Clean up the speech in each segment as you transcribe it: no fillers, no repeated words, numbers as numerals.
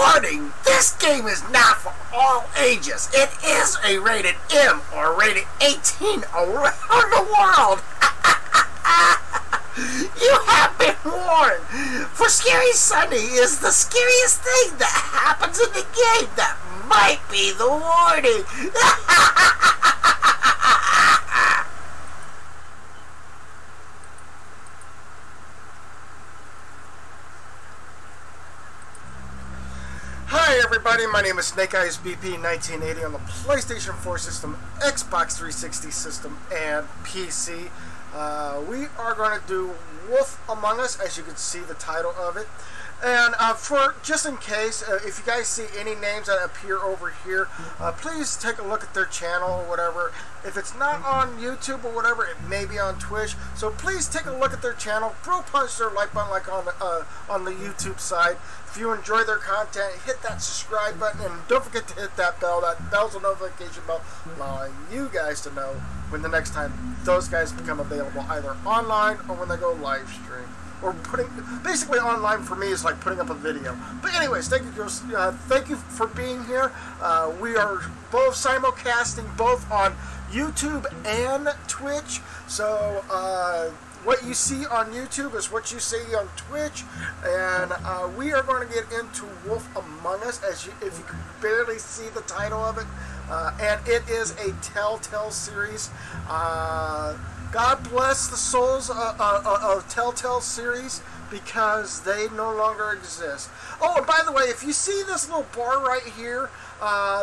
Warning! This game is not for all ages. It is a rated M or rated 18 around the world. You have been warned. For Scary Sunday is the scariest thing that happens in the game. That might be the warning. Hi everybody, my name is Snake Eyes BP 1980 on the PlayStation 4 system, Xbox 360 system, and PC. We are going to do Wolf Among Us, as you can see the title of it. And for just in case, if you guys see any names that appear over here, please take a look at their channel or whatever. If it's not on YouTube or whatever, it may be on Twitch. So please take a look at their channel. Punch their like button like on the YouTube side. If you enjoy their content, hit that subscribe button and don't forget to hit that bell. That bell's a notification bell allowing you guys to know when the next time those guys become available, either online or when they go live stream. Or basically online for me is like putting up a video. But anyways, thank you for being here. We are both simulcasting both on YouTube and Twitch. So what you see on YouTube is what you see on Twitch, and we are going to get into Wolf Among Us, if you can barely see the title of it, and it is a Telltale series. God bless the souls of Telltale series, because they no longer exist. Oh, and by the way, if you see this little bar right here,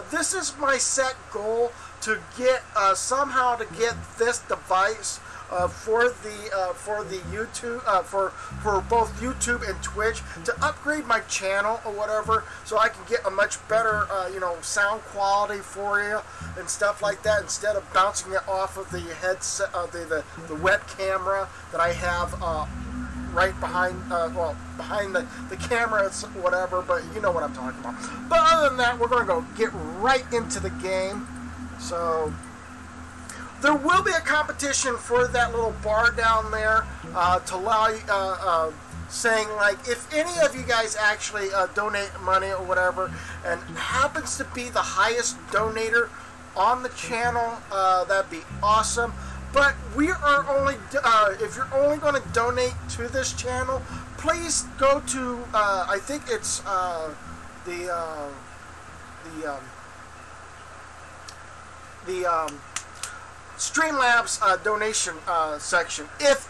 this is my set goal to get somehow to get this device for the YouTube for both YouTube and Twitch, to upgrade my channel or whatever, so I can get a much better sound quality for you and stuff like that, instead of bouncing it off of the headset, the web camera that I have right behind behind the camera, whatever. But you know what I'm talking about. But other than that, we're going to go get right into the game. So there will be a competition for that little bar down there to allow you, saying, like, if any of you guys actually donate money or whatever, and happens to be the highest donator on the channel, that'd be awesome. But we are only, if you're only going to donate to this channel, please go to, I think it's the Streamlabs donation section, if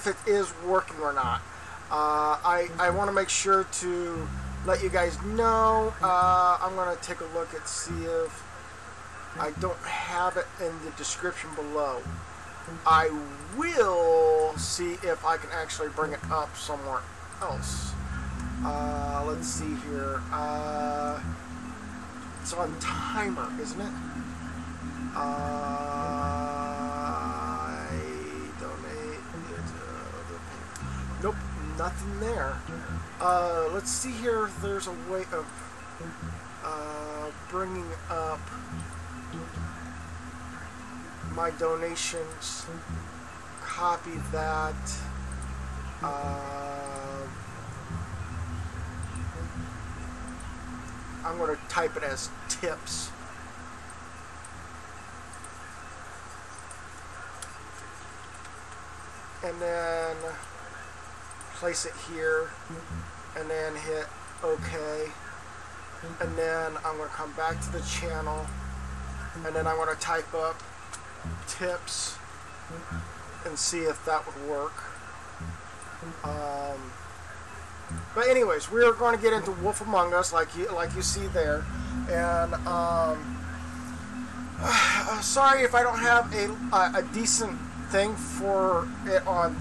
it is working or not. I want to make sure to let you guys know. I'm going to take a look and see if I don't have it in the description below. I will see if I can actually bring it up somewhere else. Let's see here. It's on timer, isn't it? I donate it. Nope, nothing there. Let's see here if there's a way of bringing up my donations. Copy that. I'm going to type it as tips. And then place it here, and then hit OK, and then I'm going to come back to the channel, and then I'm going to type up tips and see if that would work. But anyways, we are going to get into Wolf Among Us, like you see there, and sorry if I don't have a decent thing for it on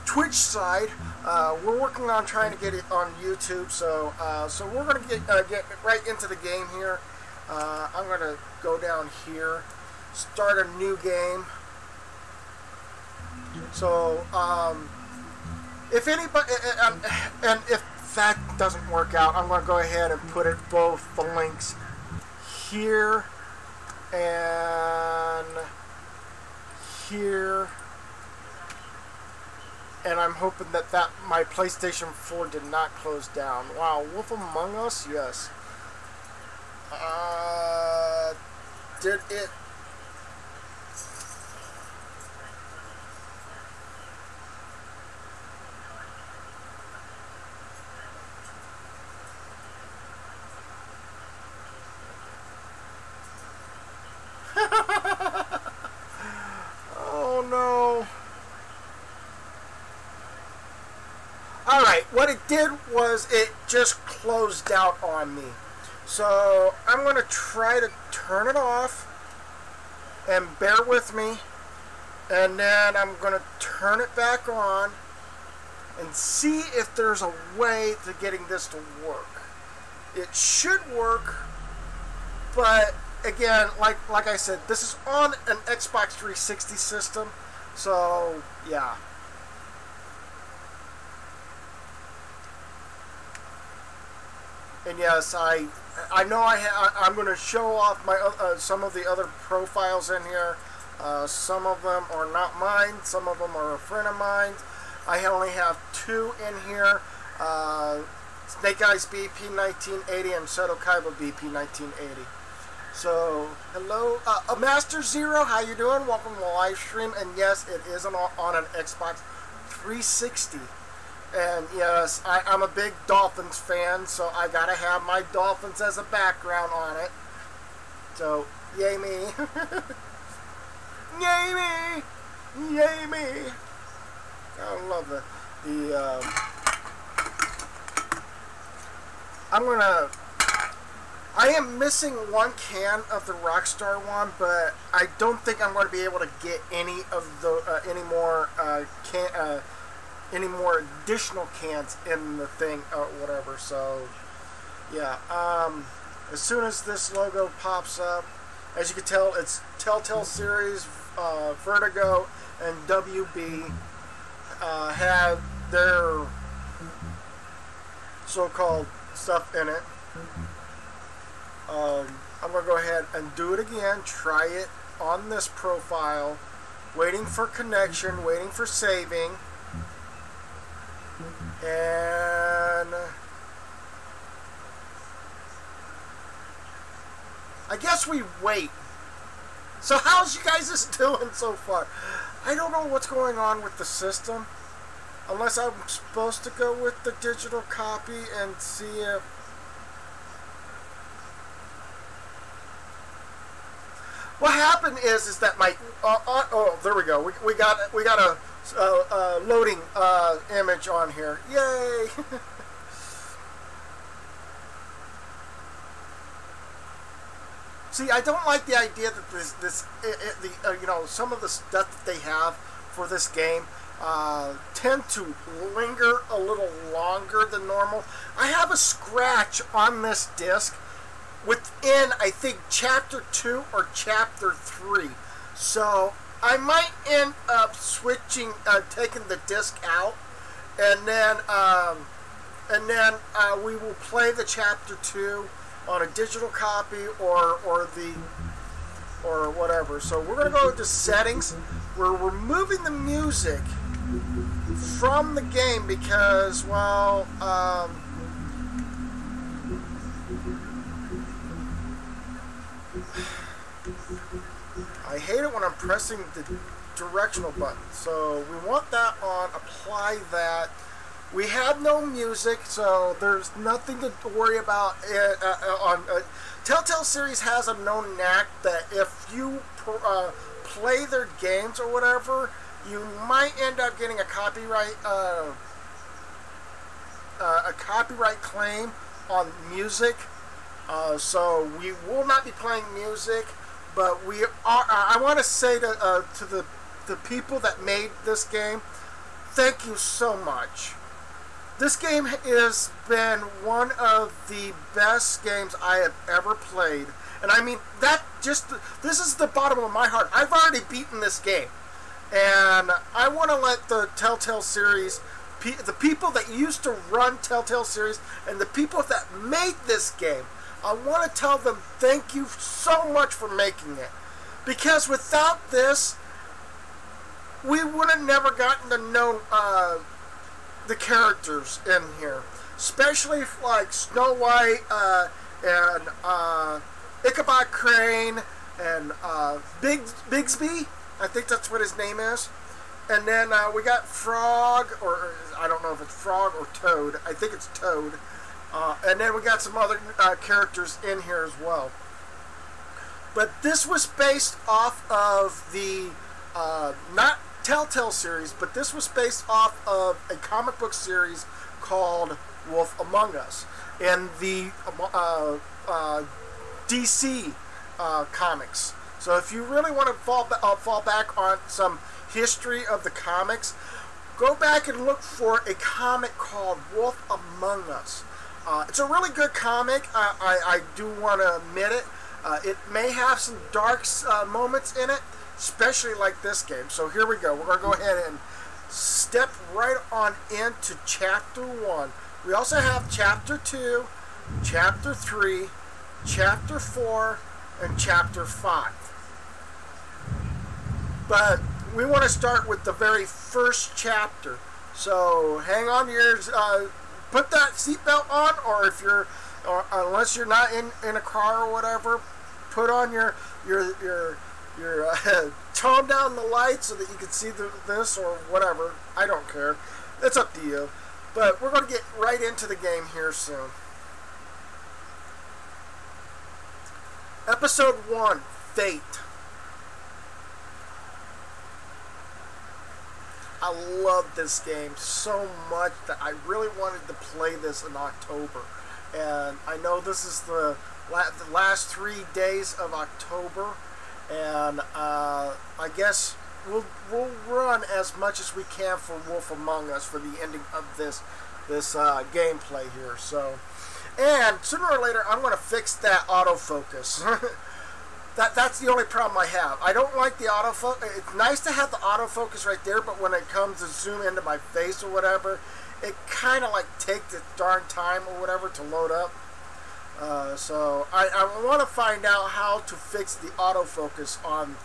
Twitch side. We're working on trying to get it on YouTube, so we're going to get right into the game here. I'm going to go down here, start a new game. So if anybody, and if that doesn't work out, I'm going to go ahead and put both the links here and here And I'm hoping that my PlayStation 4 did not close down. Wow, Wolf Among Us? Yes. Did it... Oh no. Alright, what it did was it just closed out on me. So I'm going to try to turn it off, and bear with me, and then I'm going to turn it back on and see if there's a way to getting this to work. It should work, but again, like I said, this is on an Xbox 360 system, so yeah. And yes, I know I'm going to show off my some of the other profiles in here. Some of them are not mine. Some of them are a friend of mine. I only have 2 in here. Snake Eyes BP 1980 and Seto Kaiba BP 1980. So, hello, Master Zero, how you doing? Welcome to the live stream. And yes, it is on an Xbox 360. And yes, I'm a big Dolphins fan, so I gotta have my Dolphins as a background on it. So, yay me. Yay me! Yay me! I love I am missing 1 can of the Rockstar one, but I don't think I'm going to be able to get any of the any more additional cans in the thing or whatever. So yeah, as soon as this logo pops up, as you can tell, it's Telltale Series, Vertigo, and WB have their so-called stuff in it. I'm going to go ahead and do it again, try it on this profile, waiting for connection, waiting for saving, and I guess we wait. So how's you guys doing so far? I don't know what's going on with the system, unless I'm supposed to go with the digital copy and see if what happened is that my oh, there we go. We got a loading image on here. Yay! See, I don't like the idea that you know, some of the stuff that they have for this game tend to linger a little longer than normal. I have a scratch on this disc within, I think, chapter 2 or chapter 3. So I might end up switching, taking the disc out, and then we will play the chapter 2 on a digital copy or whatever. So we're gonna go to settings. We're removing the music from the game because, well, I hate it when I'm pressing the directional button. So we want that on, apply that. We have no music, so there's nothing to worry about. Telltale Series has a known knack that if you play their games or whatever, you might end up getting a copyright claim on music. So we will not be playing music, but we are. I want to say to the people that made this game, thank you so much. This game has been one of the best games I have ever played, and I mean that. This is the bottom of my heart. I've already beaten this game, and I want to let the Telltale Series, the people that used to run Telltale Series, and the people that made this game, I want to tell them thank you so much for making it, because without this, we would have never gotten to know the characters in here, especially like Snow White and Ichabod Crane and Bigsby. I think that's what his name is. And then we got Frog, or I don't know if it's Frog or Toad. I think it's Toad. And then we got some other characters in here as well. But this was based off of the, not Telltale series, but this was based off of a comic book series called Wolf Among Us in the DC comics. So if you really want to fall back on some history of the comics, go back and look for a comic called Wolf Among Us. It's a really good comic. I do want to admit it. It may have some dark moments in it, especially like this game. So here we go. We're going to go ahead and step right on into Chapter 1. We also have Chapter 2, Chapter 3, Chapter 4, and Chapter 5. But we want to start with the very first chapter. So hang on to your, put that seatbelt on, or if you're, or unless you're not in a car or whatever, put on your tone down the lights so that you can see this or whatever. I don't care. It's up to you. But we're going to get right into the game here soon. Episode 1, Fate. I love this game so much that I really wanted to play this in October. And I know this is the last 3 days of October. And I guess we'll run as much as we can for Wolf Among Us for the ending of this gameplay here. So, and sooner or later I'm going to fix that autofocus. That's the only problem I have. I don't like the autofocus. It's nice to have the autofocus right there, but when it comes to zoom into my face or whatever, it kind of like takes its darn time or whatever to load up. So I want to find out how to fix the autofocus on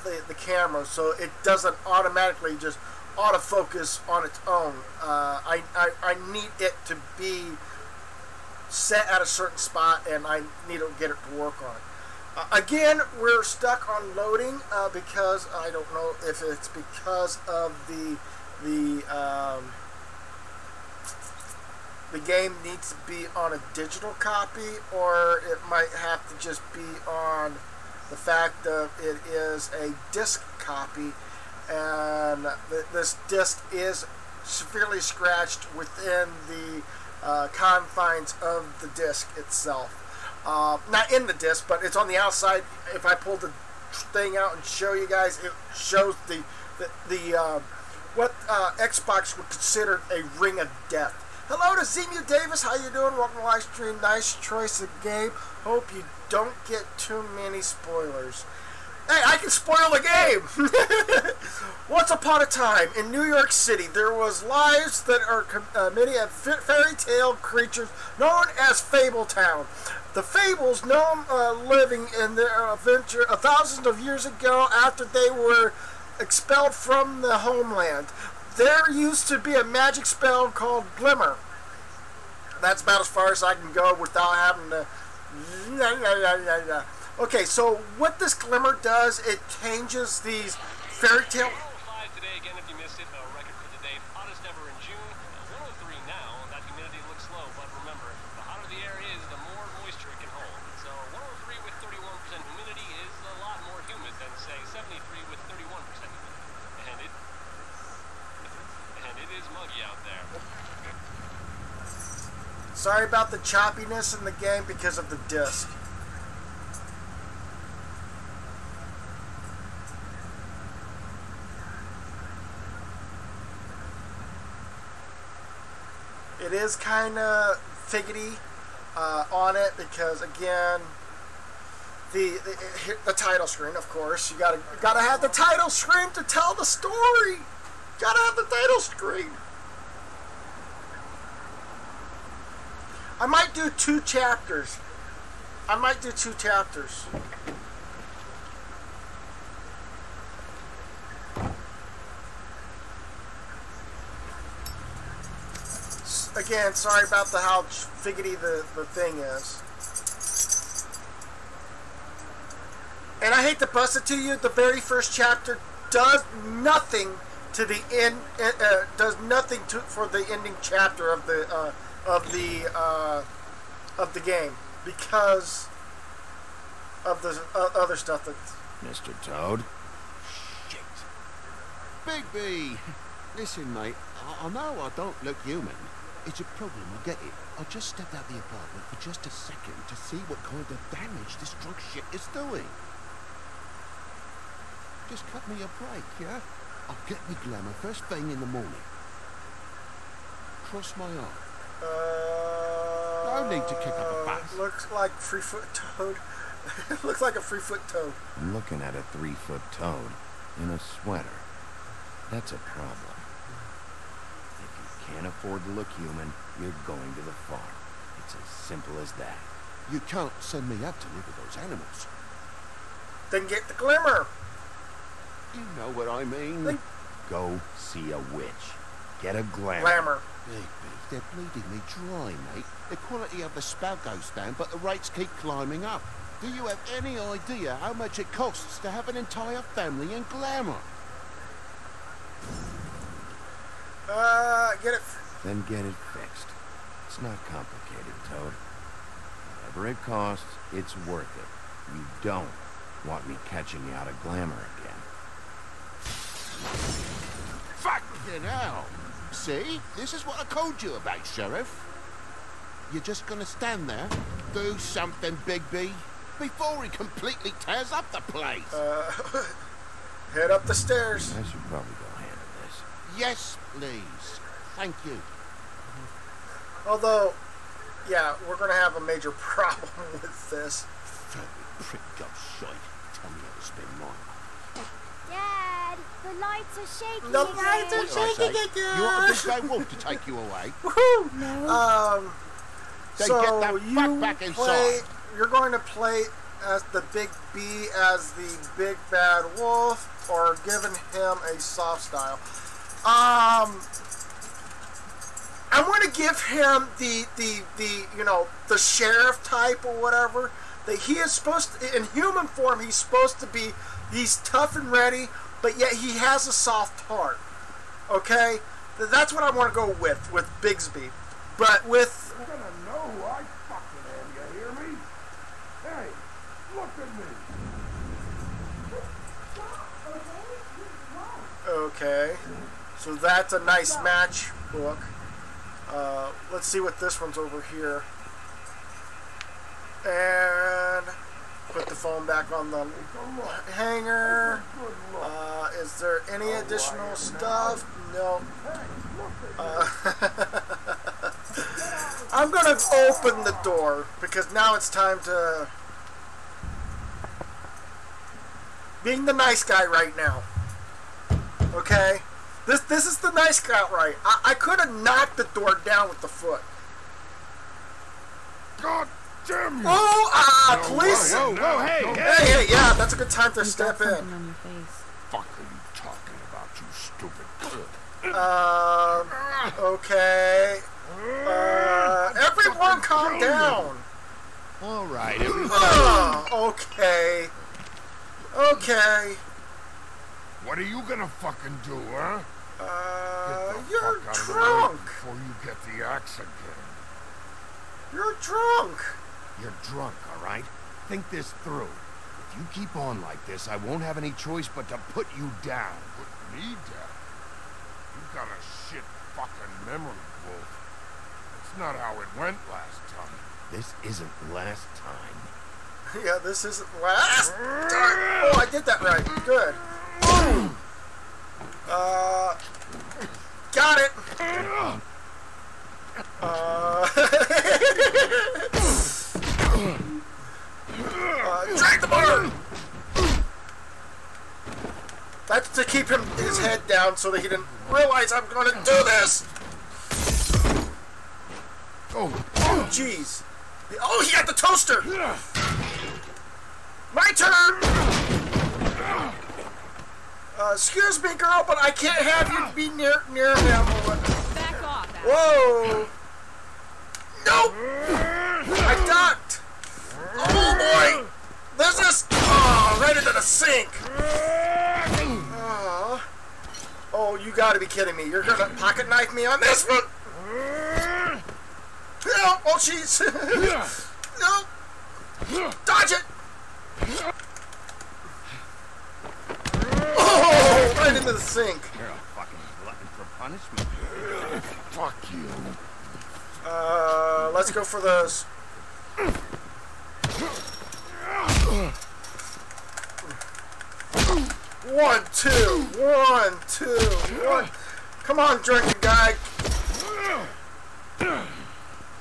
the camera so it doesn't automatically just autofocus on its own. I need it to be set at a certain spot, and I need to get it to work on. Again, we're stuck on loading because I don't know if it's because of the game needs to be on a digital copy, or it might have to just be on the fact that it is a disc copy, and this disc is severely scratched within the confines of the disc itself. Not in the disc, but it's on the outside. If I pull the thing out and show you guys, it shows the what Xbox would consider a ring of death. Hello to Zemu Davis, how you doing? Welcome to live stream. Nice choice of game. Hope you don't get too many spoilers. Hey, I can spoil the game! Once upon a time, in New York City, there was lives that are committed of fairy tale creatures known as Fabletown. The Fables, known living in their adventure thousands of years ago after they were expelled from the homeland. There used to be a magic spell called Glimmer. That's about as far as I can go without having to... Okay, so what this Glimmer does, it changes these fairy tale... Live today again if you missed it, a record for the day. Hottest ever in June. 103 now. That humidity looks low, but remember, the hotter the air is, the more moisture it can hold. So 103 with 31% humidity is a lot more humid than, say, 73 with 31% humidity. And it is muggy out there. Sorry about the choppiness in the game because of the disc. It is kind of fidgety on it because, again, the title screen, of course. You gotta have the title screen to tell the story. Gotta have the title screen. I might do 2 chapters. Again, sorry about how figgity the thing is. And I hate to bust it to you, the very first chapter does nothing to the end. Does nothing for the ending chapter of the game because of the other stuff that's. Mr. Toad. Shit. Bigby! Listen, mate, I know I don't look human. It's a problem, I get it. I just stepped out the apartment for just a second to see what kind of damage this drunk shit is doing. Just cut me a break, yeah? I'll get me glamour first thing in the morning. Cross my arm. No need to kick up a fuss. Looks like 3-foot toad. Looks like a 3-foot toad. I'm looking at a 3-foot toad in a sweater. That's a problem. If you can't afford to look human, you're going to the farm. It's as simple as that. You can't send me out to live with those animals. Then get the glimmer. You know what I mean. Go see a witch. Get a glamour. Glamour. Bigby, they're bleeding me dry, mate. The quality of the spout goes down, but the rates keep climbing up. Do you have any idea how much it costs to have an entire family in glamour? Get it. Then get it fixed. It's not complicated, Toad. Whatever it costs, it's worth it. You don't want me catching you out of glamour again. Fucking hell! See? This is what I told you about, Sheriff. You're just gonna stand there, do something, Bigby, before he completely tears up the place. Head up the stairs. I should probably go handle this. Yes, please. Thank you. Although, yeah, we're gonna have a major problem with this. Very prick ghost shite. Tell me how to spend mine. Dad, the lights are shaking. The again. lights are What did I say? shaking again. You want a big bad wolf to take you away? Woohoo! No. Then So get that you fuck back inside. You're going to play as the Big B as the big bad wolf, or giving him a soft style. I'm going to give him the sheriff type or whatever. That he is supposed to, in human form, he's supposed to be. He's tough and ready, but yet he has a soft heart. Okay, that's what I want to go with Bigsby. But with You're gonna know who I fucking am, you hear me? Hey, look at me. okay, so that's a nice matchbook. Let's see what this one's over here. And put the phone back on the hanger. Is there any additional stuff? No. I'm gonna open the door because now it's time to being the nice guy right now. Okay, this is the nice guy right. I could have knocked the door down with the foot. God damn you! Oh, police! Whoa, hey! Hey, yeah, that's a good time to step in. On your face. Fuck are you talking about, you stupid kid? Okay. Everyone calm down. All right, everybody. Okay. Okay. What are you gonna fucking do, huh? Get the You're fuck out of the way drunk. before you get the axe again. You're drunk. You're drunk, all right? Think this through. If you keep on like this, I won't have any choice but to put you down. Put me down? You got a shit fucking memory, Wolf. That's not how it went last time. This isn't last time. Yeah, this isn't last time. Oh, I did that right. Good. Got it. Drag the bar. That's to keep his head down so that he didn't realize I'm going to do this. Oh, jeez. Oh, he got the toaster. My turn. Excuse me, girl, but I can't have you be near him. Back off. Whoa. Nope! I ducked! Oh boy! There's this! Oh, right into the sink! Oh, you gotta be kidding me. You're gonna pocket knife me on this one? No! Oh, jeez! No! Dodge it! Oh! Right into the sink. You're a fucking glutton for punishment. Fuck you. Let's go for those. One, two, one, two, one. Come on, drinking guy.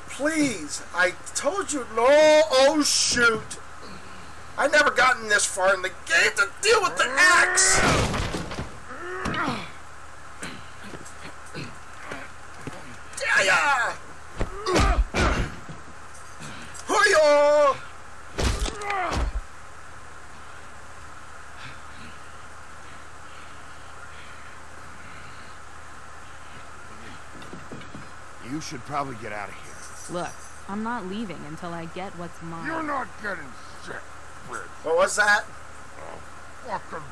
Please, I told you no. Oh shoot! I never gotten this far in the game to deal with the axe. Yeah. Hoo-yah! You should probably get out of here. Look, I'm not leaving until I get what's mine. You're not getting shit, Fritz. What was that? Fucking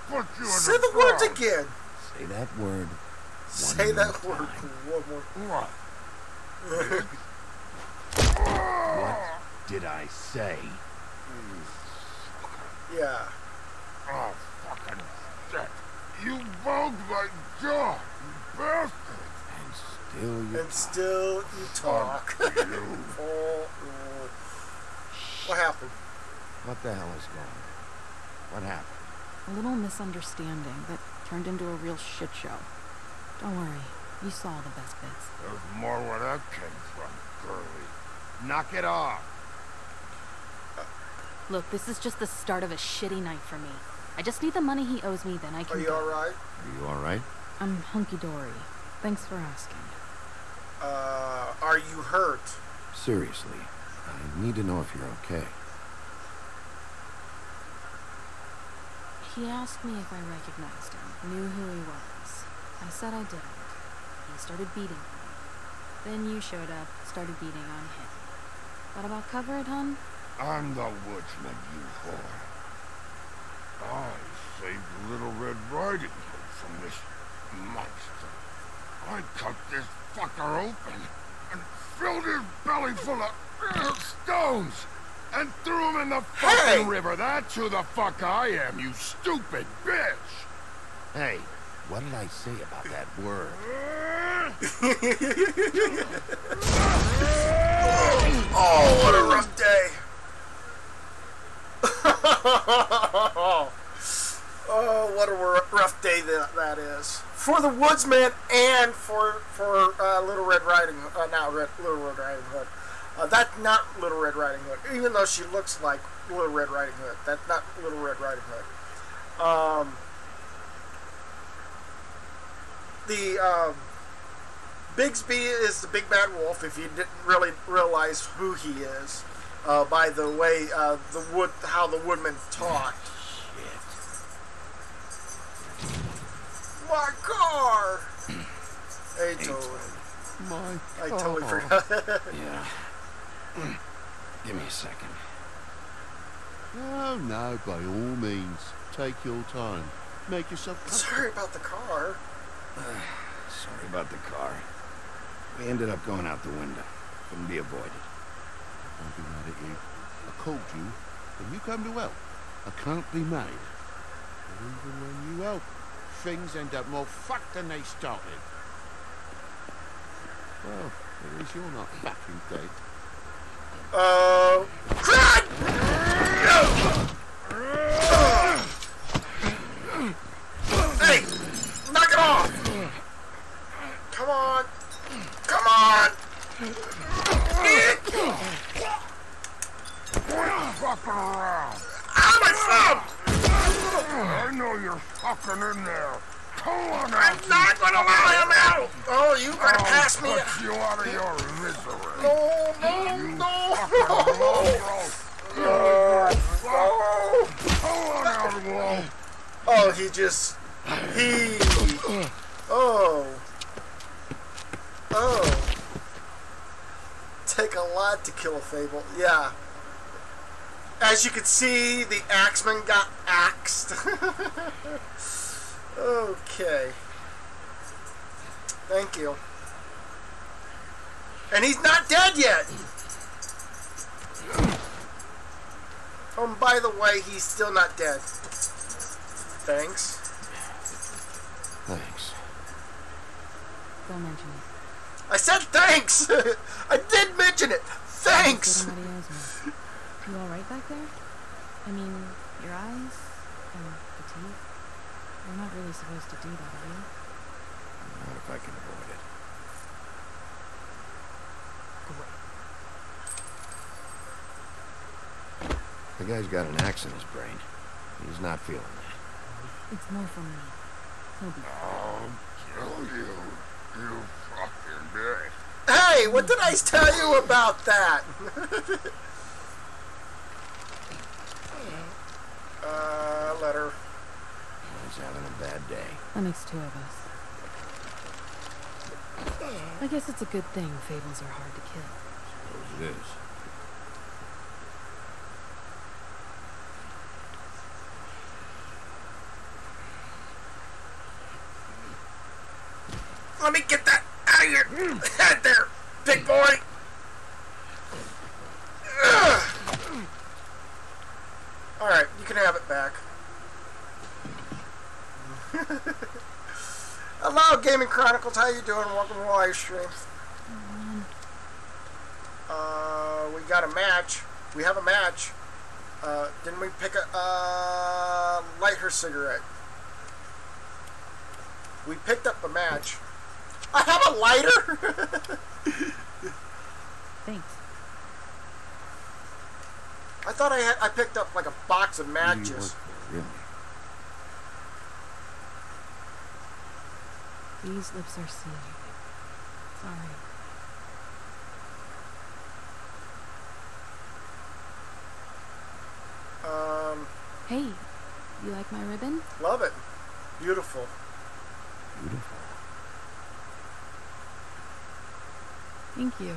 put you in Say the the words ground. again. Say that word. Say that word one more. What? What did I say? Yeah. Oh, fucking shit. You bugged my jaw, you bastard. And still you talk. You. Oh. What happened? What the hell is going on? What happened? A little misunderstanding that turned into a real shit show. Don't worry, you saw the best bits. There's more where that came from, girlie. Knock it off. Look, this is just the start of a shitty night for me. I just need the money he owes me, then I can Are you go. alright? Are you alright? I'm hunky-dory. Thanks for asking. Are you hurt? Seriously, I need to know if you're okay. He asked me if I recognized him, knew who he was. I said I didn't. He started beating me. Then you showed up, started beating on him. What about cover it, hun? I'm the woodsman, you whore. I saved Little Red Riding Hood from this monster. I cut this fucker open and filled his belly full of stones and threw him in the fucking river. That's who the fuck I am, you stupid bitch. Hey, what did I say about that word? Oh, what a rough day. Oh, what a rough day that is. For the woodsman and for Little Red Riding Hood. Little Red Riding Hood. That's not Little Red Riding Hood. Even though she looks like Little Red Riding Hood. That's not Little Red Riding Hood. Bigsby is the big bad wolf, if you didn't really realize who he is, by the way how the woodman talked. My car! Hey, Toad. I totally forgot. Yeah. Give me a second. Oh, no, by all means. Take your time. Make yourself comfortable. Sorry about the car. Sorry about the car. We ended up going out the window. Couldn't be avoided. I'll be mad at you. I called you, and you come to help. I can't be mad. But even when you help, things end up more fucked than they started. Well, at least you're not fucking dead. Crud! Hey! Knock it off! Come on! Come on! Fucking around. Ow, my thumb! I know you're fucking in there. Come on out. I'm not gonna allow him out! Oh, you better pass me! I'll put you out of your misery. No! Come on out, Wolf. Oh, Oh. take a lot to kill a Fable. Yeah. As you can see, the axeman got axed. Okay. Thank you. And he's not dead yet! Oh, and by the way, he's still not dead. Thanks. Thanks. Don't mention it. I said thanks! I did mention it! Thanks! Somebody owes me. You alright back there? I mean, your eyes and the teeth? You're not really supposed to do that, are you? Not if I can avoid it. The guy's got an axe in his brain. He's not feeling that. It's more from me. He'll be I'll kill you, you fucking bitch. Hey, what did I tell you about that? Letter. He's having a bad day. That makes two of us. I guess it's a good thing fables are hard to kill. Suppose it is. Let me get that out of your head there, big boy. Alright, you can have it back. Hello, Gaming Chronicles. How you doing? Welcome to the live stream. We got a match. We have a match. Didn't we pick a light her cigarette? We picked up a match. I have a lighter. Thanks. I thought I picked up like a box of matches. Who do you work for, really? These lips are sealed. Sorry. Hey, you like my ribbon? Love it. Beautiful. Beautiful. Thank you.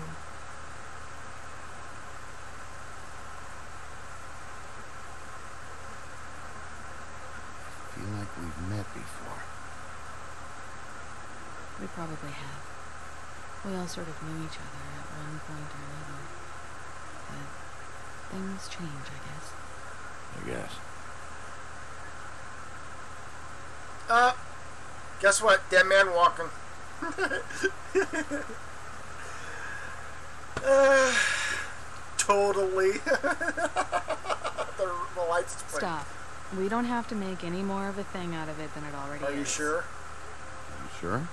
I feel like we've met before. We probably have. We all sort of knew each other at one point or another. But things change, I guess. I guess. Guess what? Dead man walking. Totally. the lights. Stop. We don't have to make any more of a thing out of it than it already is. Are you sure? You sure?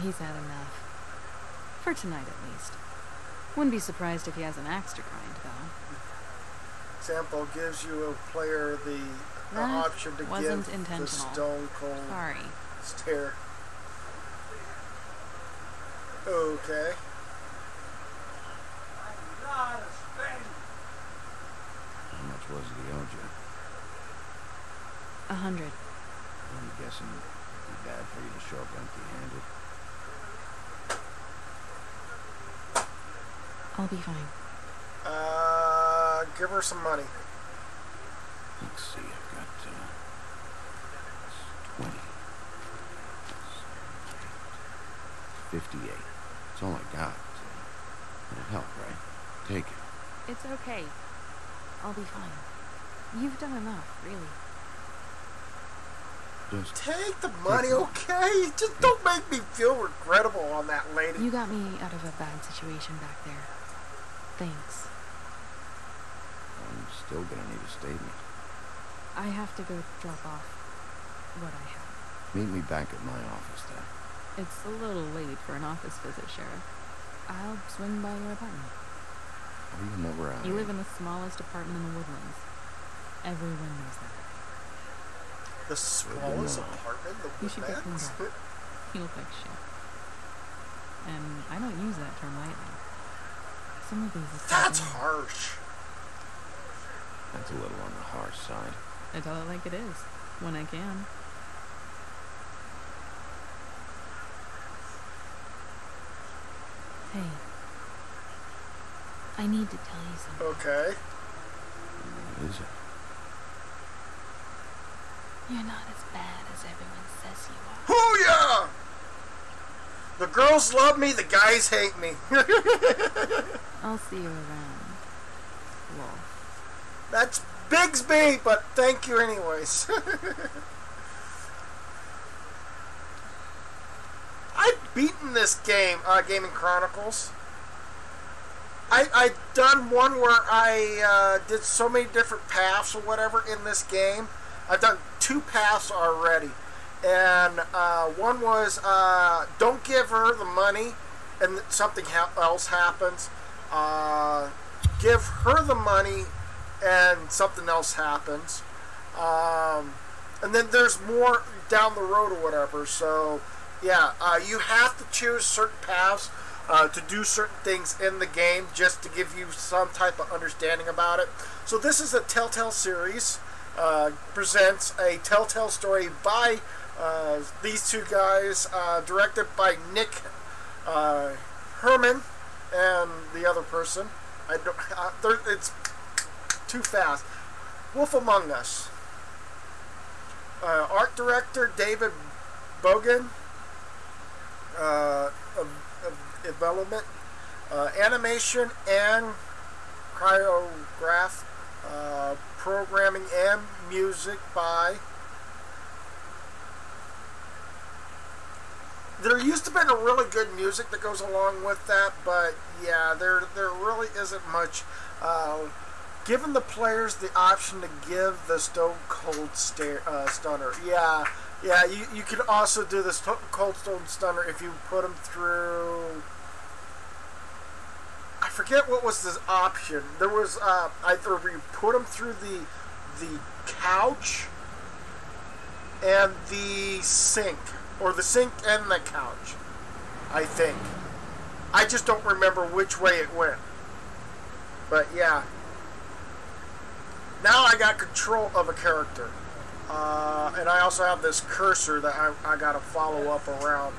He's had enough. For tonight, at least. Wouldn't be surprised if he has an axe to grind, though. Example gives you a player the That option to wasn't give intentional. the stone cold Sorry. stare. Okay. How much was it he owed you? 100. I'm guessing it'd be bad for you to show up empty-handed. I'll be fine. Give her some money. Let's see, I've got, 20. 58. That's all I got. It'll help, right? Take it. It's okay. I'll be fine. You've done enough, really. Just Take the money, okay? Just don't make me feel regrettable on that lady. You got me out of a bad situation back there. Thanks. I'm still gonna need a statement. I have to go drop off what I have. Meet me back at my office then. It's a little late for an office visit, Sheriff. I'll swing by your apartment. Or you know where I You am. live in the smallest apartment in the Woodlands. Everyone knows that. The smallest know. apartment in the You should get Woodlands? cleaned up. You look like shit. And I don't use that term lightly. Some of these are That's fucking- harsh. That's a little on the harsh side. I tell it like it is, when I can. Hey, I need to tell you something. Okay. What is it? You're not as bad as everyone says you are. Oh yeah! The girls love me, the guys hate me. I'll see you around, Wolf. That's Bigsby, but thank you anyways. I've beaten this game, Gaming Chronicles. I've done one where I did so many different paths or whatever in this game. I've done 2 paths already. And one was don't give her the money and something else happens. Give her the money and something else happens. And then there's more down the road or whatever. So, yeah, you have to choose certain paths to do certain things in the game just to give you some type of understanding about it. So this is a Telltale series. Presents a Telltale story by these 2 guys, directed by Nick Herman and the other person. It's too fast. Wolf Among Us. Art director David Bogan. Development, animation and choreograph, programming and music by. There used to be a really good music that goes along with that, but yeah, there really isn't much. Given the players the option to give the Stone Cold Stunner. Yeah, you can also do the Cold Stone Stunner if you put them through. I forget what was the option. There was either you put them through the couch and the sink, or the sink and the couch. I think. I just don't remember which way it went. But yeah. Now I got control of a character. And I also have this cursor that I got to follow up around.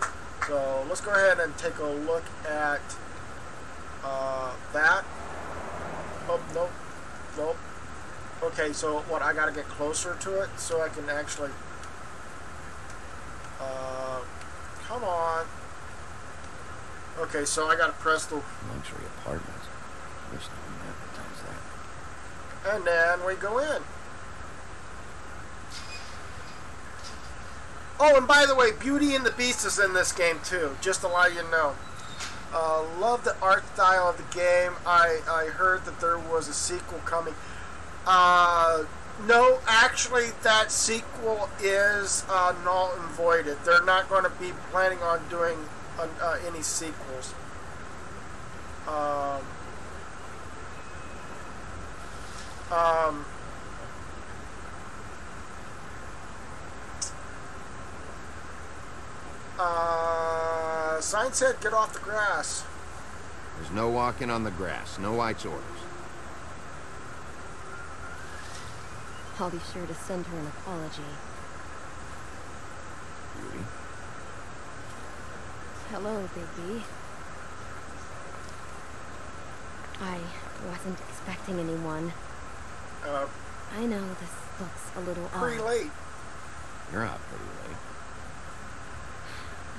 So let's go ahead and take a look at that. Oh, nope. Okay, so what, I got to get closer to it so I can actually... come on. Okay, so I got to press the... Luxury apartments. Wish they wouldn't advertise that. And then we go in. Oh, and by the way, Beauty and the Beast is in this game too, just to let you know. Love the art style of the game. I heard that there was a sequel coming. No, actually, that sequel is null and voided. They're not going to be planning on doing any sequels. Sign said, get off the grass. There's no walking on the grass. No White's orders. I'll be sure to send her an apology. Beauty? Hello, Bigby. I wasn't expecting anyone. I know this looks a little pretty odd. late. You're out pretty late.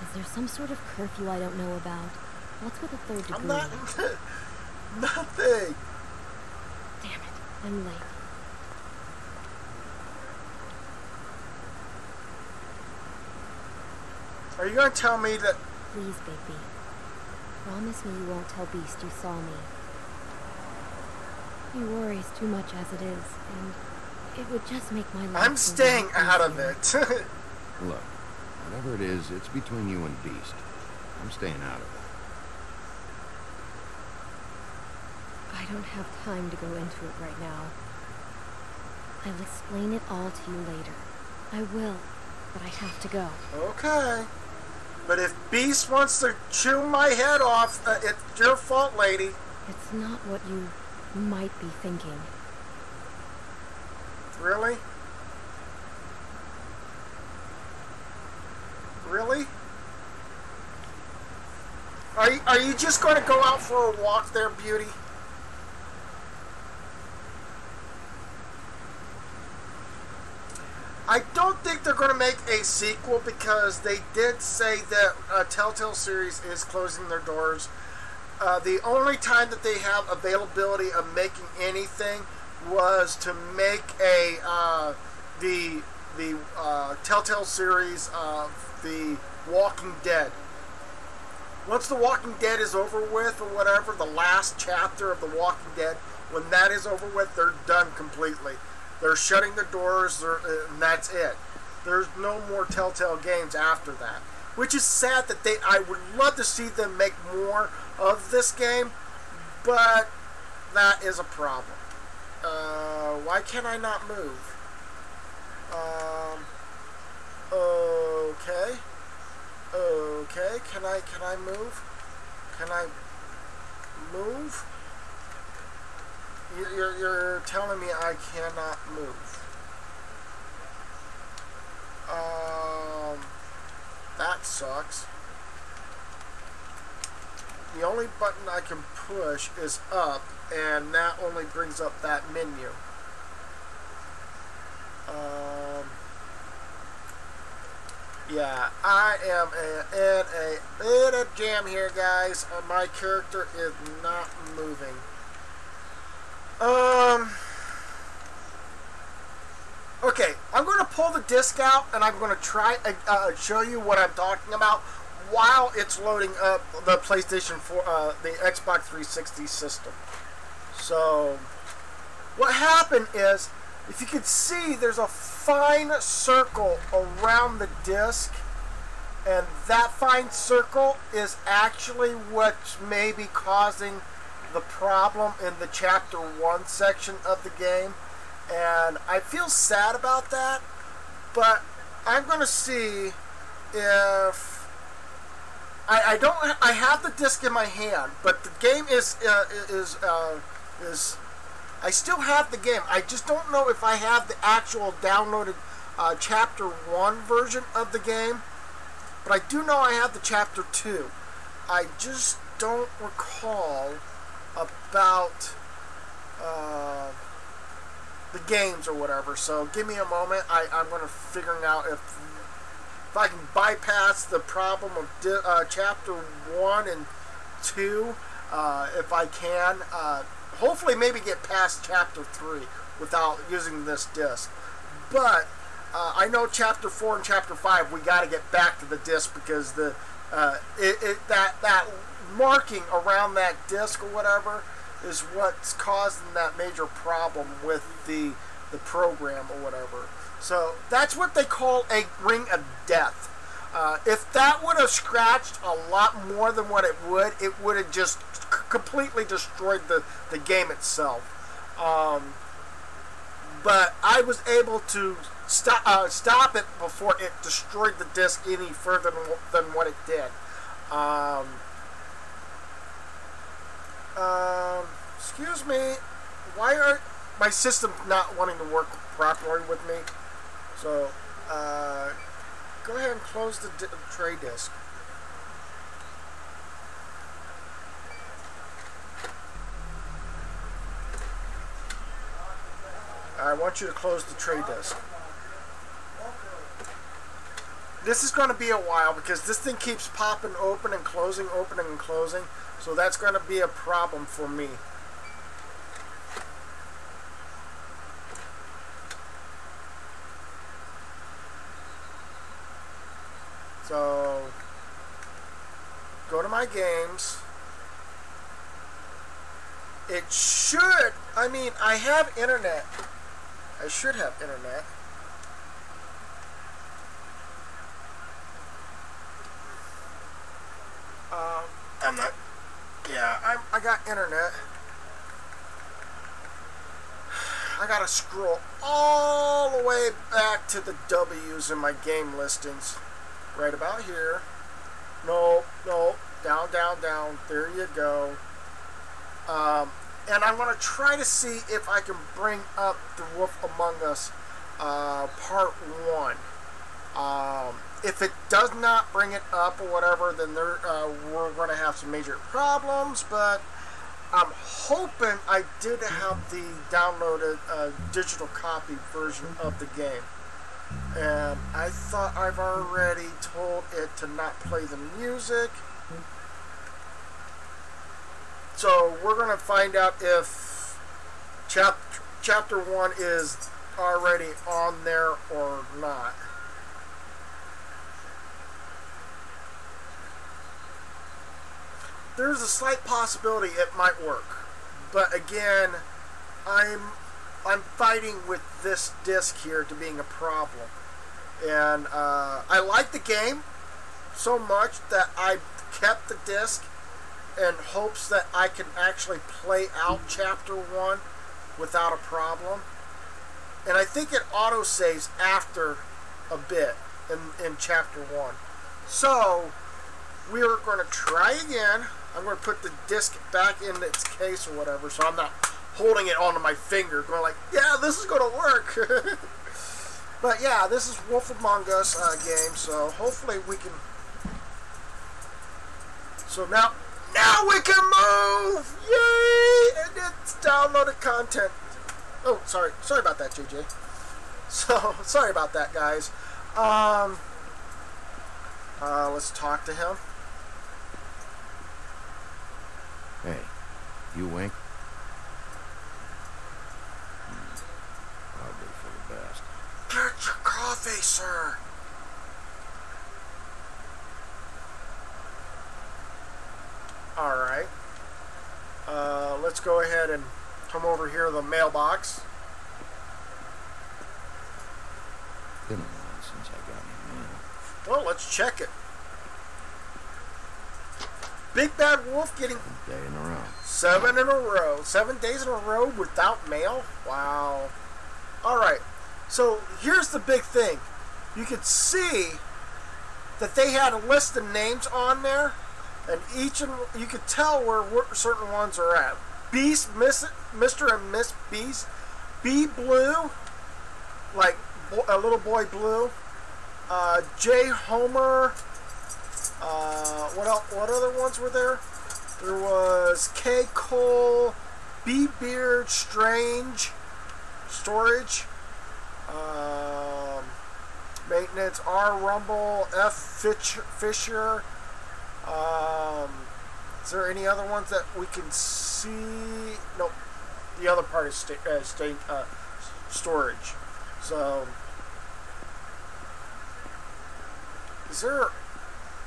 Is there some sort of curfew I don't know about? What's with the 3rd degree? I'm not... Nothing. Damn it, I'm late. Are you going to tell me that... Please, Bigby. Promise me you won't tell Beast you saw me. He worries too much as it is, and it would just make my life... I'm staying out of it. Look, whatever it is, it's between you and Beast. I'm staying out of it. I don't have time to go into it right now. I'll explain it all to you later. I will, but I have to go. Okay. But if Beast wants to chew my head off, it's your fault, lady. It's not what you might be thinking. Really? Really? Are you just going to go out for a walk there, Beauty? I don't think they're going to make a sequel because they did say that Telltale series is closing their doors. The only time that they have availability of making anything was to make the Telltale series of The Walking Dead. Once The Walking Dead is over with or whatever, the last chapter of The Walking Dead, when that is over with, they're done completely. They're shutting the doors, and that's it. There's no more Telltale games after that. Which is sad that I would love to see them make more of this game, but that is a problem. Why can I not move? Okay. Okay, can I move? Can I move? You're telling me I cannot move. That sucks. The only button I can push is up, and that only brings up that menu. Yeah, I am in a bit of jam here, guys. My character is not moving. Okay, I'm going to pull the disc out, and I'm going to try show you what I'm talking about while it's loading up the PlayStation 4, the Xbox 360 system. So, what happened is, if you can see, there's a fine circle around the disc, and that fine circle is actually what's maybe causing the problem in the Chapter 1 section of the game. And I feel sad about that, but I'm going to see if I have the disc in my hand, but the game is I still have the game. I just don't know if I have the actual downloaded Chapter 1 version of the game, but I do know I have the Chapter 2. I just don't recall about the games or whatever, so give me a moment. I'm going to figure out if I can bypass the problem of Chapter 1 and 2, if I can. Hopefully maybe get past Chapter 3 without using this disc. But I know Chapter 4 and Chapter 5 we got to get back to the disc because the that marking around that disc or whatever is what's causing that major problem with the program or whatever. So that's what they call a ring of death. If that would have scratched a lot more than what it would have just completely destroyed the game itself. But I was able to stop it before it destroyed the disc any further than what it did. Excuse me, why are my system not wanting to work properly with me? So, go ahead and close the tray disc. I want you to close the tray disc. This is going to be a while because this thing keeps popping open and closing, opening and closing. So that's going to be a problem for me. So, go to my games. It should, I mean, I have internet. I should have internet. I'm not, yeah, I got internet. I gotta scroll all the way back to the W's in my game listings. Right about here. No, down, down, down. There you go. And I'm going to try to see if I can bring up The Wolf Among Us Part 1. If it does not bring it up or whatever, then we're going to have some major problems, but I'm hoping I did have the downloaded digital copy version of the game. And I thought I've already told it to not play the music. So we're going to find out if chapter 1 is already on there or not. There's a slight possibility it might work, but again, I'm fighting with this disc here to being a problem, and I like the game so much that I kept the disc in hopes that I can actually play out chapter 1 without a problem. And I think it auto-saves after a bit in chapter 1. So, we are going to try again. I'm going to put the disc back in its case or whatever, so I'm not holding it onto my finger, going like, yeah, this is going to work. But yeah, this is Wolf Among Us game, so hopefully we can... So now we can move! Yay! And it's downloaded content. Oh, sorry about that, JJ. So, sorry about that, guys. Let's talk to him. Hey, you Wink? Probably for the best. Get your coffee, sir. Alright. Let's go ahead and come over here to the mailbox. Been a while since I got any mail. Well, let's check it. Big Bad Wolf getting A day in a row. 7 in a row. 7 days in a row without mail? Wow. Alright. So here's the big thing. You could see that they had a list of names on there, and you could tell where certain ones are at. Beast, Mr. and Miss Beast, B Blue, like a little boy Blue, J Homer. What other ones were there? There was K Cole, B Beard, Strange, Storage, Maintenance, R Rumble, F Fisher. Is there any other ones that we can see? Nope. The other part is storage. So, is there...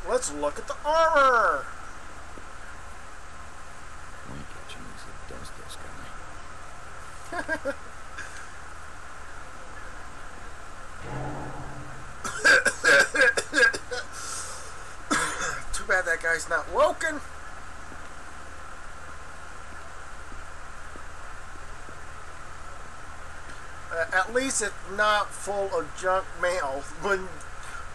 Let's look at the armor! Wink catching is a dust disc guy. Too bad that guy's not woken. At least it's not full of junk mail. Wouldn't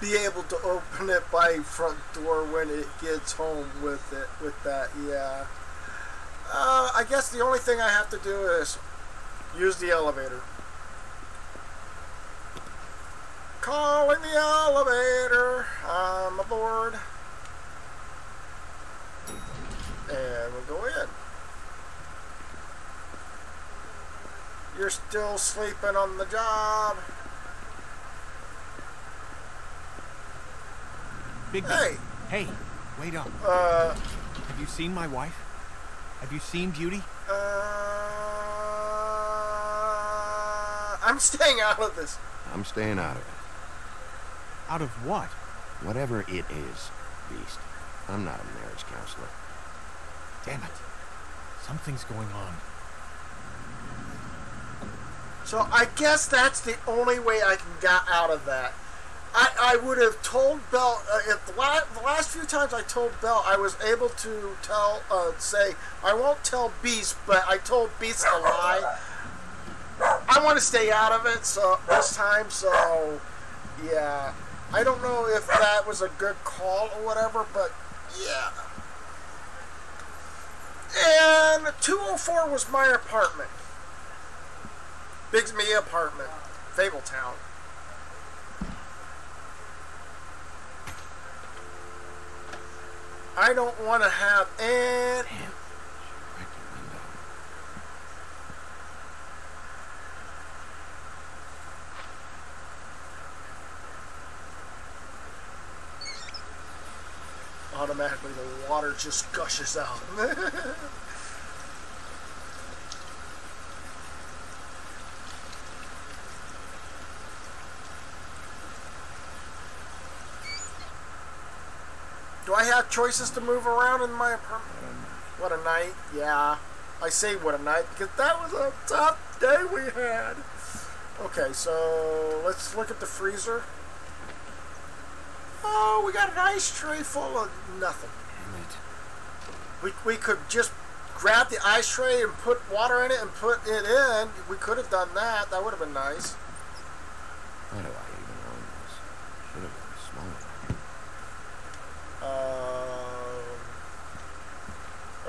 be able to open it by front door when it gets home with that. Yeah. I guess the only thing I have to do is use the elevator. Calling the elevator. I'm aboard. And we'll go in. You're still sleeping on the job. Big Hey. Hey, wait up. Have you seen my wife? Have you seen Beauty? I'm staying out of this. I'm staying out of it. Out of what? Whatever it is, Beast. I'm not a marriage counselor. Damn it. Something's going on. So I guess that's the only way I can get out of that. I would have told Belle, if the last few times I told Belle, I was able to say, I won't tell Beast, but I told Beast a lie. I want to stay out of it, so this time, so, yeah. I don't know if that was a good call or whatever, but, yeah. And 204 was my apartment. Bigsby apartment, Fabletown. I don't want to have any... Damn. Crack the window. automatically the water just gushes out. Do I have choices to move around in my apartment? What a night. Yeah. I say what a night because that was a tough day we had. Okay, so let's look at the freezer. Oh, we got an ice tray full of nothing. Damn it. We could just grab the ice tray and put water in it and put it in. We could have done that. That would have been nice. Why do I even own this? Should have been smaller.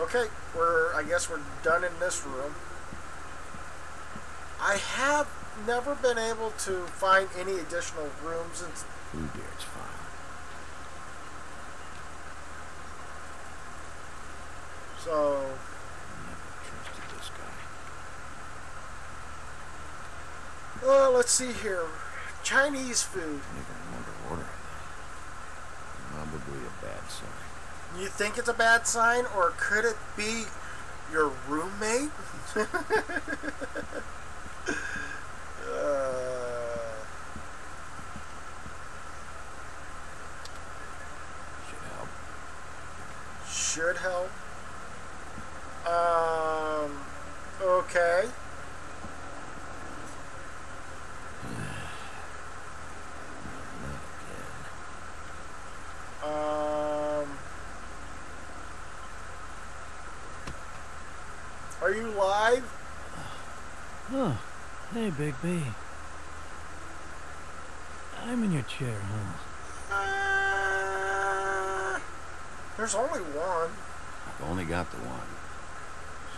Okay, I guess we're done in this room. I have never been able to find any additional rooms in Bluebeard's file. so Never trusted this guy. let's see here. Chinese food. Never remember ordering that. Probably a bad sign. You think it's a bad sign, or could it be your roommate? Should help. Should help. Okay. Are you live? Oh, hey, Big B. I'm in your chair, huh? There's only one. I've only got the one.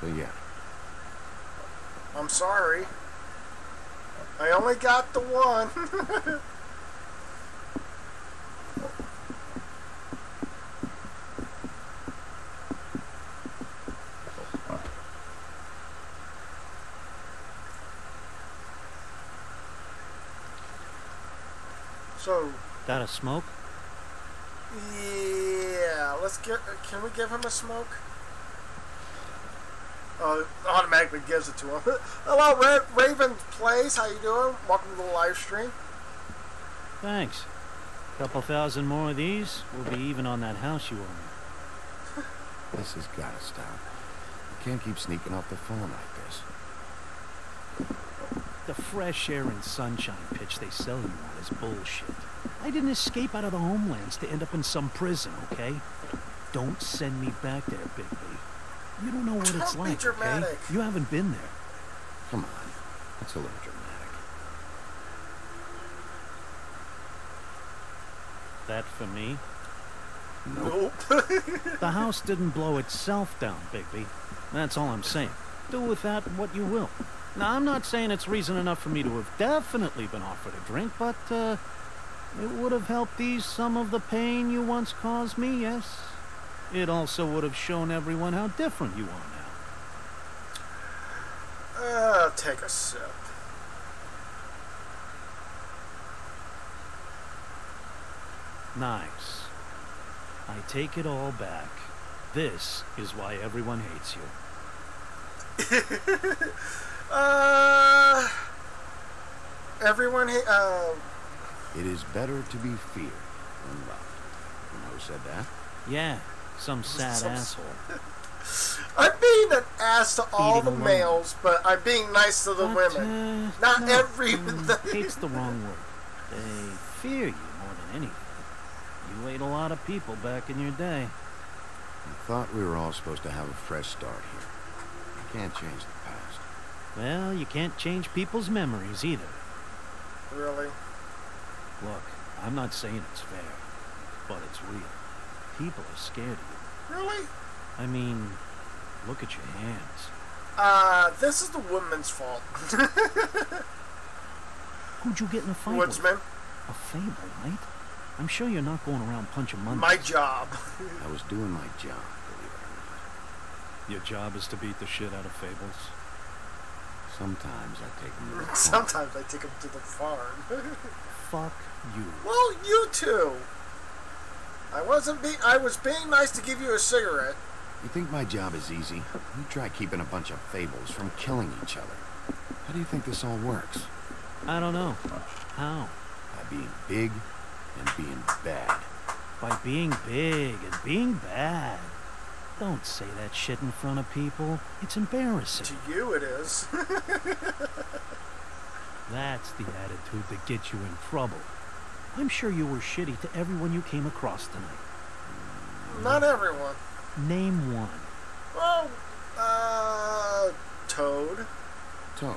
So yeah. I'm sorry. I only got the one. So, Got a smoke? yeah, can we give him a smoke? Automatically gives it to him. Hello, Raven Plays, how you doing? Welcome to the live stream. Thanks. Couple thousand more of these, we'll be even on that house you own. This has got to stop. You can't keep sneaking off the phone like this. The fresh air and sunshine pitch they sell you on is bullshit. I didn't escape out of the homelands to end up in some prison, okay? Don't send me back there, Big B. You don't know what it's Don't be like, dramatic. okay? You haven't been there. Come on. That's a little dramatic. That for me? Nope. The house didn't blow itself down, Bigby. That's all I'm saying. Do with that what you will. Now, I'm not saying it's reason enough for me to have definitely been offered a drink, but, it would have helped ease some of the pain you once caused me, yes? It also would have shown everyone how different you are now. Take a sip. Nice. I take it all back. This is why everyone hates you. Everyone It is better to be feared than loved. You know who said that? Yeah, some sad asshole. I'm being an ass to all Eating the alone. males, but I'm being nice to the But, women. Not no, every... hate's the wrong word. They fear you more than anything. You ate a lot of people back in your day. I thought we were all supposed to have a fresh start here. You can't change the past. Well, you can't change people's memories either. Really? Look, I'm not saying it's fair, but it's real. People are scared of you. Really? I mean, look at your hands. This is the woman's fault. Who'd you get in a fight Woodsman. with? A fable, right? I'm sure you're not going around punching monkeys. My job. I was doing my job, believe it or not. Your job is to beat the shit out of fables. Sometimes I take them to the farm. Sometimes I take them to the farm. Fuck you. Well, you too. I was being nice to give you a cigarette. You think my job is easy? You try keeping a bunch of fables from killing each other. How do you think this all works? I don't know. How? By being big and being bad. By being big and being bad. Don't say that shit in front of people. It's embarrassing. To you it is. That's the attitude that gets you in trouble. I'm sure you were shitty to everyone you came across tonight. Not everyone. Name one. Well, Toad. Toad.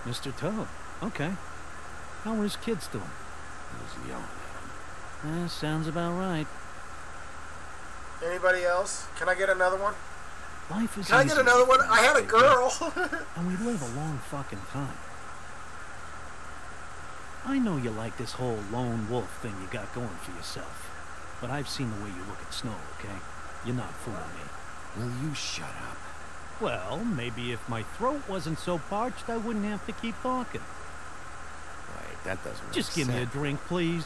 Mr. Toad. Okay. How are his kids doing? I was yelling at him. Sounds about right. Anybody else? Can I get another one? Life is Can I easy. get another one? I had a girl. And we live a long fucking time. I know you like this whole lone wolf thing you got going for yourself. But I've seen the way you look at Snow, okay? You're not fooling me. Will you shut up? Well, maybe if my throat wasn't so parched, I wouldn't have to keep talking. Wait, that doesn't make Just give me a sense. drink, please.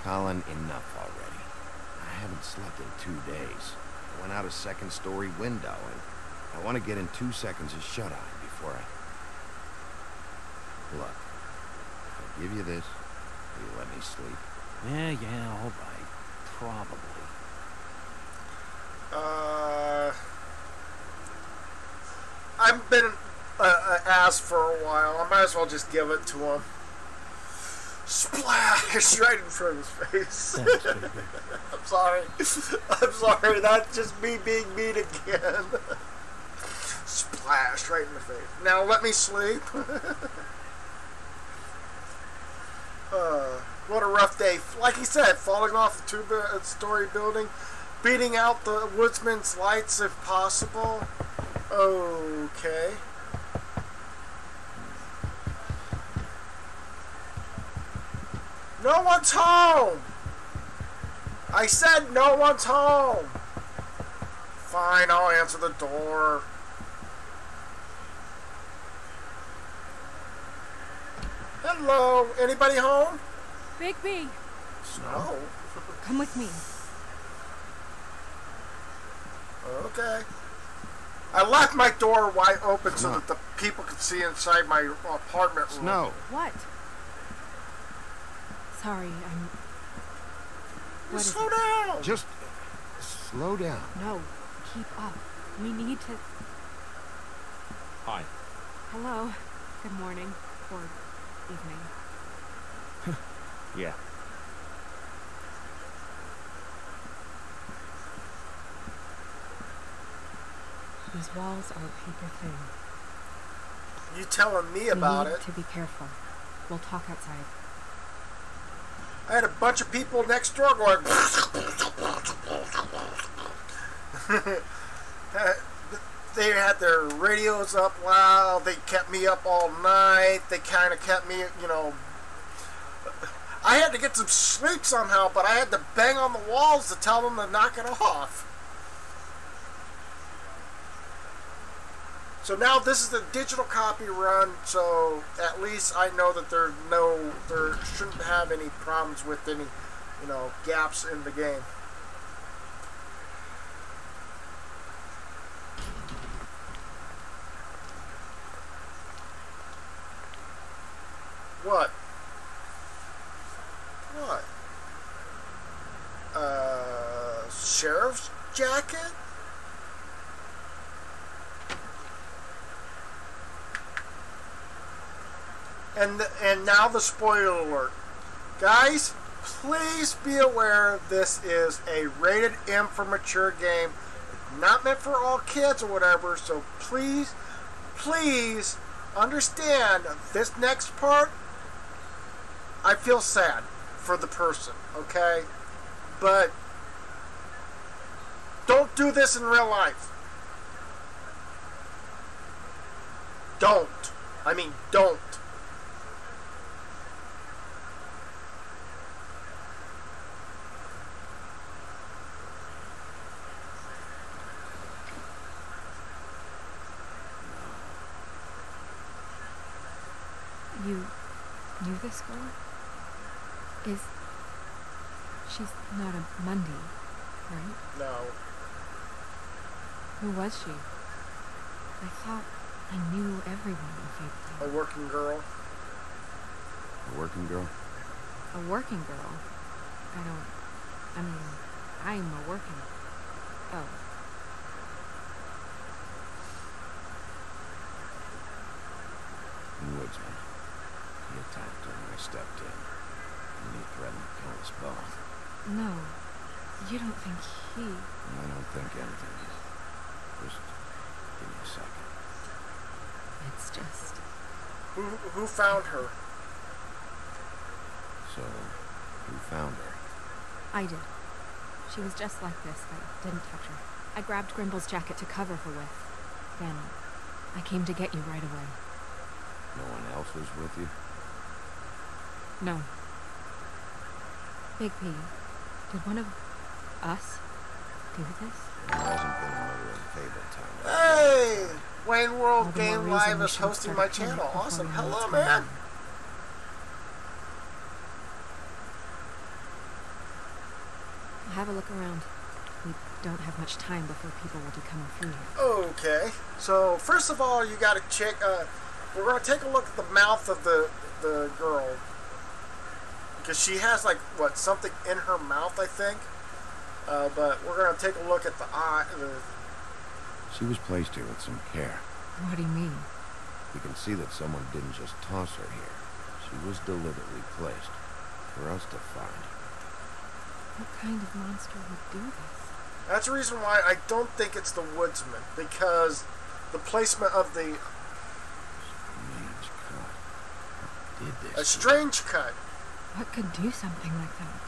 Colin, enough already. I haven't slept in 2 days. I went out a second-story window, and I want to get in 2 seconds of shut-eye before I... Look, if I give you this, will you let me sleep? Yeah, all right. Probably. I've been asked for a while. I might as well just give it to him. Splash right in front of his face. Thanks, baby. I'm sorry. I'm sorry. That's just me being mean again. Splash right in the face. Now let me sleep. What a rough day. Like he said, falling off a two-story building, beating out the woodsman's lights if possible. Okay. No one's home! I said no one's home! Fine, I'll answer the door. Hello, anybody home? Big B, Snow? come with me. Okay. I left my door wide open so Snow. that the people could see inside my apartment room. Snow! What? Sorry, I'm... What is Slow it? down! Just slow down. No, keep up. We need to... Hi. Hello. Good morning. Or evening. Yeah. These walls are paper thin. You telling me about We need it? to be careful. We'll talk outside. I had a bunch of people next door going. They had their radios up loud. They kept me up all night. They kind of kept me, you know. I had to get some sleep somehow, but I had to bang on the walls to tell them to knock it off. So now this is the digital copy run, so at least I know that there shouldn't have any problems with any, you know, gaps in the game. What? What? Sheriff's jacket? And now the spoiler alert. Guys, please be aware this is a rated M for mature game. Not meant for all kids or whatever, so please understand this next part. I feel sad for the person, okay? But don't do this in real life. Don't. I mean, don't. You knew this girl? She's not a Mundy. right? No. Who was she? I thought I knew everyone in Fabletown. A working girl. A working girl? A working girl? I'm a working... Oh. Woodsman. He attacked her when I stepped in. And he threatened to kill us both. No. You don't think he... I don't think anything. Just give me a second. It's just... Who found her? So, who found her? I did. She was just like this. I didn't touch her. I grabbed Grimble's jacket to cover her with. Then, I came to get you right away. No one else was with you? No. Big P, did one of us do this? There hasn't been a murder in Fabletown. Hey! Wayne World All the more Game reason Live we is should hosting start my a clinic channel. before Awesome. we know Hello, what's going man. on. Have a look around. We don't have much time before people will be coming through here. Okay. So, first of all, you gotta check, we're gonna take a look at the mouth of the girl. Because she has, like, what, something in her mouth, I think. But we're gonna take a look at the eye. She was placed here with some care. What do you mean? You can see that someone didn't just toss her here. She was deliberately placed for us to find. What kind of monster would do this? That's the reason why I don't think it's the Woodsman. Because the placement of the... Strange cut. What did this? A strange cut. What could do something like that?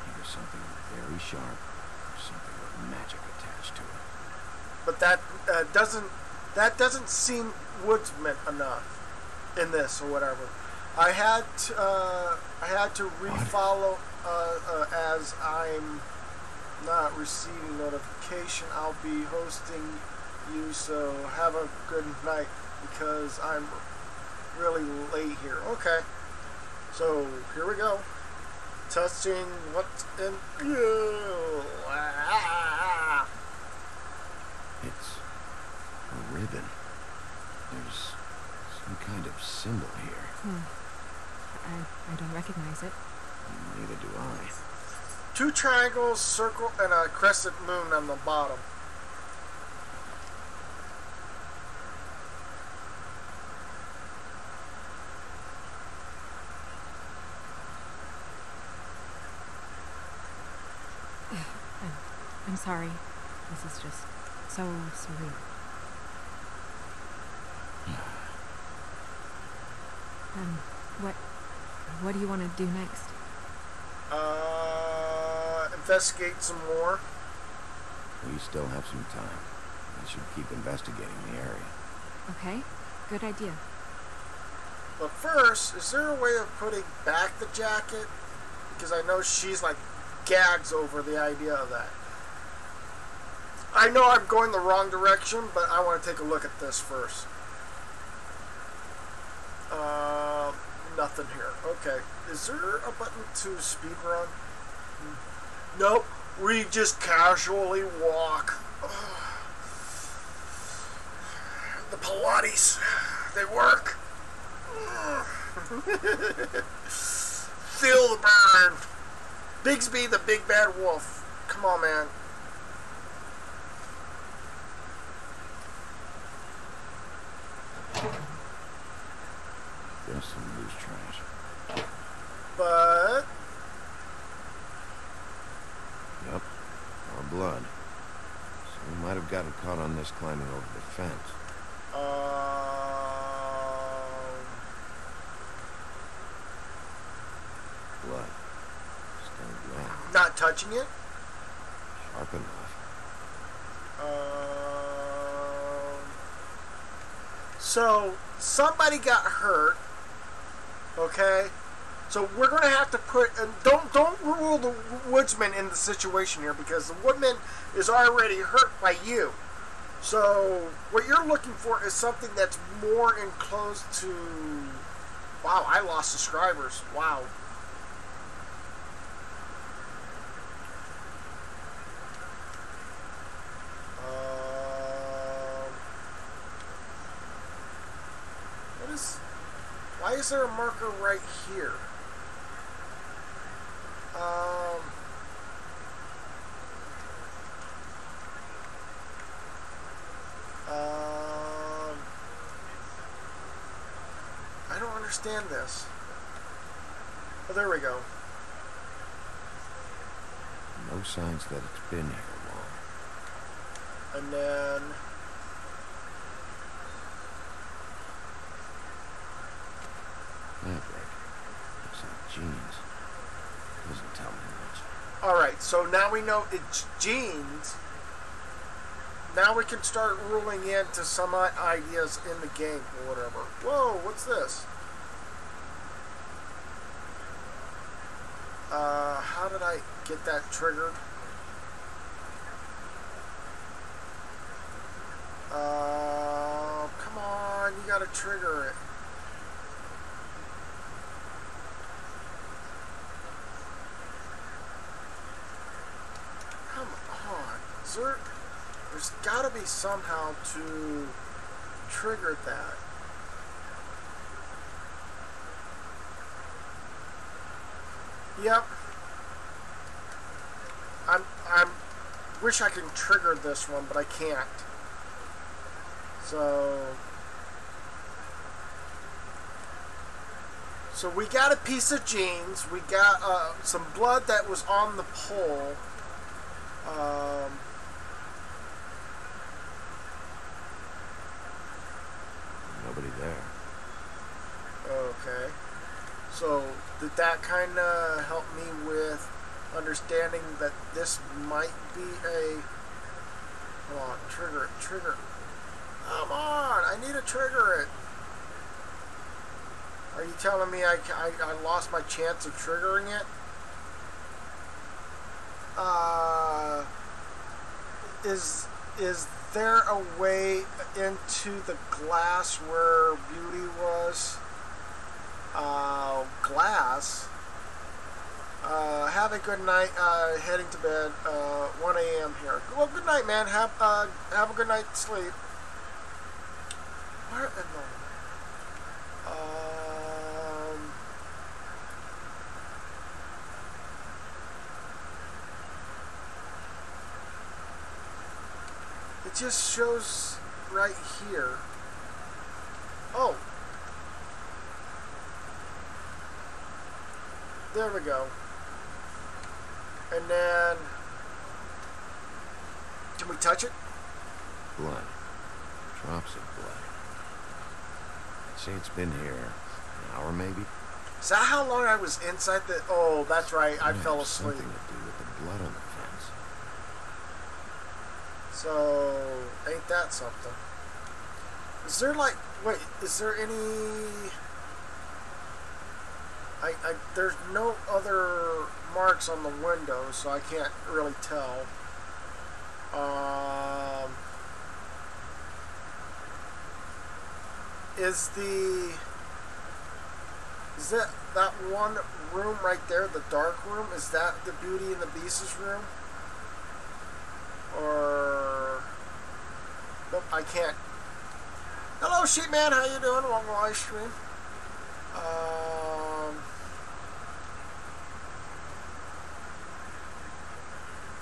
Either something very sharp or something with magic attached to it. But that doesn't seem Woodsman enough in this or whatever. I had to refollow as I'm not receiving notification. I'll be hosting you, so have a good night because I'm really late here. Okay, so here we go. Touching what's in you. It's a ribbon. There's some kind of symbol here. I don't recognize it. Neither do I. 2 triangles, circle, and a crescent moon on the bottom. I'm sorry. This is just so surreal. What do you want to do next? Investigate some more. We still have some time. We should keep investigating the area. Okay, good idea. But first, is there a way of putting back the jacket? Because I know she's like gags over the idea of that. I know I'm going the wrong direction, but I want to take a look at this first. Nothing here. Okay. Is there a button to speed run? Nope. We just casually walk. The Pilates. They work. Feel the burn. Bigsby the Big Bad Wolf. Come on, man. Just some loose trash. But... Yep. Our blood. So we might have gotten caught on this climbing over the fence. Blood. Still wet. Not touching it? Sharp enough. So, somebody got hurt, okay? So we're going to have to put, and don't rule the Woodsman in the situation here, because the Woodman is already hurt by you. So what you're looking for is something that's more enclosed to, wow, I lost subscribers, wow. Why is there a marker right here? I don't understand this. Oh, there we go. No signs that it's been here long. And then... fabric. Looks like jeans. Doesn't tell me much. Alright, so now we know it's jeans. Now we can start ruling into some ideas in the game or whatever. Whoa, what's this? How did I get that triggered? Come on, you gotta trigger it. Come on, there's gotta be somehow to trigger that. Yep. I wish I could trigger this one, but I can't. So we got a piece of jeans. We got some blood that was on the pole. Nobody there. Okay. So did that kind of help me with understanding that this might be a... Come on, trigger it, trigger it. Come on, I need to trigger it. Are you telling me I lost my chance of triggering it? Is there a way into the glass where Beauty was? Glass. Have a good night. Heading to bed. 1 a.m. here. Well, good night, man. Have a good night's sleep. Where in the... It just shows right here. Oh. There we go. And then... Can we touch it? Blood. Drops of blood. I'd say it's been here an hour, maybe? Is that how long I was inside the... Oh, that's right. I fell asleep. Something to do with the blood on the fence. So, ain't that something? Is there like... Wait, is there any... there's no other marks on the window, so I can't really tell. Is that one room right there, the dark room? Is that the Beauty and the Beast's room? Or... Nope, I can't. Hello, Sheepman, how you doing? Welcome to live stream.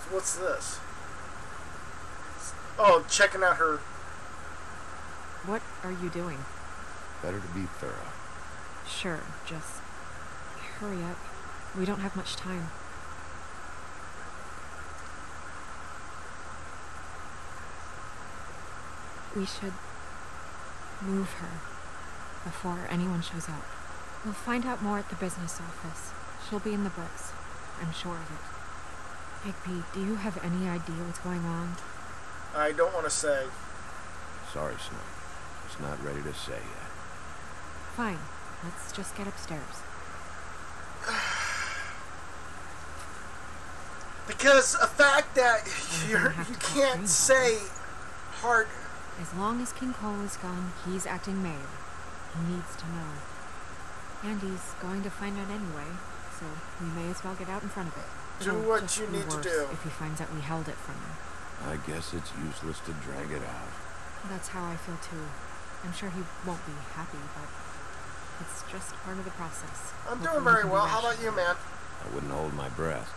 So what's this? Oh, checking out her... What are you doing? Better to be thorough. Sure, just hurry up. We don't have much time. We should move her before anyone shows up. We'll find out more at the business office. She'll be in the books. I'm sure of it. Higby, do you have any idea what's going on? I don't want to say. Sorry, Snow. Just not ready to say yet. Fine. Let's just get upstairs. Because the fact that you can't say hard... As long as King Cole is gone, he's acting mayor. He needs to know. And he's going to find out anyway, so we may as well get out in front of it. Do what you need to do. If he finds out we held it from him. I guess it's useless to drag it out. That's how I feel too. I'm sure he won't be happy, but It's just part of the process. I'm Hopefully doing you very can be well. How about rational. you, man? I wouldn't hold my breath.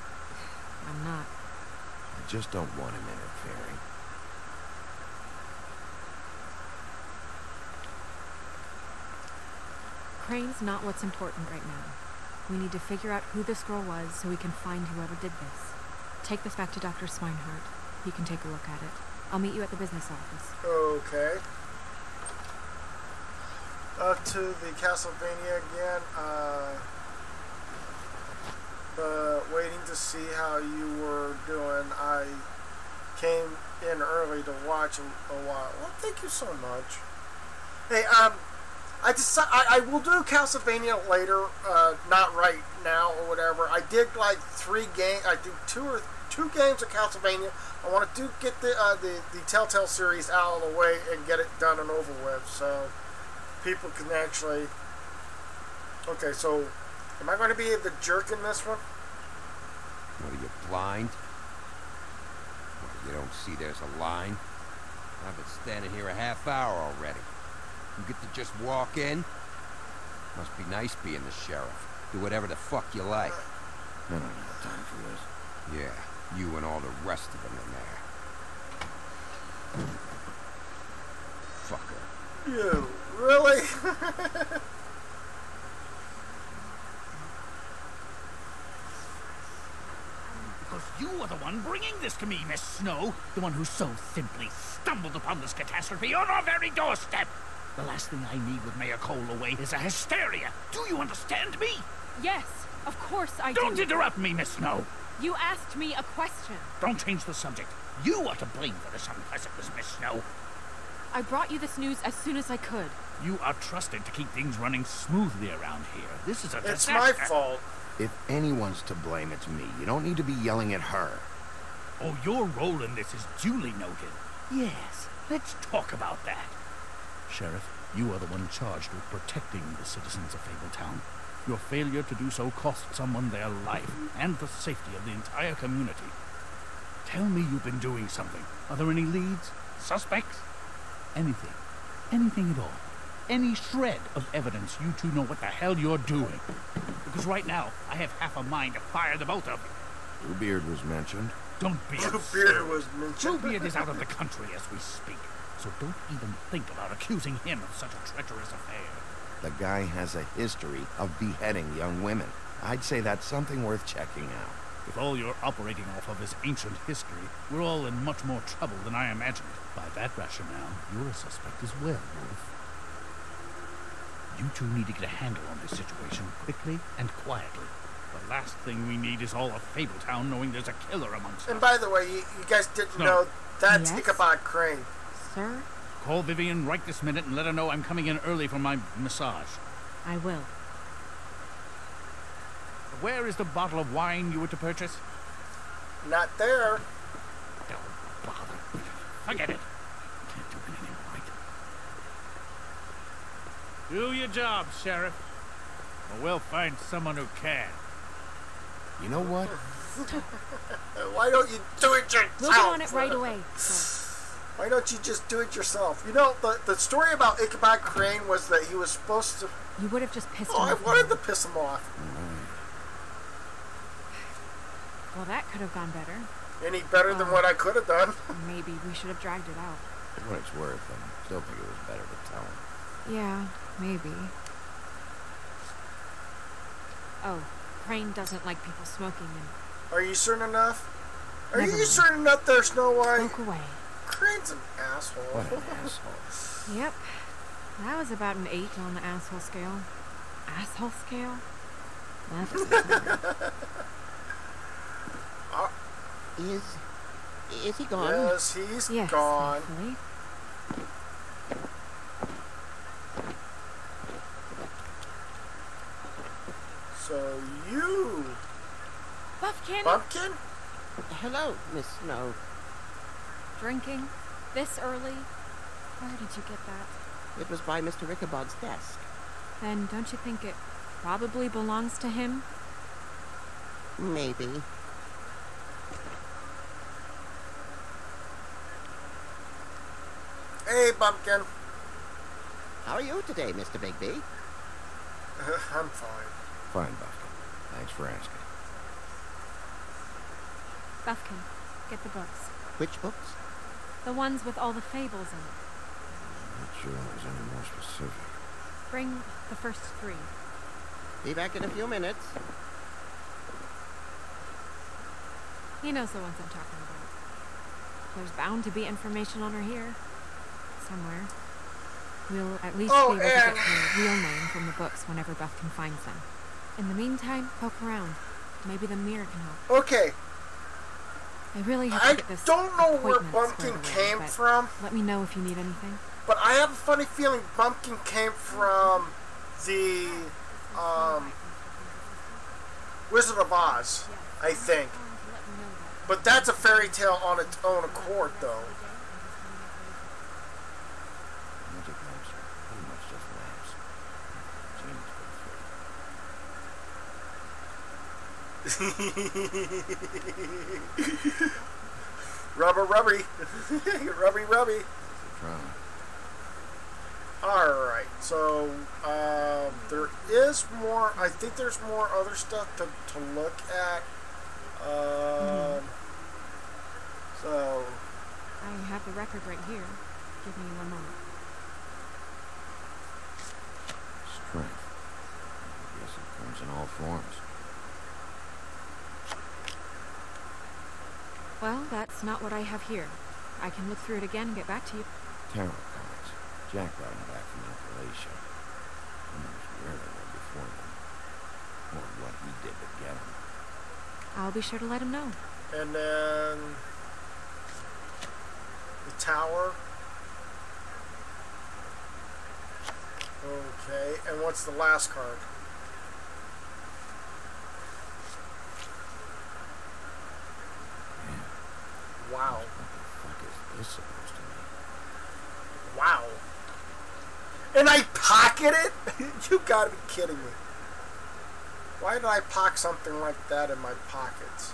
I'm not. I just don't want him interfering. Crane's not what's important right now. We need to figure out who this girl was so we can find whoever did this. Take this back to Dr. Swinehart. He can take a look at it. I'll meet you at the business office. Okay. Up to the Castlevania again. Waiting to see how you were doing. I came in early to watch a while. Well, thank you so much. Hey, I will do Castlevania later, not right now or whatever. I did like 3 games. I think two games of Castlevania. I want to get the Telltale series out of the way and get it done and over with, so people can actually. Okay, so am I going to be the jerk in this one? What, are you blind? What, you don't see there's a line? I've been standing here a half hour already. You get to just walk in? Must be nice being the sheriff. Do whatever the fuck you like. I don't have time for this. Yeah, you and all the rest of them in there. Fucker. You really? Because you are the one bringing this to me, Miss Snow. The one who so simply stumbled upon this catastrophe on our very doorstep. The last thing I need with Mayor Cole away is a hysteria. Do you understand me? Yes, of course I do. Don't interrupt me, Miss Snow. You asked me a question. Don't change the subject. You are to blame for this unpleasantness, Miss Snow. I brought you this news as soon as I could. You are trusted to keep things running smoothly around here. This is a It's disaster. my fault. If anyone's to blame, it's me. You don't need to be yelling at her. Oh, your role in this is duly noted. Yes, let's talk about that. Sheriff, you are the one charged with protecting the citizens of Fabletown. Your failure to do so cost someone their life and the safety of the entire community. Tell me you've been doing something. Are there any leads? Suspects? Anything. Anything at all. Any shred of evidence you two know what the hell you're doing. Because right now, I have half a mind to fire the both of you. Bluebeard was mentioned. Don't be Bluebeard was mentioned. Bluebeard is out of the country as we speak, so don't even think about accusing him of such a treacherous affair. The guy has a history of beheading young women. I'd say that's something worth checking out. If all you're operating off of is ancient history, we're all in much more trouble than I imagined. By that rationale, you're a suspect as well, Wolf. You two need to get a handle on this situation quickly and quietly. The last thing we need is all of Fabletown knowing there's a killer amongst us. And by the way, you guys didn't know that's Ichabod Crane. Sir? Call Vivian right this minute and let her know I'm coming in early for my massage. I will. Where is the bottle of wine you were to purchase? Not there. Don't bother. Forget it. Can't do anything right. Do your job, Sheriff. Or we'll find someone who can. You know what? Why don't you do it yourself? We'll get on it right away. Why don't you just do it yourself? You know, the story about Ichabod Crane was that he was supposed to... You would have just pissed him off. off. I wanted to piss him off. Well, that could have gone better. Any better than what I could have done. Maybe we should have dragged it out. For what it's worth, I still think it was better to tell him. Yeah, maybe. Oh, Crane doesn't like people smoking and... Are you certain enough? Are Never you mind. certain enough there, Snow White? Smoke away. Crane's an asshole. What an asshole. Yep. That was about an 8 on the asshole scale. Asshole scale? That doesn't Is he gone? Yes, he's gone. Thankfully. So you... Bumpkin? Bumpkin? Hello, Miss Snow. Drinking? This early? Where did you get that? It was by Mr. Ichabod's desk. Then don't you think it probably belongs to him? Maybe. Hey, Bumpkin. How are you today, Mr. Bigby? I'm fine. Fine, Buffkin. Thanks for asking. Buffkin, get the books. Which books? The ones with all the fables in it. I'm not sure I was any more specific. Bring the first 3. Be back in a few minutes. He knows the ones I'm talking about. There's bound to be information on her here. Somewhere. We'll at least be able to get her real name from the books whenever Buffkin finds them. In the meantime, poke around. Maybe the mirror can help. Okay. I really have to get this. I don't know where appointment Bumpkin squared came away, but from, let me know if you need anything. but I have a funny feeling Bumpkin came from the Wizard of Oz, I think. But that's a fairy tale on its own accord, though. Magic lamps are pretty much just lamps. Rubbery. Rubby. Alright, so there is more. I think there's more other stuff to look at. So I have the record right here. Give me one moment. Strength. I guess it comes in all forms. Well, that's not what I have here. I can look through it again and get back to you. Tarot cards. Jack brought them back from Appalachia. Who knows where they were before them. Or what he did to get them. I'll be sure to let him know. and then the tower. Okay, and what's the last card? Wow. What the fuck is this supposed to mean? Wow. And I pocket it? You gotta be kidding me. Why did I pocket something like that in my pockets?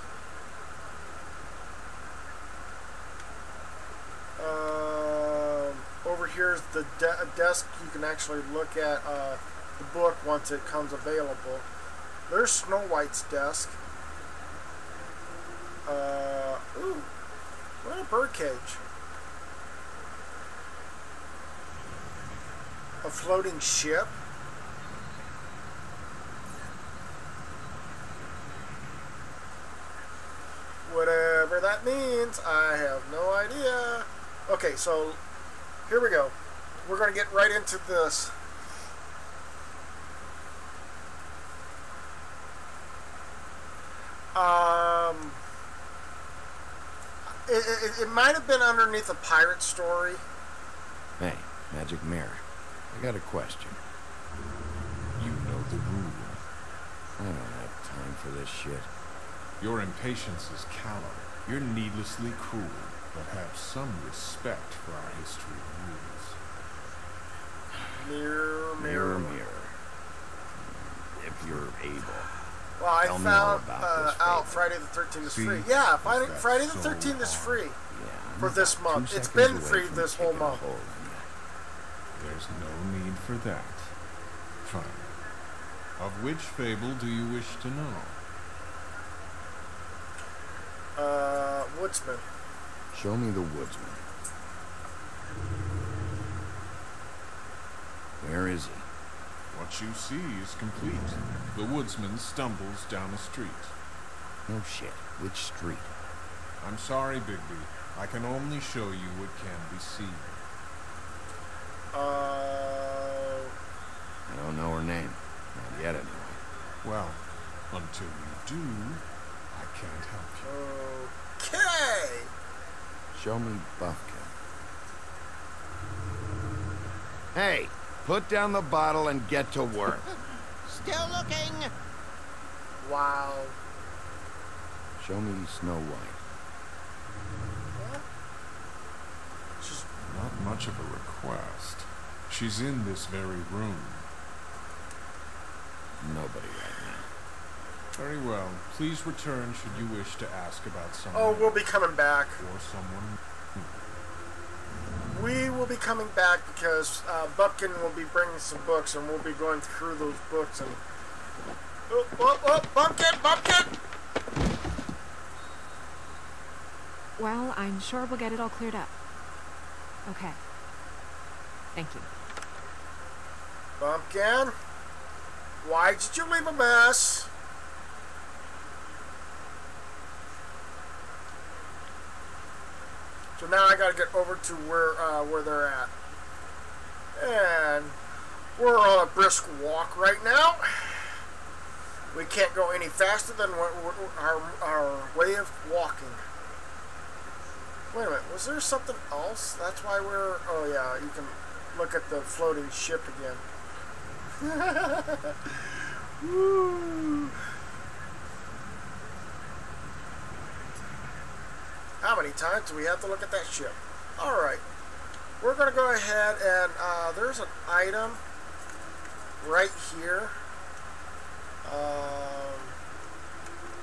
Over here is the desk. You can actually look at the book once it comes available. There's Snow White's desk. Ooh, what a birdcage. A floating ship. Whatever that means, I have no idea. Okay, so here we go. We're going to get right into this. It might have been underneath a pirate story. Hey, Magic Mirror, I got a question. You know the rule. I don't have time for this shit. Your impatience is callow. You're needlessly cruel, but have some respect for our history and rules. Mirror, mirror, mirror. If you're able. Well, I Tell me all found about this out fable. Friday the 13th is See? free. Yeah, Friday the so 13th is free Yeah, for I'm this about month. 2 It's seconds been away free from this whole kicking a month. hole in There's no need for that. Fine. Of which fable do you wish to know? Woodsman. you. Show me the woodsman. Where is he? What you see is complete. The woodsman stumbles down a street. No shit. Which street? I'm sorry, Bigby. I can only show you what can be seen. I don't know her name. Not yet, anyway. Well, until you do, I can't help you. Okay. Show me Buffkin. Hey, put down the bottle and get to work. Still looking. Wow. Show me Snow White. Not much of a request. She's in this very room. Nobody right now. Very well. Please return should you wish to ask about someone. Oh, we'll be coming back. Or someone. We will will be coming back because Bumpkin will be bringing some books, and we'll be going through those books. And oh, Bumpkin! Well, I'm sure we'll get it all cleared up. Okay. Thank you. Bumpkin, why did you leave a mess? So now I gotta get over to where they're at. And we're on a brisk walk right now. We can't go any faster than our way of walking. Wait a minute, was there something else? That's why we're... Oh yeah, you can look at the floating ship again. Woo! How many times do we have to look at that ship? Alright, we're going to go ahead and there's an item right here.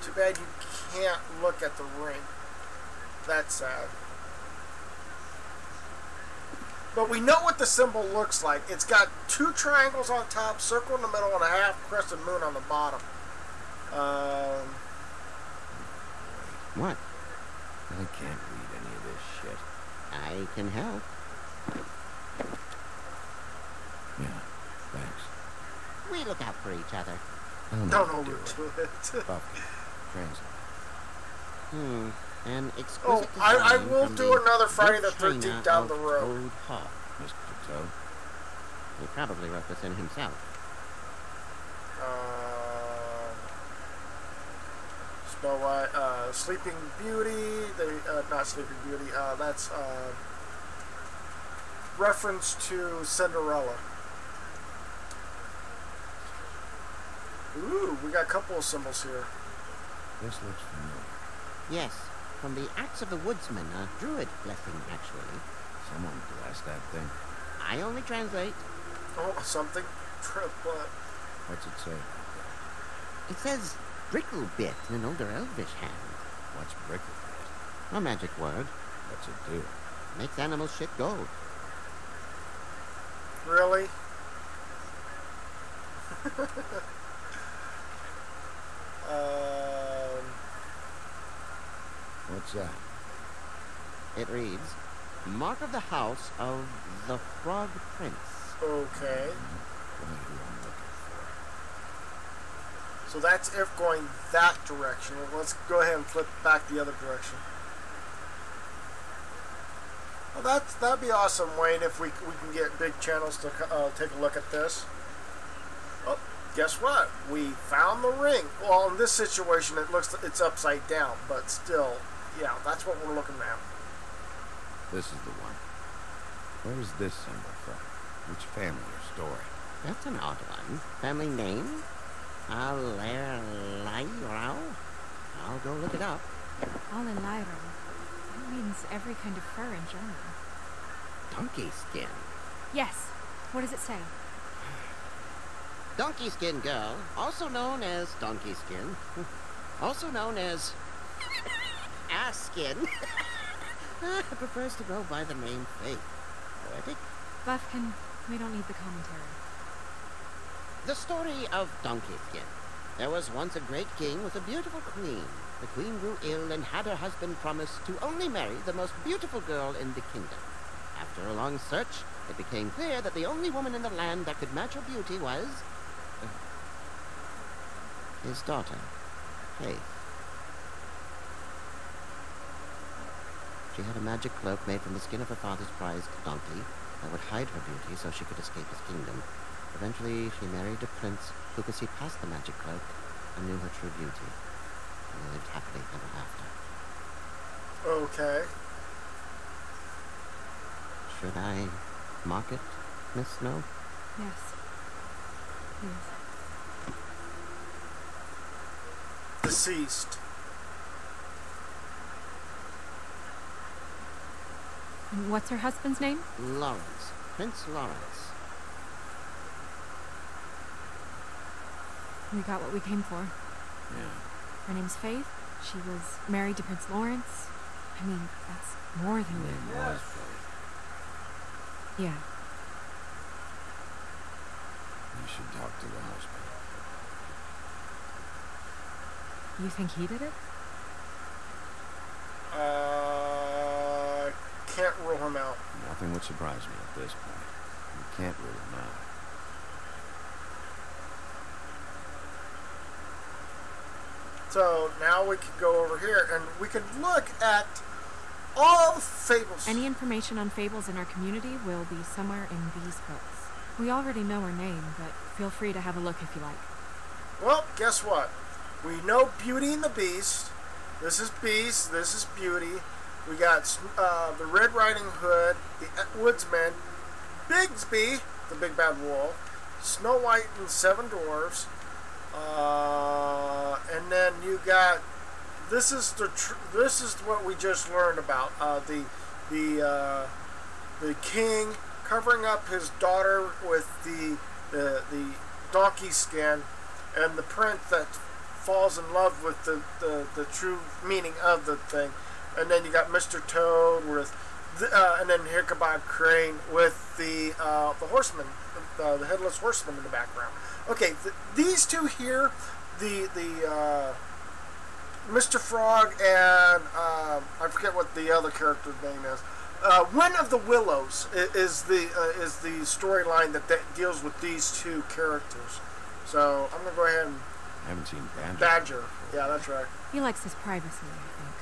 Too bad you can't look at the ring. That's sad. But we know what the symbol looks like. It's got 2 triangles on top, circle in the middle, and a half-crescent moon on the bottom. What? I can't read any of this shit. I can help. Yeah, thanks. We look out for each other. Don't overdo it. Bumpkin, translate. An exquisite I design will from do the another Friday the China 13th down of the road. Toad Hall. Mr. Toad. He probably wrote this in himself. Snow White, Sleeping Beauty, not Sleeping Beauty, that's reference to Cinderella. Ooh, we got a couple of symbols here. This looks familiar. Yes, from the Axe of the Woodsman, a druid blessing, actually. Someone blessed that thing. I only translate. Oh, something? What? What's it say? It says Bricklebit in an older elvish hand. What's Bricklebit? A magic word. What's it do? Makes animals shit gold. Really? What's that? It reads, Mark of the House of the Frog Prince. Okay. Who I'm looking for. So that's if going that direction. Well, let's go ahead and flip back the other direction. Well, that'd be awesome, Wayne, if we can get big channels to take a look at this. Oh, guess what? We found the ring. Well, in this situation, it's upside down, but still, yeah, that's what we're looking at. This is the one. Where is this symbol from? Which family or story? That's an odd one. Family name? Alairao? I'll go look it up. Alairao. That means every kind of fur in German. Donkey skin. Yes. What does it say? Donkey skin girl, also known as donkey skin, also known as ass skin, prefers to go by the name Faith. Poetic? Buffkin, we don't need the commentary. The story of Donkey Skin. There was once a great king with a beautiful queen. The queen grew ill and had her husband promise to only marry the most beautiful girl in the kingdom. After a long search, it became clear that the only woman in the land that could match her beauty was his daughter, Faith. She had a magic cloak made from the skin of her father's prized donkey that would hide her beauty so she could escape his kingdom. Eventually, she married a prince who could see past the magic cloak and knew her true beauty. And they lived happily ever after. Okay. Should I mark it, Miss Snow? Yes. Please. Deceased. And what's her husband's name? Lawrence. Prince Lawrence. We got what we came for. Yeah. Her name's Faith. She was married to Prince Lawrence. I mean, that's more than Name was Faith. Yeah. You should talk to the husband. You think he did it? Can't rule him out. Nothing would surprise me at this point. You can't rule him out. So now we can go over here and we can look at all the fables. Any information on fables in our community will be somewhere in these books. We already know her name, but feel free to have a look if you like. Well, guess what? We know Beauty and the Beast. This is Beast. This is Beauty. We got the Red Riding Hood, the Woodsman, Bigsby, the Big Bad Wolf, Snow White and the Seven Dwarfs, and then you got. This is what we just learned about the king covering up his daughter with the donkey skin, and the prince that falls in love with the true meaning of the thing, and then you got Mr. Toad with, and then Ichabod Crane with the horseman, the headless horseman in the background. Okay, these two here, the Mr. Frog and I forget what the other character's name is. One of the Willows is the storyline that deals with these two characters. So I'm gonna go ahead and. I haven't seen Badger. Badger. Yeah, that's right. He likes his privacy, I think.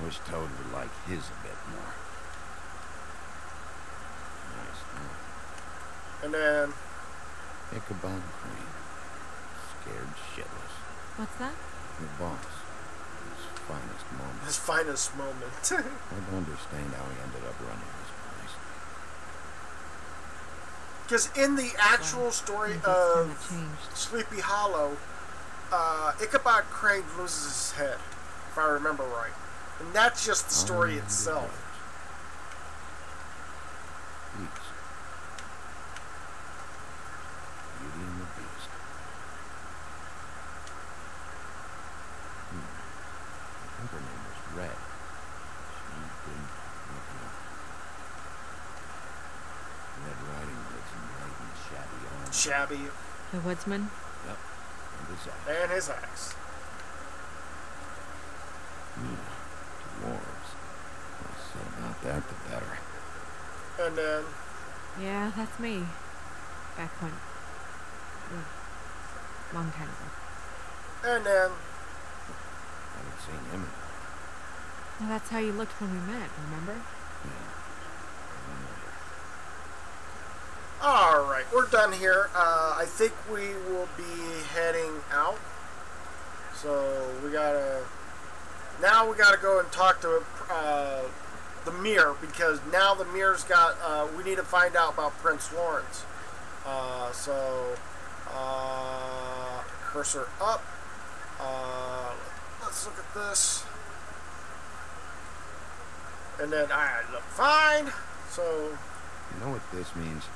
Wish Toad would like his a bit more. Nice. And then. Ichabod Crane. Scared shitless. What's that? Your boss. His finest moment. His finest moment. I don't understand how he ended up running this place. Because in the actual story of Sleepy Hollow, Ichabod Crane loses his head, if I remember right. And that's just the story itself. Please. Beauty and the Beast. I think her name was Red. She's been looking up. Red Riding Hood's white and shabby armor. Shabby. The woodsman? Yep. And his axe. And his axe. Dwarves. Less said about that, the better. And then. Yeah, that's me. Back when. Long time ago. And then. Haven't seen him in a while. Well, that's how you looked when we met, remember? Yeah. Alright, we're done here. I think we will be heading out. So we gotta. Now we gotta go and talk to the mirror, because now the mirror's got. We need to find out about Prince Lawrence. Cursor up. Let's look at this. And then I look fine. So. You know what this means?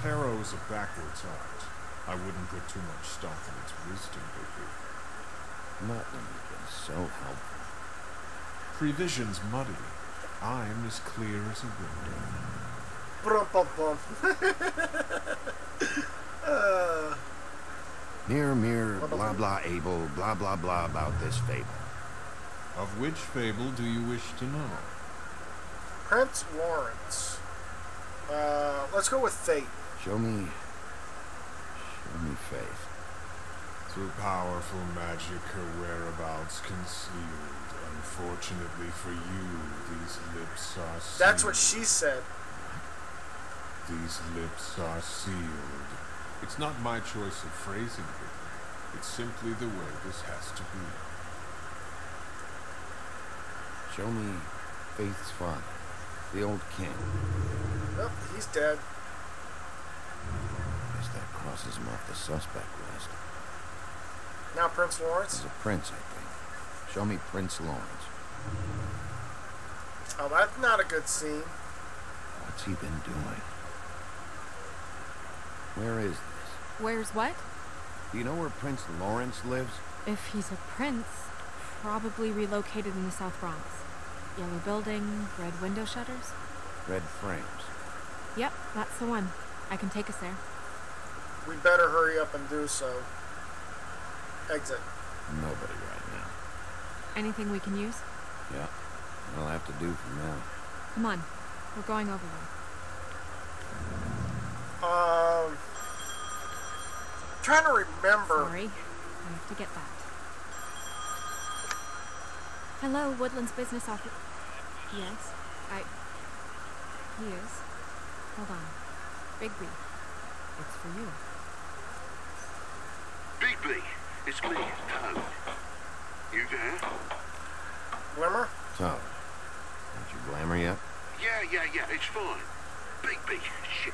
Tarot is a backwards art. I wouldn't put too much stock in its wisdom, baby. Not when you've been so helpful. Prevision's muddy. I'm as clear as a window. Mirror, mirror, blah blah able, blah blah blah about this fable. Of which fable do you wish to know? Prince Lawrence. Let's go with Fate. Show me faith. Through powerful magic, her whereabouts concealed. Unfortunately for you, these lips are sealed. That's what she said. These lips are sealed. It's not my choice of phrasing it. It's simply the way this has to be. Show me Faith's father, the old king. Nope, he's dead. Guess that crosses him off the suspect list. Now Prince Lawrence? He's a prince, I think. Show me Prince Lawrence. Oh, that's not a good scene. What's he been doing? Where is this? Where's what? Do you know where Prince Lawrence lives? If he's a prince, probably relocated in the South Bronx. Yellow building, red window shutters. Red frames. Yep, that's the one. I can take us there. We better hurry up and do so. Exit. Nobody right now. Anything we can use? Yeah. That'll have to do for now. Come on. We're going over there. Trying to remember. Sorry. I have to get that. Hello, Woodland's business office. Yes, He is. Hold on. Bigby. It's for you. Bigby, it's me, Toad. You there? Glimmer? Toad. Haven't you Glamour yet? Yeah, it's fine. Bigby, shit.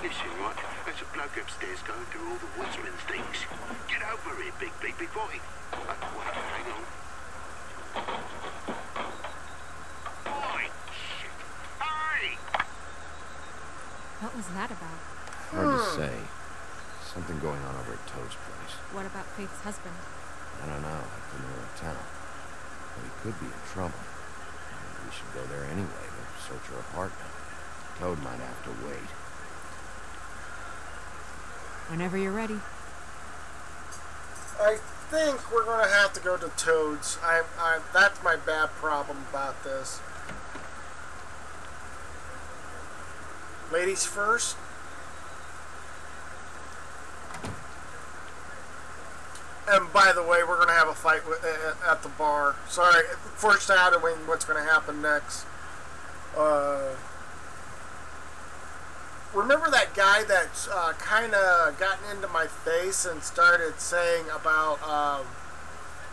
Listen, right, there's a bloke upstairs going through all the woodsman's things. Get over here, Bigby, before he... wait, hang on. Oi, shit. Hey! What was that about? Hard to say. Something going on over at Toad's place. What about Faith's husband? I don't know. I couldn't really tell. But he could be in trouble. We should go there anyway to search her apartment. Toad might have to wait. Whenever you're ready. I think we're going to have to go to Toad's. That's my bad problem about this. Ladies first. And by the way, we're going to have a fight at the bar. Sorry, foreshadowing what's going to happen next. Remember that guy that kind of gotten into my face and started saying about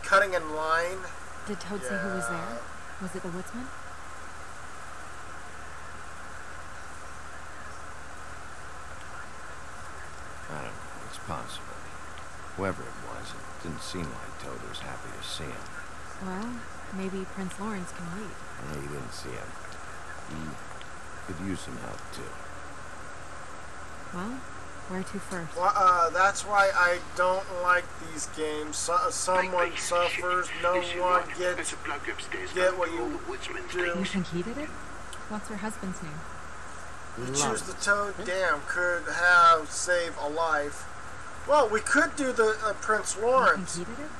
cutting in line? Did Toad say who was there? Was it the woodsman? I don't know. It's possible. Whoever it was, it didn't seem like Toad was happy to see him. Well, maybe Prince Lawrence can wait. He didn't see him. He could use some help, too. Well, where to first? Well, that's why I don't like these games. Someone suffers, no one gets what you do. You think he did it? What's her husband's name? You choose the Toad. Damn, could have saved a life. Well, we could do the Prince Lawrence. You think he did it?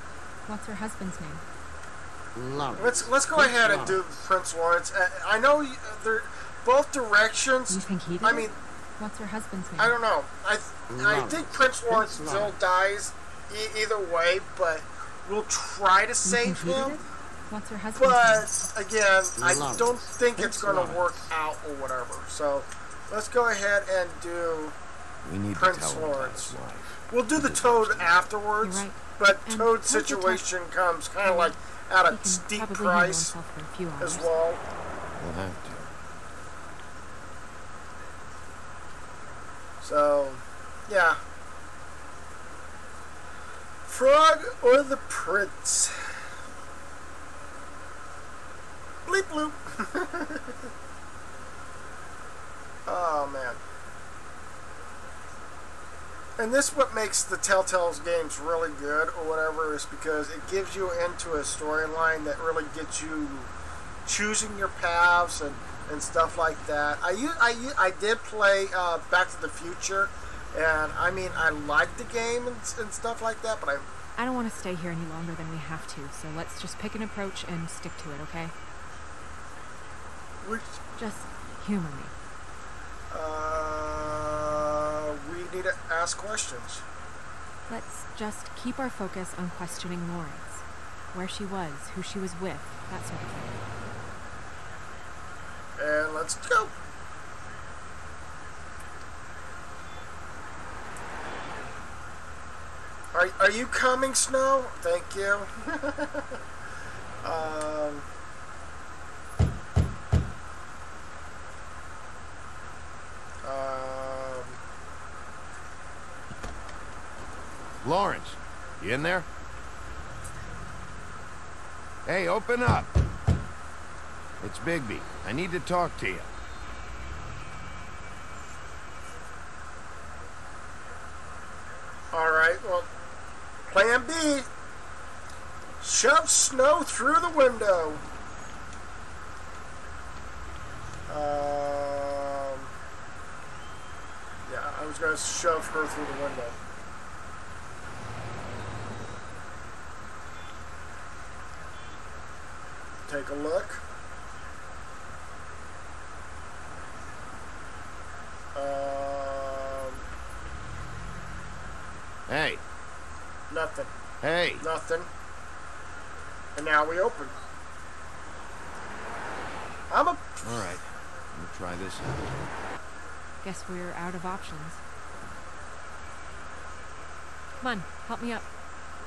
What's her husband's name? Lawrence. Let's go ahead and do Prince Lawrence. I know they're both directions. You think he did I it? mean, what's her husband's name? I don't know. I think Prince Lawrence still dies either way, but we'll try to save him. What's her husband's But again, I don't think it's going to work out or whatever. So let's go ahead and do Prince Lawrence. We'll do the Toad afterwards, right. but Toad's situation comes kind of like at a steep price as well. We'll have to. So, yeah. Frog or the Prince? Bleep bloop. Oh, man. And this what makes the Telltale's games really good or whatever is because it gives you into a storyline that really gets you choosing your paths and stuff like that. I did play Back to the Future, and I mean I like the game and stuff like that, but I don't want to stay here any longer than we have to, so let's just pick an approach and stick to it, okay? Just humor me. We need to ask questions. Let's just keep our focus on questioning Lawrence. Where she was, who she was with, that sort of thing. And let's go. Are you coming, Snow? Thank you. Lawrence, you in there? Hey, open up. It's Bigby. I need to talk to you. Alright, well, plan B. Shove Snow through the window. was going to shove her through the window. Take a look. Hey. Nothing. Hey. Nothing. And now we open. All right. We'll try this out. Guess we're out of options. Come on, help me up.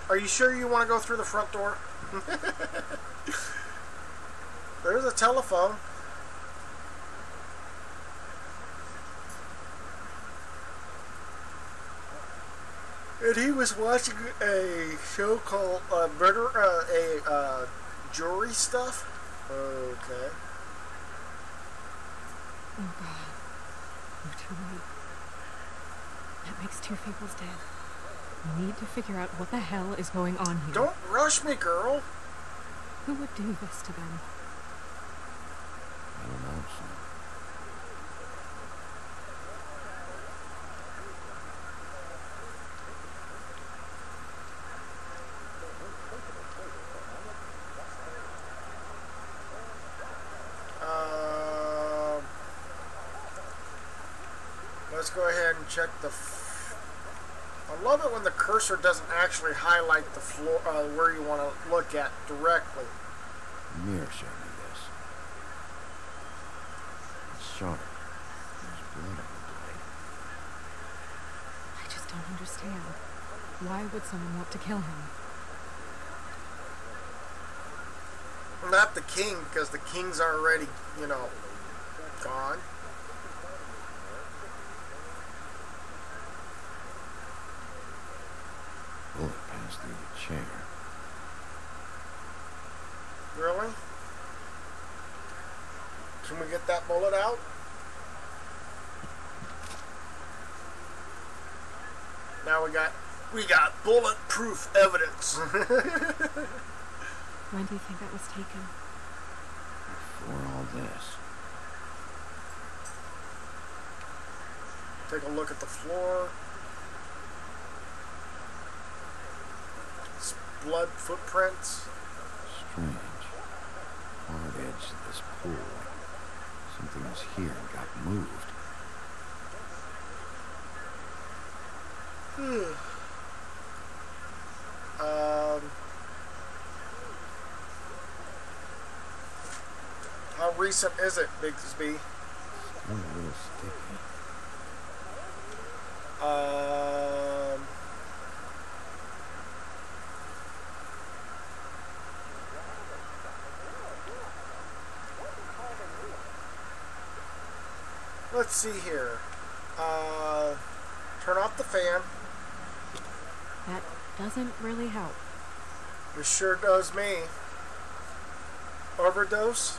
Are you sure you want to go through the front door? There's a telephone. And he was watching a show called Jury Stuff. Okay. Oh God, we're too late. That makes two people's dead. We need to figure out what the hell is going on here. Don't rush me, girl. Who would do this to them? I don't know, son. Let's go ahead and check the... I love it when the cursor doesn't actually highlight the floor where you want to look at directly. The mirror showed me this. It's sharp. There's blood on the blade. I just don't understand. Why would someone want to kill him? Not the king, because the king's already, you know, gone. Bullet passed through the chair. Really? Can we get that bullet out? Now we got bulletproof evidence. When do you think that was taken? Before all this. Take a look at the floor. Blood footprints. Strange. Hard edge to this pool. Something was here and got moved. How recent is it, Bigsby? Still a little sticky. Let's see here. Turn off the fan. That doesn't really help. It sure does me. Overdose?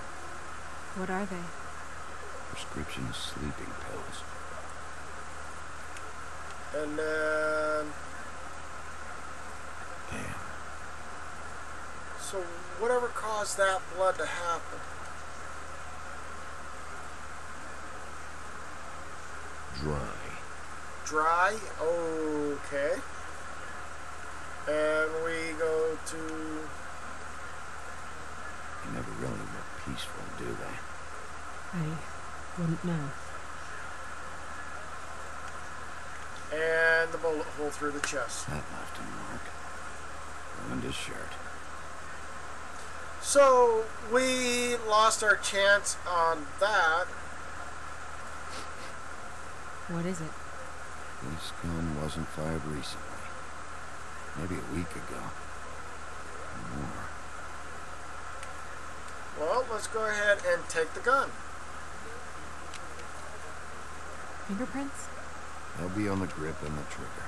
What are they? Prescription sleeping pills. And then... Damn. So whatever caused that blood to happen? Dry. Dry? Okay. And we go to... They never really look peaceful, do they? I wouldn't know. And the bullet hole through the chest. That left a mark. Ruined his shirt. So, we lost our chance on that. What is it? This gun wasn't fired recently. Maybe a week ago. Or more. Well, let's go ahead and take the gun. Fingerprints? They'll be on the grip and the trigger.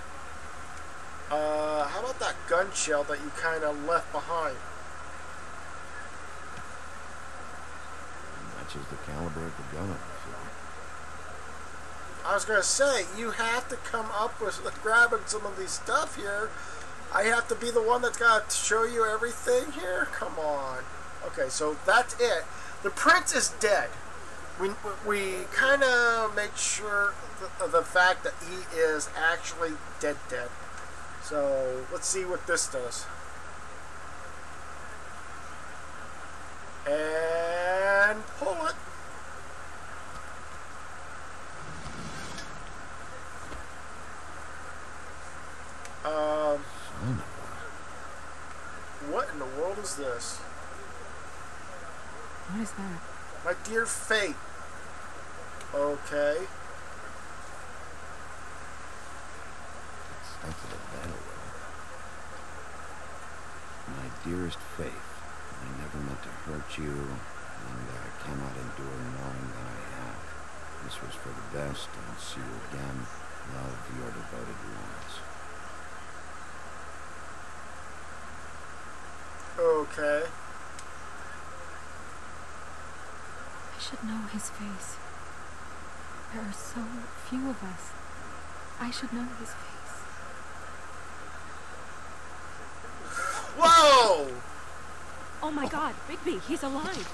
How about that gun shell that you kind of left behind? Matches the caliber of the gun on the floor. I was going to say, you have to come up with grabbing some of these stuff here. I have to be the one that's got to show you everything here? Come on. Okay, so that's it. The prince is dead. we kind of make sure the fact that he is actually dead. So let's see what this does. And pull it. What in the world is this? What is that? My dear fate. Okay. Stuck to the bed a little. My dearest Faith, I never meant to hurt you, and I cannot endure knowing that I have. This was for the best, and see you again. Love, your devoted Lawrence. Okay. I should know his face. There are so few of us. I should know his face. Whoa! Oh my God, Bigby, he's alive.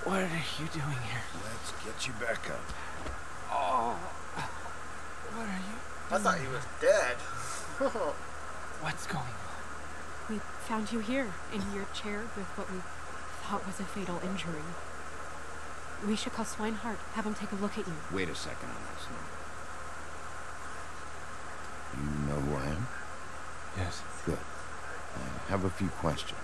What are you doing here? Let's get you back up. Oh. What are you I thought he was dead. What's going on? We found you here, in your chair, with what we thought was a fatal injury. We should call Swinehart, have him take a look at you. Wait a second on this now. You know who I am? Yes. Good. I have a few questions.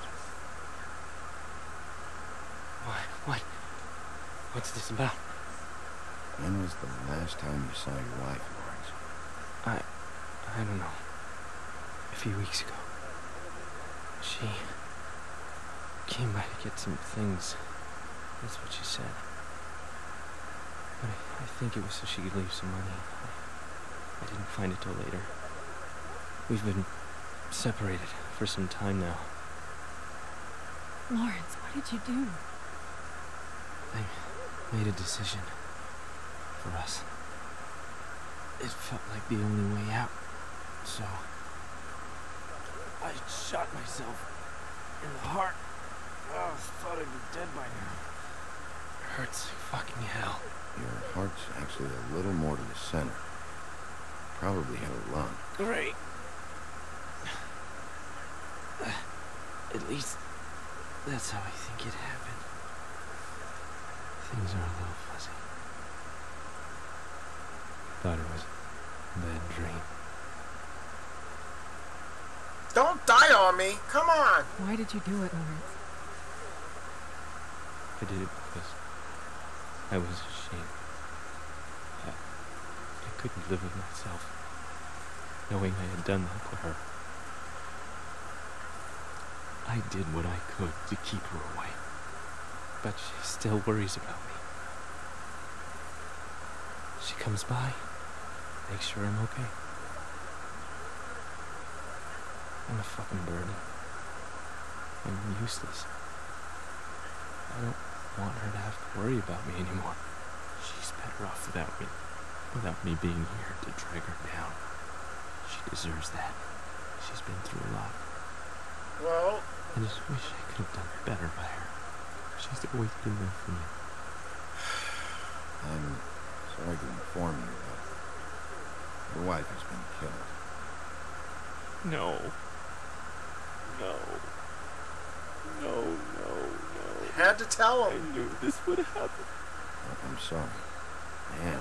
What's this about? When was the last time you saw your wife, Lawrence? I don't know. A few weeks ago. She came by to get some things. That's what she said. But I think it was so she could leave some money. I didn't find it till later. We've been separated for some time now. Lawrence, what did you do? I made a decision for us. It felt like the only way out, so I shot myself in the heart. Oh, I thought I'd be dead by now. It hurts like fucking hell. Your heart's actually a little more to the center. Probably had a lung. Great. At least that's how I think it happened. Things are a little fuzzy. Thought it was a bad dream. Don't die on me. Come on. Why did you do it, Lawrence? I did it because I was ashamed. I couldn't live with myself, knowing I had done that to her. I did what I could to keep her away, but she still worries about me. She comes by, makes sure I'm okay. I'm a fucking burden. I'm useless. I don't want her to have to worry about me anymore. She's better off without me being here to drag her down. She deserves that. She's been through a lot. Well, I just wish I could have done better by her. She's always been there for me. I'm sorry to inform you, but your wife has been killed. No. had to tell him. I knew this would happen. I'm sorry. I am.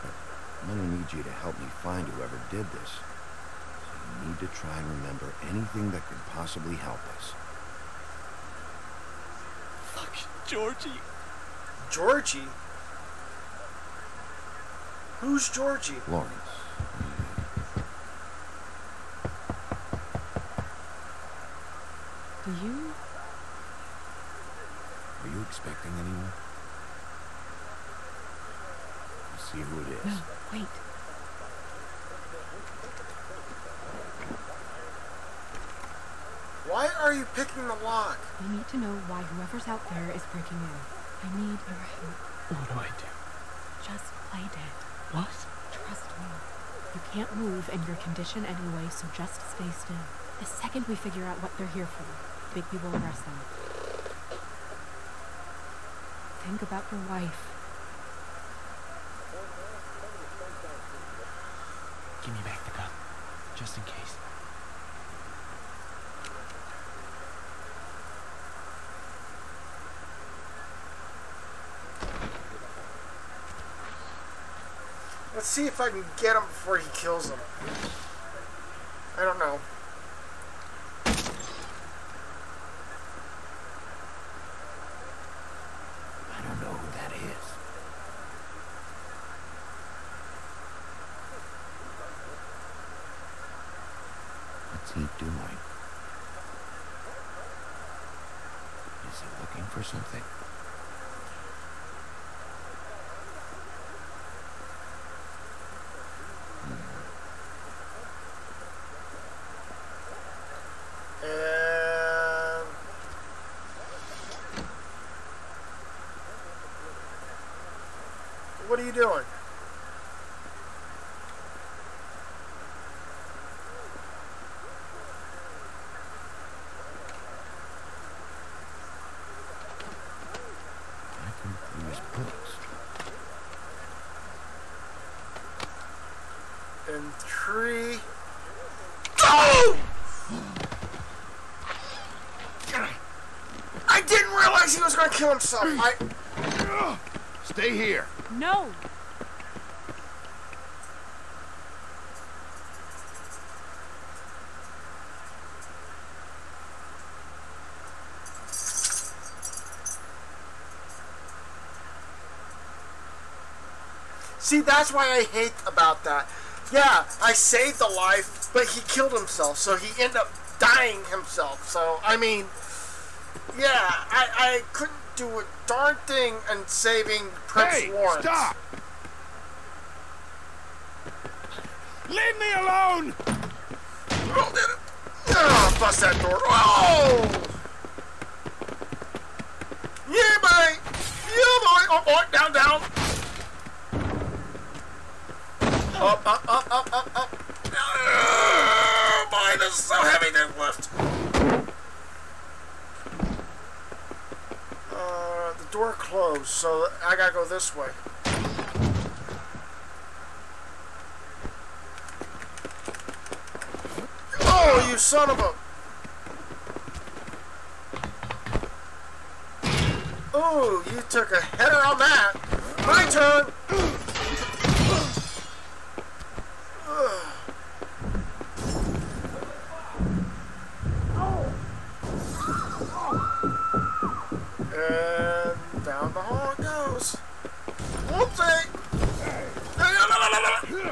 But I'm gonna need you to help me find whoever did this. So you need to try and remember anything that could possibly help us. Fuck, Georgie. Georgie? Who's Georgie? Lawrence. Do you? Are you expecting anyone? Let's see who it is. No, wait. Why are you picking the lock? We need to know why whoever's out there is breaking in. I need your help. What do I do? Just play dead. What? Trust me. You can't move in your condition anyway, so just stay still. The second we figure out what they're here for, Bigby will arrest them. think about your wife. Give me back the gun, just in case. Let's see if I can get him before he kills him. I don't know. I don't know who that is. What's he doing? Is he looking for something? And what are you doing? I can use books. In 3. Oh! I didn't realize he was going to kill himself. Stay here. No! See, that's why I hate about that. Yeah, I saved the life, but he killed himself, so he ended up dying himself. So, I mean, yeah, I couldn't do a darn thing in saving Prince Warren. Stop! Leave me alone! Oh, bust that door. Oh! Yeah, boy! Yeah, boy! Oh, boy! Down, down! Up, up, up, up, up, up. Oh, boy, this is so heavy, this lift. The door closed, so I gotta go this way. Oh, you son of a... Oh, you took a header on that. My turn. And down the hall it goes. Whoopsie!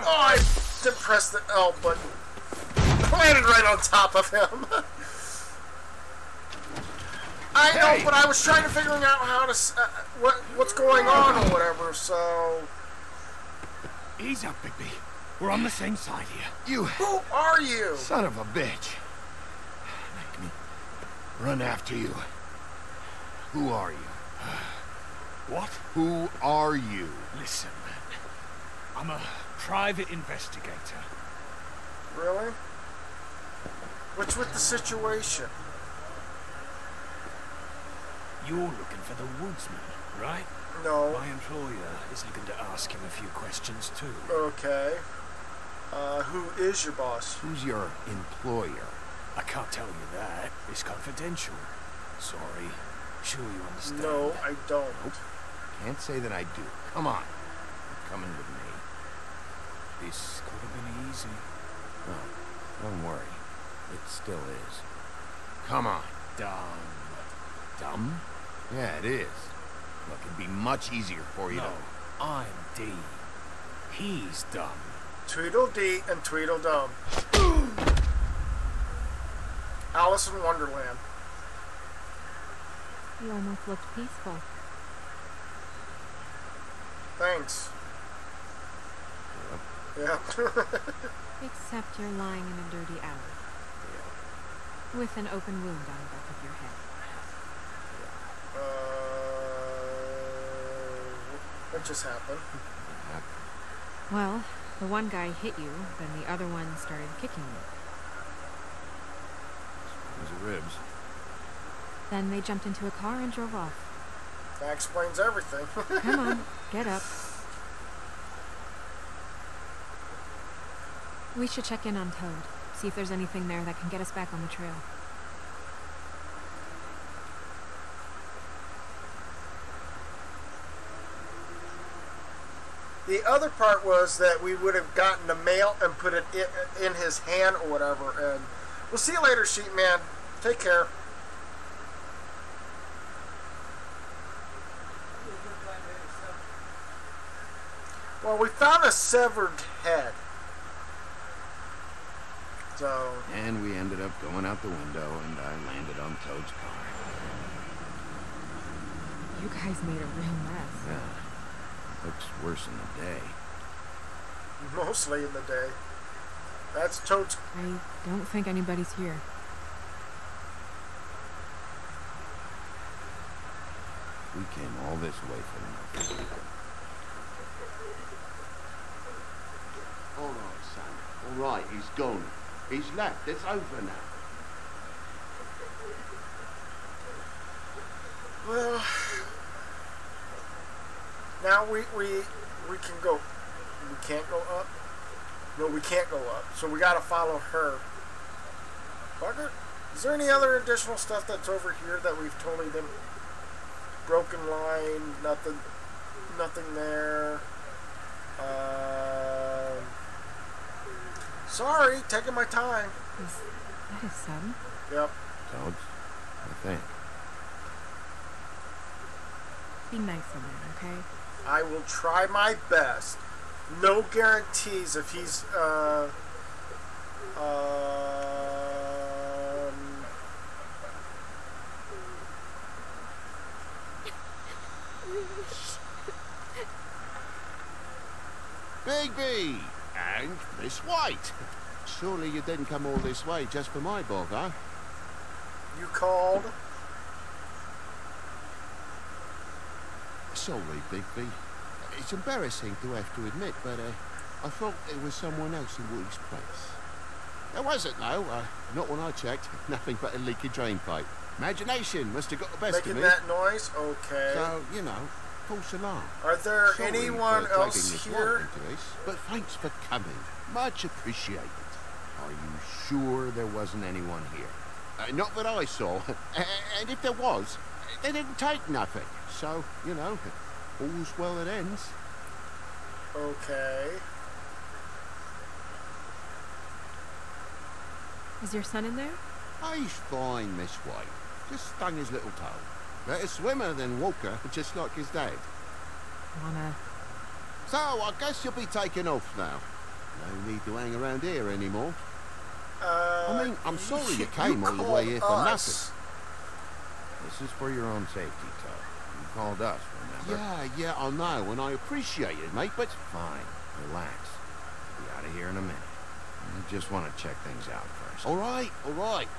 Oh, I didn't press the L button. Landed right on top of him. I know, but I was trying to figure out how to what's going on or whatever. So Ease up, Bigby. We're on the same side here. Who are you? Son of a bitch. Make me run after you. Who are you? What? Who are you? Listen, I'm a private investigator. Really? What's with the situation? You're looking for the woodsman, right? No. My employer is looking to ask him a few questions too. Okay. Who is your boss? Who's your employer? I can't tell you that. It's confidential. Sorry. Sure you understand. No, I don't. Nope. Can't say that I do. Come on. You're coming with me. This could have been easy. No, don't worry. It still is. Come on. Dumb. Dumb? Yeah, it is. Look, it'd be much easier for you No, to... I'm D. He's dumb. Tweedledee and Tweedledum. Alice in Wonderland. You almost looked peaceful. Thanks. Yeah. Except you're lying in a dirty alley. With an open wound on the back of your head. What just happened? Well, the one guy hit you, then the other one started kicking you. Those are ribs. Then they jumped into a car and drove off. That explains everything. Come on, get up. We should check in on Toad. See if there's anything there that can get us back on the trail. The other part was that we would have gotten the mail and put it in his hand or whatever. And we'll see you later, Sheep Man. Take care. Well, we found a severed head. So. And we ended up going out the window, and I landed on Toad's car. You guys made a real mess. Yeah. Looks worse in the day. Mostly in the day. That's Toad's. I don't think anybody's here. We came all this way for nothing. All right, son. All right, he's gone. He's left. It's over now. Well, now we can go. We can't go up. No, we can't go up. So we got to follow her. Bugger. Is there any other additional stuff that's over here that we've totally been broken line? Nothing there. Sorry, taking my time. Is that his son? Yep. Toad's, I think. Be nice to him, okay? I will try my best. No guarantees if he's, Bigby! And Miss White! Surely you didn't come all this way just for my bog, huh? You called? Sorry, Bigby. It's embarrassing to have to admit, but I thought there was someone else in Woody's place. There wasn't, though. Not when I checked. Nothing but a leaky drain pipe. Imagination must have got the best of me. Making that noise? Okay. So, you know, false alarm. Are there Sorry anyone for else dragging Miss here? White into this, but thanks for coming. Much appreciated. Are you sure there wasn't anyone here? Not that I saw. And if there was, they didn't take nothing. So, you know, all's well that ends. Okay. Is your son in there? He's fine, Miss White. Just stung his little toe. Better swimmer than walker, just like his dad. Wanna... So, I guess you'll be taking off now. No need to hang around here anymore. I mean, I'm sorry you came all the way here for nothing. This is for your own safety, Toad. You called us, remember? Yeah, I know, and I appreciate it, mate, but... Fine. Relax. We'll be out of here in a minute. I just want to check things out first. All right.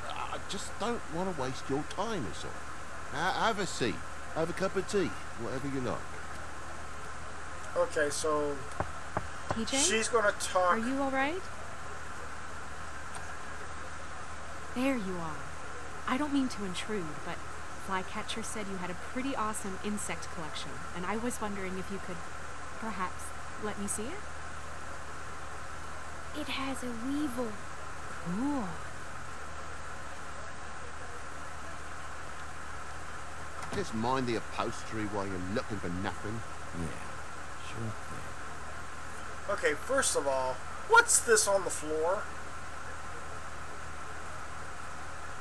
I just don't want to waste your time, is all. Have a seat. Have a cup of tea. Whatever you like. Okay, so... TJ? She's gonna talk... Are you alright? There you are. I don't mean to intrude, but Flycatcher said you had a pretty awesome insect collection, and I was wondering if you could perhaps let me see it? It has a weevil. Cool. Just mind the upholstery while you're looking for nothing. Yeah, sure thing. Okay, first of all, what's this on the floor?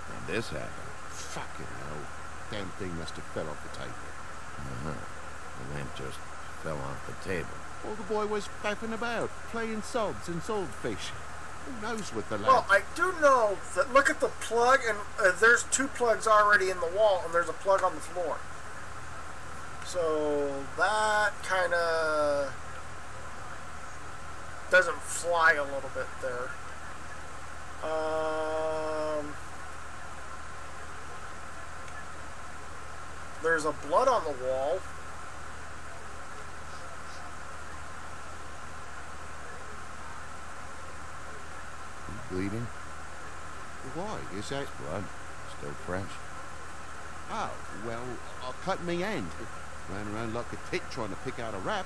How'd this happen? Fucking hell. Damn thing must have fell off the table. The lamp just fell off the table. Well, the boy was faffing about, playing sods and swordfish. Who knows what the lad... Well, I do know that, look at the plug, and there's two plugs already in the wall, and there's a plug on the floor. So, that kind of doesn't fly a little bit there. There's a blood on the wall. Bleeding? Why? Is that... Blood. Still fresh. Oh, well, I cut me hand. Ran around like a tit trying to pick out a rap.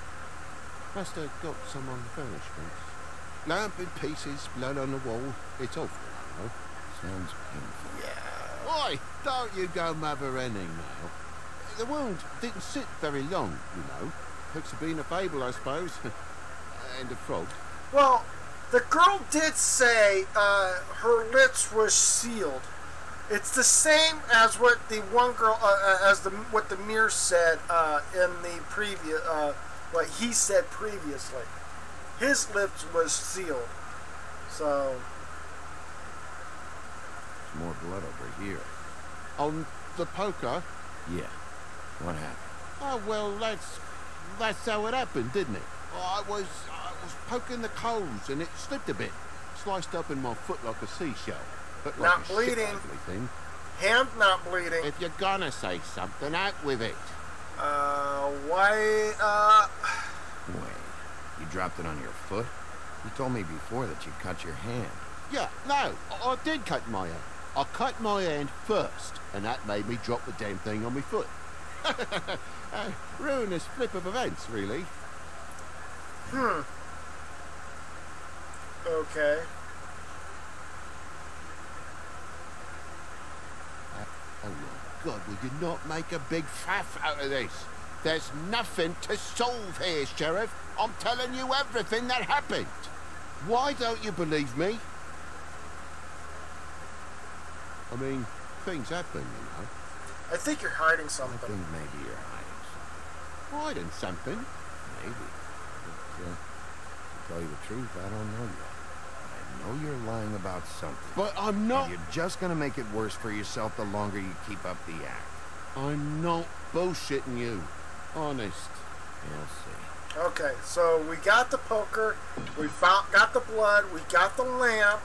Must have got some unfurnishments. Lamp in pieces, blood on the wall. It's awful, you know. Sounds painful. Yeah. Oi, don't you go mother-henning now. The wound didn't sit very long, you know. Looks to be in a fable, I suppose. And a frog. Well, the girl did say her lips were sealed. It's the same as what the one girl, what the mirror said in the previous, what he said previously. His lips was sealed. So. There's more blood over here. On the poker? Yeah. What happened? Oh, well, that's how it happened, didn't it? I was poking the coals and it slipped a bit. Sliced up in my foot like a seashell. Looked like Not a bleeding. shit ugly thing. Hand not bleeding. If you're gonna say something, out with it. Why, Wait, you dropped it on your foot? You told me before that you cut your hand. Yeah, no, I did cut my hand. I cut my hand first, and that made me drop the damn thing on my foot. Ruinous flip of events, really. Okay. Oh, my God, will you not make a big faff out of this? There's nothing to solve here, Sheriff. I'm telling you everything that happened. Why don't you believe me? I mean, things happen, you know. I think you're hiding I something. think maybe you're hiding something. Hiding something? Maybe. But, to tell you the truth, I don't know yet. I know you're lying about something. But I'm not... And you're just gonna make it worse for yourself the longer you keep up the act. I'm not bullshitting you. Honest. You'll see. Okay, so we got the poker, got the blood, we got the lamp,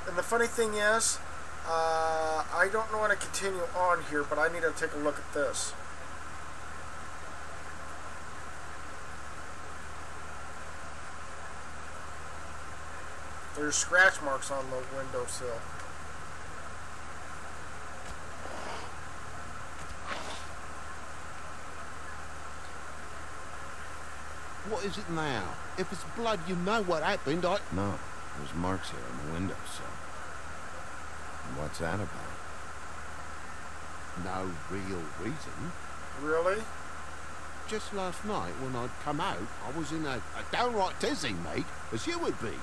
and the funny thing is, I don't want to continue on here, but I need to take a look at this. There's scratch marks on the windowsill. What is it now? If it's blood, you know what happened. No, there's marks here on the windowsill. And what's that about? No real reason. Really? Just last night, when I'd come out, I was in a downright tizzy, mate, as you would be.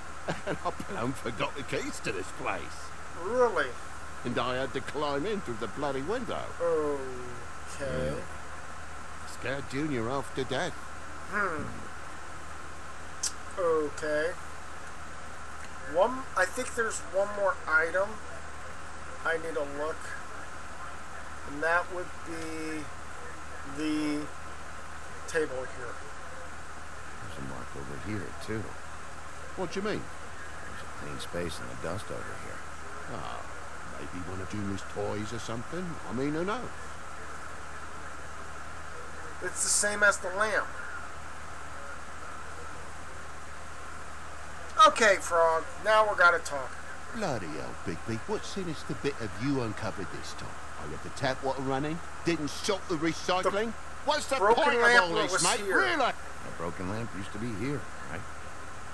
And I plumb forgot the keys to this place. Really? And I had to climb in through the bloody window. Okay. Scared Junior off to death. Okay. I think there's one more item I need to look. And that would be the table here. There's a mark over here, too. What do you mean? There's a clean space in the dust over here. Ah, maybe one of Junior's toys or something. I mean, who knows? It's the same as the lamp. Okay, Frog. Now we're gotta talk. Bloody hell, Bigby. What sinister bit have you uncovered this time? I left the tap water running, didn't stop the recycling. What's the point of all this, mate? Really? A broken lamp used to be here, right?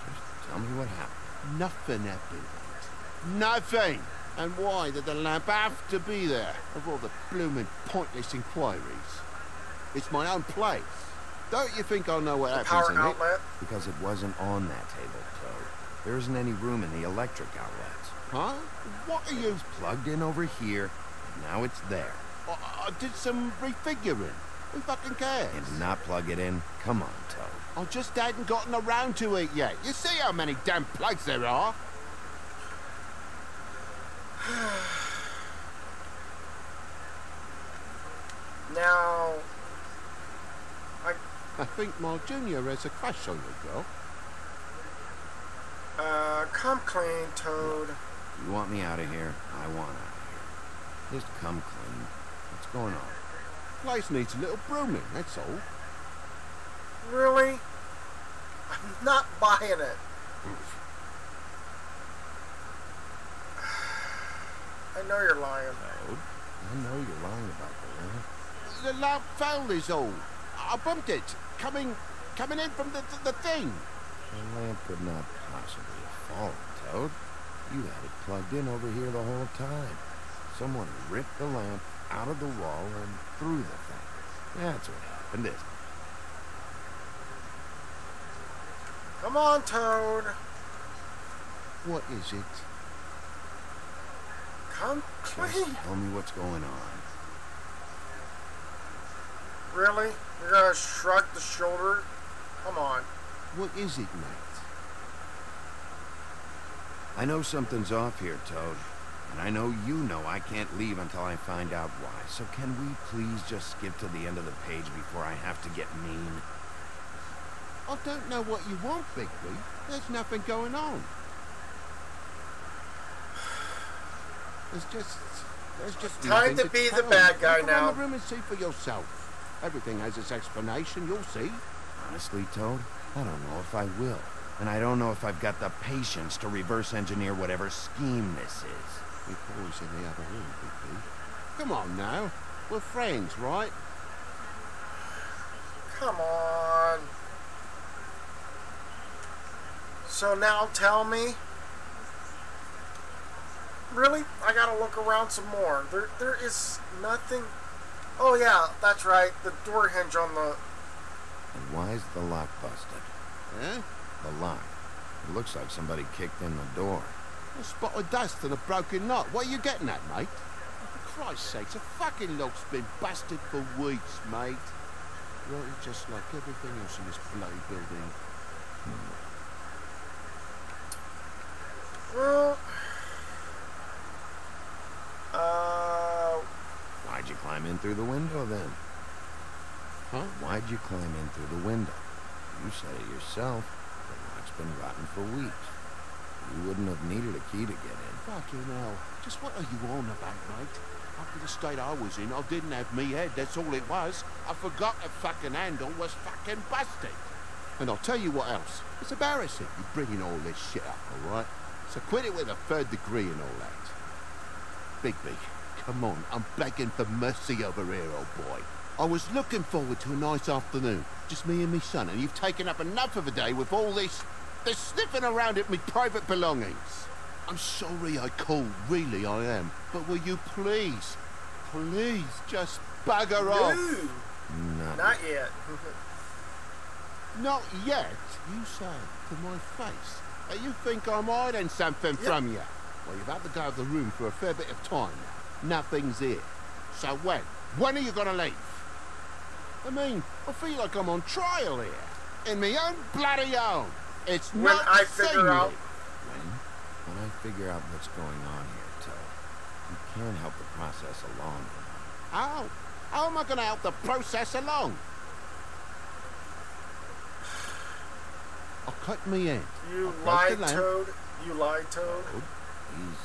Just tell me what happened. Nothing happened. Nothing. And why did the lamp have to be there? Of all the blooming pointless inquiries. It's my own place. Don't you think I know what happens in it? Because it wasn't on that table, Toad. There isn't any room in the electric outlets. Huh? What are you... It's plugged in over here, and now it's there. I did some refiguring. Who fucking cares? And to not plug it in? Come on, Toad. I just hadn't gotten around to it yet. You see how many damn plugs there are? Now... I think my junior has a crush on you, girl. Come clean, Toad. You want me out of here? I want out of here. Just come clean. What's going on? Place needs a little brooming, that's all. Really? I'm not buying it. I know you're lying. Toad, I know you're lying about the lamp. The lamp fell is all. I bumped it. Coming in from the thing. The lamp could not possibly have fallen, Toad. You had it plugged in over here the whole time. Someone ripped the lamp out of the wall and threw the thing. That's what happened, isn't it? Come on, Toad. What is it? Come, please. Just tell me what's going on. Really? You're gonna shrug the shoulder? Come on. What is it, mate? I know something's off here, Toad. And I know you know I can't leave until I find out why. So can we please just skip to the end of the page before I have to get mean? I don't know what you want, Bigby. There's nothing going on. There's just time to be the bad guy now. Go now. in the room and see for yourself. Everything has its explanation, you'll see. Honestly, Toad, I don't know if I will. And I don't know if I've got the patience to reverse engineer whatever scheme this is. Your boy's in the other room, Bigby. Come on now. We're friends, right? Come on. So now tell me. Really? I gotta look around some more. There is nothing. Oh yeah, that's right. The door hinge on the... And why is the lock busted? Eh? The lock. It looks like somebody kicked in the door. A spot of dust and a broken knot. What are you getting at, mate? For Christ's sake, the fucking lock's been busted for weeks, mate. Right, just like everything else in this bloody building. Well... Why'd you climb in through the window, then? Huh? Why'd you climb in through the window? You said it yourself. The lock's been rotten for weeks. You wouldn't have needed a key to get in. Fucking hell. Just what are you on about, mate? After the state I was in, I didn't have me head, that's all it was. I forgot the fucking handle was fucking busted. And I'll tell you what else. It's embarrassing you bringing all this shit up, all right? So quit it with a 3rd degree and all that. Bigby, come on, I'm begging for mercy over here, old boy. I was looking forward to a nice afternoon, just me and me son, and you've taken up enough of a day with all this sniffing around at me private belongings. I'm sorry I called, really I am. But will you please just bugger off? No. Not yet. Not yet, you say, to my face. You think I'm hiding something from you? Well, you've had to go out of the room for a fair bit of time now. Nothing's here. So when? When are you gonna leave? I mean, I feel like I'm on trial here. In my own bloody own. It's When not I figure out... When I figure out what's going on here, Toad, you can help the process along. How? How am I gonna help the process along? I'll cut me in. You lied, Toad. You lied, Toad. These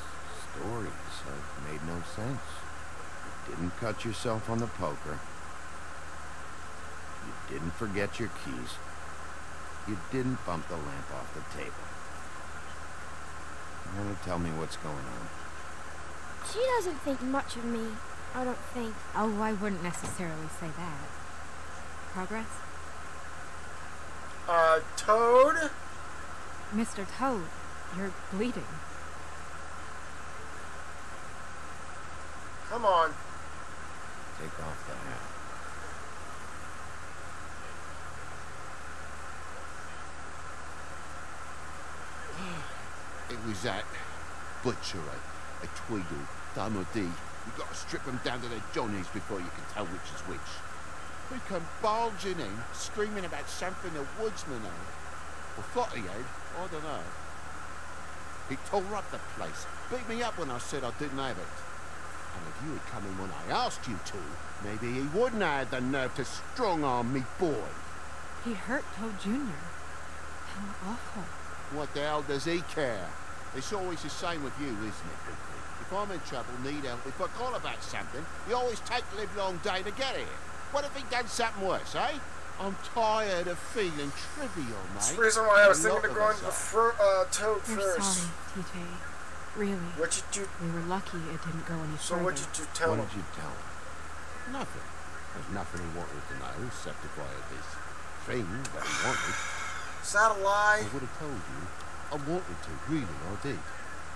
stories have made no sense. You didn't cut yourself on the poker. You didn't forget your keys. You didn't bump the lamp off the table. You want to tell me what's going on? She doesn't think much of me, I don't think. Oh, I wouldn't necessarily say that. Progress? Toad? Mr. Toad, you're bleeding. Come on. Take off the hat. It was that butcher, a Tweedle, Damo D. You got to strip them down to their johnnies before you can tell which is which. We come barging in, screaming about something a woodsman had. Or thought he had, I don't know. He tore up the place, beat me up when I said I didn't have it. And if you had come in when I asked you to, maybe he wouldn't have had the nerve to strong-arm me boy. He hurt Toad Jr. How awful. What the hell does he care? It's always the same with you, isn't it, Bigby? If I'm in trouble, need help, if I call about something, you always take the livelong day to get here. What if he done something worse, eh? I'm tired of feeling trivial, mate. That's the reason why I was thinking of going to Toad We're first. sorry, TJ. Really. What did you... We were lucky it didn't go any So further. what did you tell him? What did you tell him? Nothing. There's nothing he wanted to know, except if I had this thing that he wanted. Is that a lie? I would have told you. I wanted to, really, I did.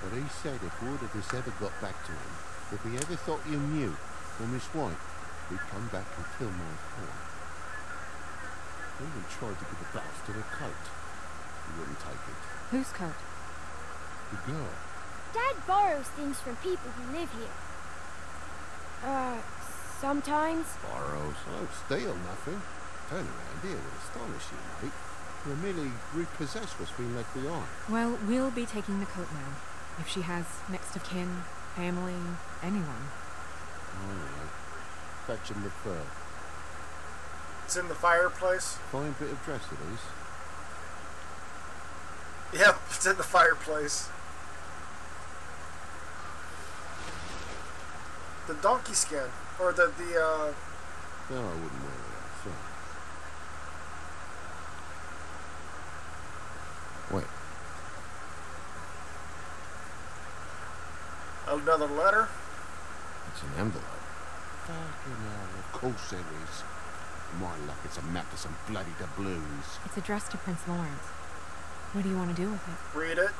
But he said if word of this ever got back to him, if he ever thought you knew, or Miss White, he'd come back and kill my boy. I even tried to give the bastard a coat. He wouldn't take it. Whose coat? The girl. Dad borrows things from people who live here. Sometimes. Borrows? I don't steal nothing. Turn around here would astonish you, mate. You're merely repossess what's been left behind. Well, we'll be taking the coat now. If she has next of kin, family, anyone. All right. Fetch him the fur. It's in the fireplace. Fine bit of dress it is. Yep, it's in the fireplace. The donkey skin. Or No, I wouldn't wear it outside. Wait. Another letter? It's an envelope. Fucking hell, of course there is. My luck, it's a map to some bloody doubloons. It's addressed to Prince Lawrence. What do you want to do with it? Read it.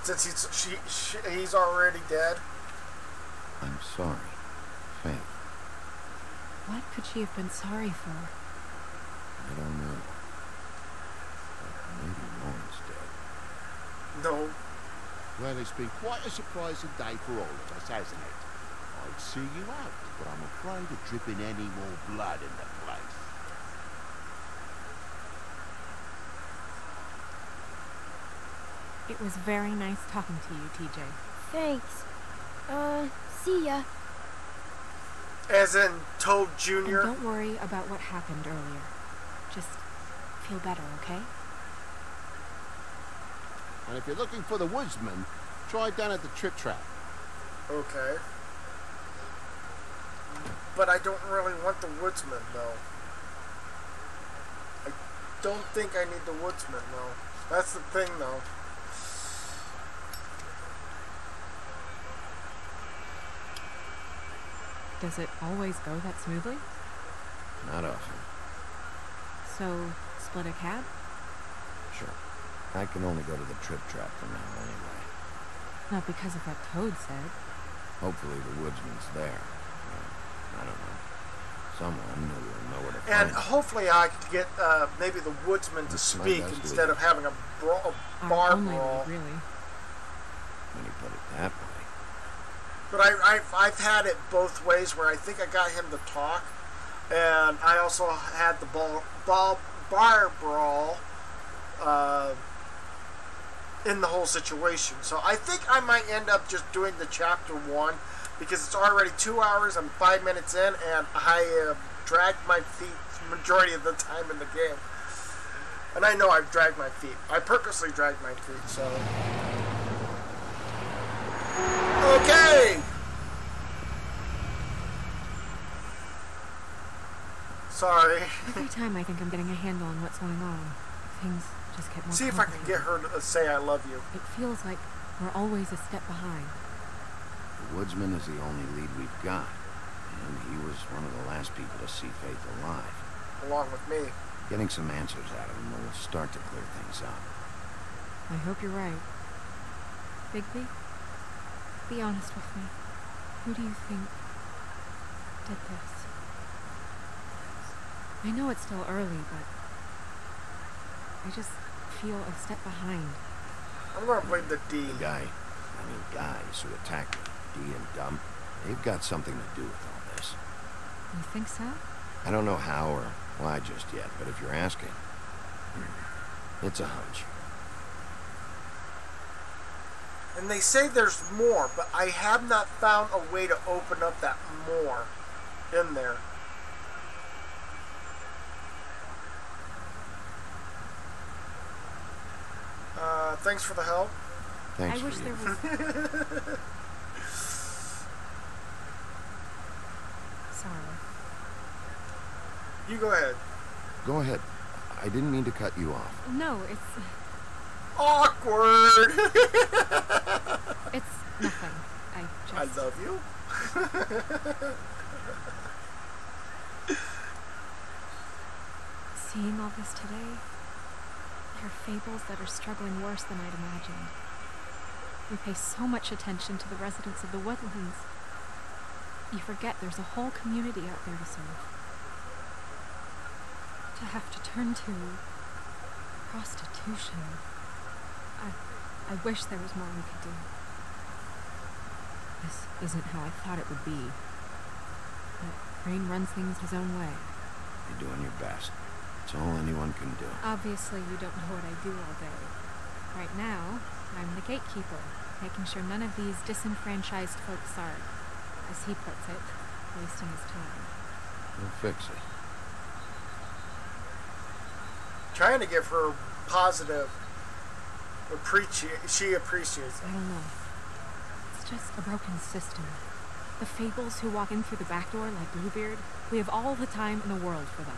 Since he's already dead. I'm sorry, Faith. What could she have been sorry for? I don't know. But maybe Lauren's dead. No. Well, it's been quite a surprising day for all of us, hasn't it? I'd see you out, but I'm afraid of dripping any more blood in the place. It was very nice talking to you, TJ. Thanks. See ya. As in Toad Jr.? And don't worry about what happened earlier. Just feel better, okay? And if you're looking for the woodsman, try down at the Trip Trap. Okay. But I don't really want the woodsman, though. I don't think I need the woodsman, though. That's the thing, though. Does it always go that smoothly? Not often. So, split a cab? Sure. I can only go to the Trip Trap for now, anyway. Not because of what Toad said. Hopefully the woodsman's there. I don't know. Someone who will know where to find And him. hopefully I could get maybe the woodsman to That's my speak best instead lead. of having a bar Only brawl. really. When you put it that way. But I've had it both ways where I think I got him to talk, and I also had the bar brawl in the whole situation. So I think I might end up just doing the chapter 1 because it's already 2 hours and 5 minutes in, and I dragged my feet the majority of the time in the game. And I know I've dragged my feet. I purposely dragged my feet, so... Okay! Sorry. Every time I think I'm getting a handle on what's going on, things just get more See if I can get her to say I love you. It feels like we're always a step behind. The woodsman is the only lead we've got. And he was one of the last people to see Faith alive. Along with me. Getting some answers out of him will start to clear things up. I hope you're right. Bigby, be honest with me. Who do you think did this? I know it's still early, but I just feel a step behind. I'm gonna blame the D. Guys who attacked me, D and Dumb, they've got something to do with all this. You think so? I don't know how or why just yet, but if you're asking, it's a hunch. And they say there's more, but I have not found a way to open up that more in there. Thanks for the help. Thanks I wish there was... Sorry. You go ahead. Go ahead. I didn't mean to cut you off. No, it's... Awkward! It's nothing. I love you. seeing all this today, there are fables that are struggling worse than I'd imagined. We pay so much attention to the residents of the woodlands. You forget there's a whole community out there to serve. To have to turn to prostitution. I wish there was more we could do. This isn't how I thought it would be. But Crane runs things his own way. You're doing your best. It's all anyone can do. Obviously, you don't know what I do all day. Right now, I'm the gatekeeper, making sure none of these disenfranchised folks are, as he puts it, wasting his time. We'll fix it. Trying to give her positive she appreciates it. I don't know. It's just a broken system. The fables who walk in through the back door like Bluebeard, we have all the time in the world for them.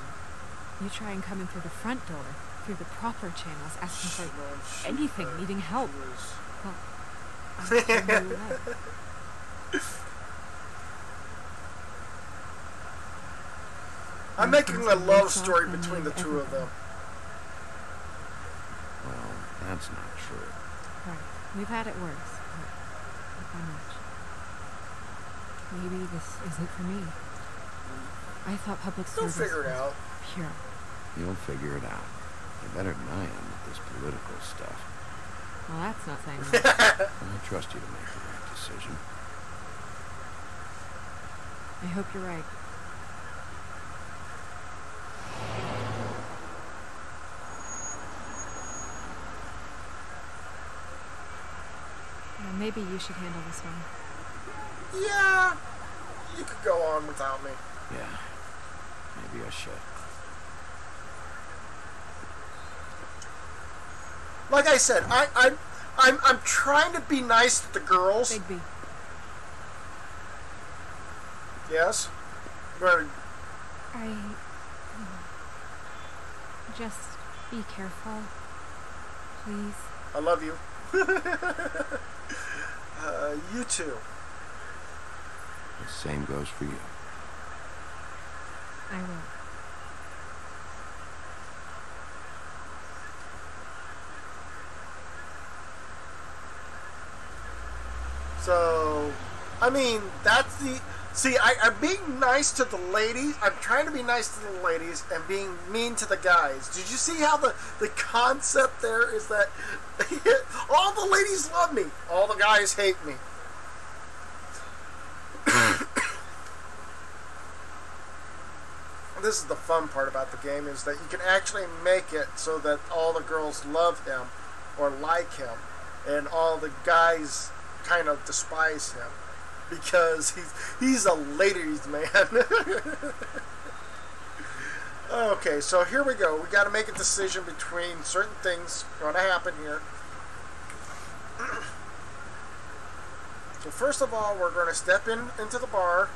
You try and come in through the front door, through the proper channels, asking for anything, needing help. Well, I'm you away. I'm making a love story between the two of them. Well, that's not true. Right. We've had it worse, but not by much. Maybe this isn't for me. I thought public service You'll figure it out. Pure. You'll figure it out. You're better than I am with this political stuff. Well, that's not saying much. I trust you to make the right decision. I hope you're right. Maybe you should handle this one. Yeah, you could go on without me. Yeah, maybe I should. Like I said, I'm trying to be nice to the girls. Bigby. Yes. Where? Just be careful, please. I love you. You too. The same goes for you. I will. So, I mean, that's the... See, I'm being nice to the ladies. I'm trying to be nice to the ladies and being mean to the guys. Did you see how the concept there is that all the ladies love me, all the guys hate me? This is the fun part about the game, is that you can actually make it so that all the girls love him or like him, and all the guys kind of despise him because he's a ladies' man. Okay, so here we go. We got to make a decision between certain things going to happen here. So first of all, we're going to step into the bar,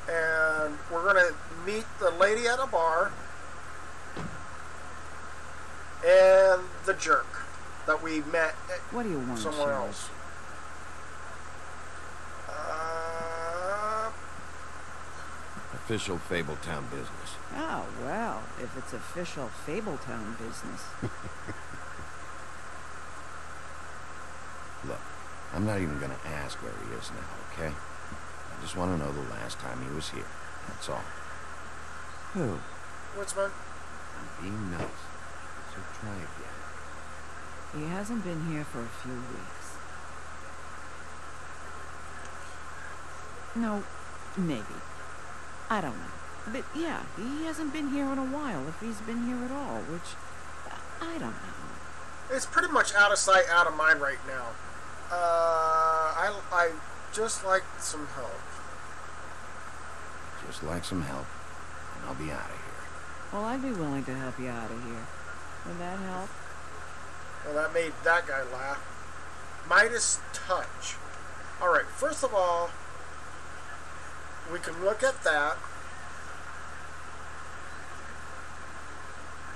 and we're going to meet the lady at a bar and the jerk that we met what do you want, somewhere else. Official Fabletown business. Oh, well, if it's official Fabletown business. Look, I'm not even going to ask where he is now, okay? I just want to know the last time he was here. That's all. Who? What's man? I'm being nice. So try again. He hasn't been here for a few weeks. No, maybe. I don't know. But yeah, he hasn't been here in a while, if he's been here at all, which I don't know. It's pretty much out of sight, out of mind right now. I just like some help. Just like some help, and I'll be out of here. Well, I'd be willing to help you out of here. Would that help? Well, that made that guy laugh. Midas touch. Alright, first of all, we can look at that.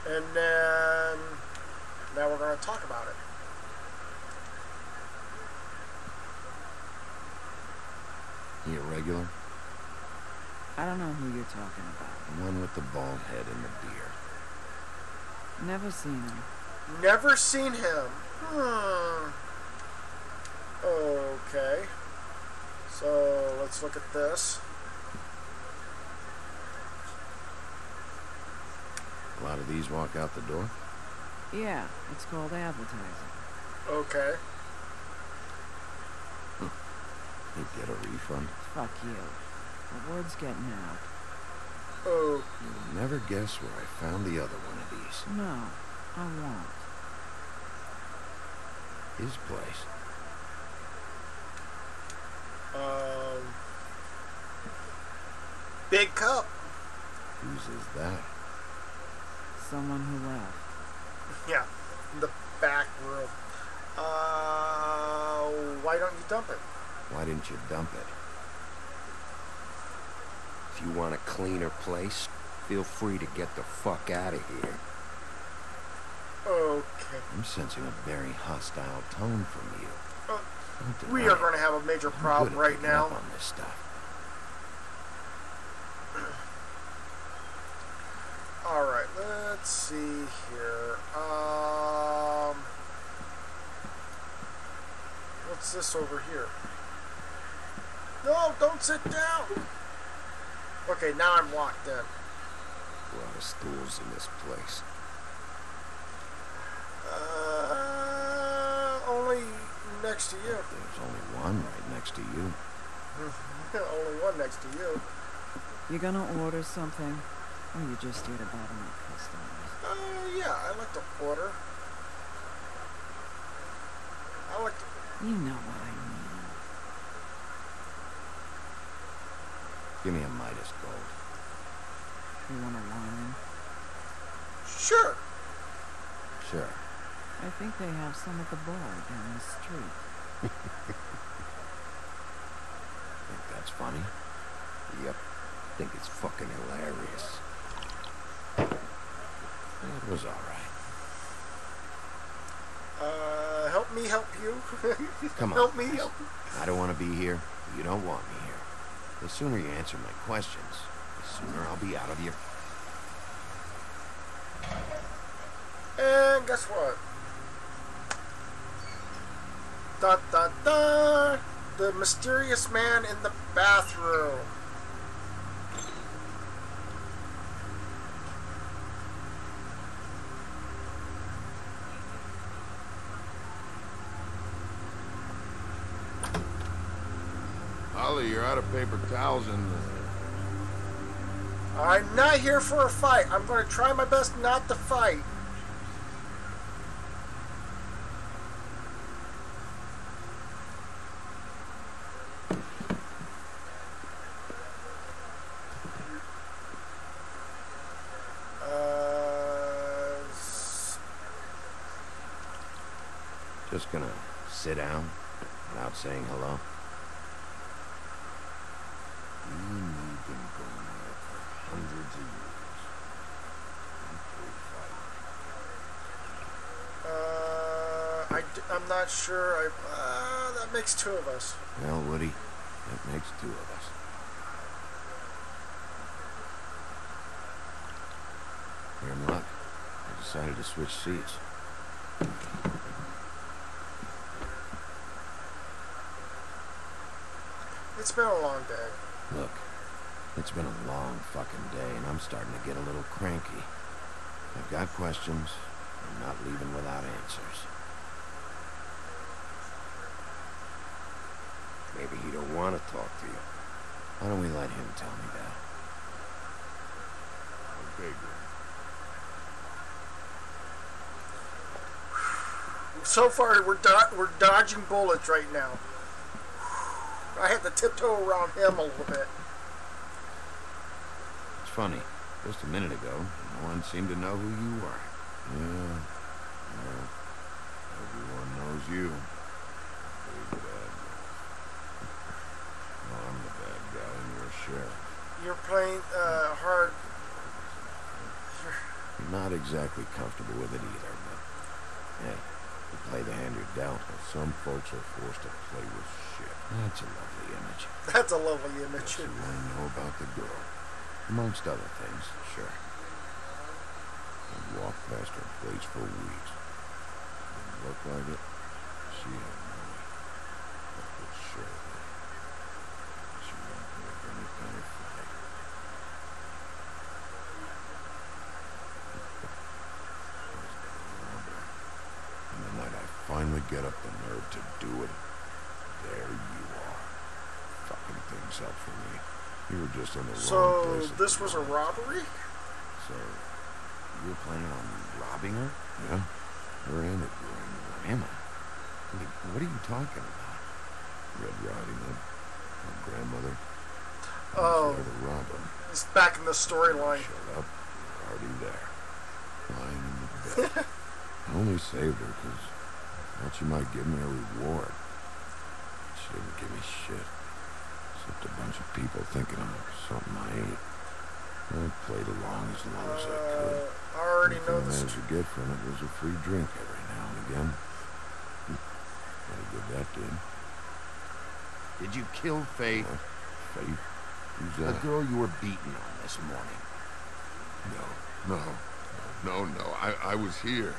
And then, now we're going to talk about it. He a regular? I don't know who you're talking about. The one with the bald head and the beard. Never seen him. Never seen him. Okay. So, let's look at this. A lot of these walk out the door? Yeah, it's called advertising. Okay. You get a refund? Fuck you. The word's getting out. Oh. You'll never guess where I found the other one of these. No, I won't. His place. Big cup. Whose is that? Someone who left. Yeah, in the back room. Why don't you dump it? Why didn't you dump it? If you want a cleaner place, feel free to get the fuck out of here. Okay. I'm sensing a very hostile tone from you. We are going to have a major problem right now. On this stuff. All right, let's see here. What's this over here? No, don't sit down. Okay, now I'm locked in. A lot of stools in this place. Only next to you. There's only one right next to you. Only one next to you. You gonna order something? Or you just here to bother my customers? Yeah, I like to order. I like to... You know what I mean. Give me a Midas Gold. You want a wine? Sure. Sure. I think they have some at the bar down the street. Think that's funny? Yep. Think it's fucking hilarious. It was alright. Help me help you. Come on. Help me help you. I don't want to be here. You don't want me here. The sooner you answer my questions, the sooner I'll be out of here. And guess what? Da da da! The mysterious man in the bathroom. Ollie, you're out of paper towels and... I'm not here for a fight. I'm going to try my best not to fight. Just gonna sit down without saying hello. You and me been going at it for hundreds of years. I'm not sure. That makes two of us. Well, Woody, that makes two of us. You're in luck. I decided to switch seats. It's been a long day. Look, it's been a long fucking day, and I'm starting to get a little cranky. I've got questions. I'm not leaving without answers. Maybe he don't want to talk to you. Why don't we let him tell me that? Okay, good. So far, we're dodging bullets right now. I had to tiptoe around him a little bit. It's funny. Just a minute ago, no one seemed to know who you were. Yeah. Well, everyone knows you. Big bad guy. Well, I'm the bad guy and you're a sheriff. You're playing hard. I'm not exactly comfortable with it either, but hey, you play the hand you're dealt. Some folks are forced to play with shit. That's a lovely image. That's a lovely image. What you want to know about the girl? Amongst other things, sure. I've walked past her place for weeks. Didn't look like it. She had money. That was sure of it. She wouldn't put up any kind of fight. And the night I finally get up the nerve to do it, there you are. Fucking things up for me. You were just in the wrong place. So this was a robbery? So you were planning on robbing her? Yeah. We're in it, Gwen. Where am I? Wait, what are you talking about? Red Riding Hood. My grandmother. Oh. The robber. It's back in the storyline. Shut up. You're already there. Lying in the bed. I only saved her because I thought she might give me a reward. She didn't give me shit. Except a bunch of people thinking I'm something I ain't. I played along as long as I could. I already know Anything I this. managed to get from it was a free drink every now and again. What good that did. Did you kill Faith? What? Faith? Who's The that? girl you were beating on this morning. No. I was here.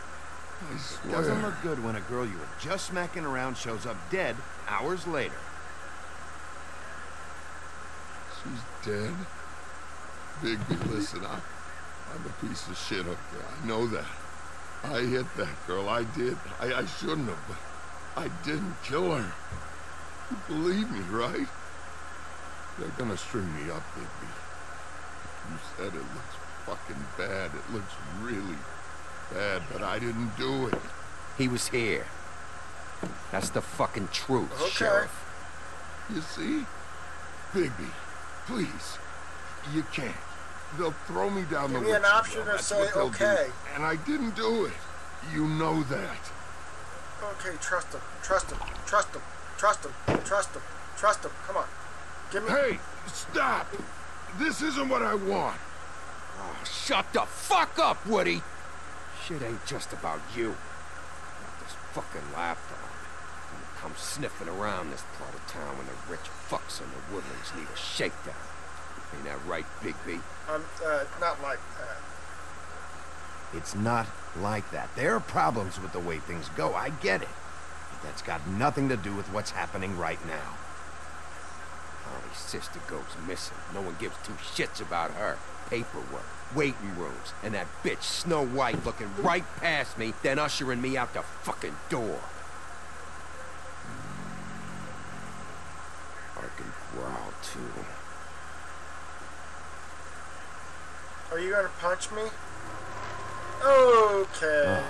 I swear. Doesn't look good when a girl you were just smacking around shows up dead hours later. She's dead? Bigby, listen, I'm a piece of shit, okay? I know that. I hit that girl, I did. I shouldn't have, but I didn't kill her. You believe me, right? They're gonna string me up, Bigby. You said it looks fucking bad. It looks really bad, but I didn't do it. He was here. That's the fucking truth, Okay. Sheriff. You see? Bigby, please. You can't. They'll throw me down the Give me an witch option well. to That's say what they'll okay. do. And I didn't do it. You know that. Okay, trust him. Trust him. Trust him. Trust him. Trust him. Trust him. Come on. Give me. Hey, stop. This isn't what I want. Oh, shut the fuck up, Woody! Shit ain't just about you. Got this fucking lapdog. And you come sniffing around this part of town when the rich fucks in the woodlands need a shakedown. Ain't that right, Bigby? Not like that. It's not like that. There are problems with the way things go. I get it. But that's got nothing to do with what's happening right now. Holly's sister goes missing. No one gives two shits about her. Paperwork, waiting rooms, and that bitch Snow White looking right past me, then ushering me out the fucking door. I can growl, too. Are you gonna punch me? Okay.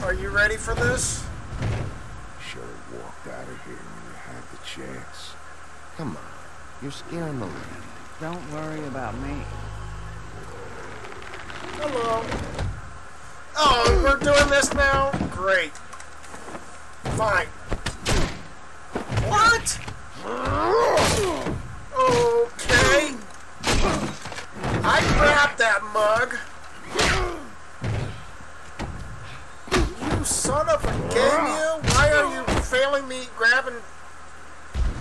Are you ready for this? Should have walked out of here when you had the chance. Come on. You're scaring the lady. Don't worry about me. Hello. Oh, we're doing this now? Great. Fine. What? Okay. I grabbed that mug. You son of a game, you. Why are you failing me grabbing?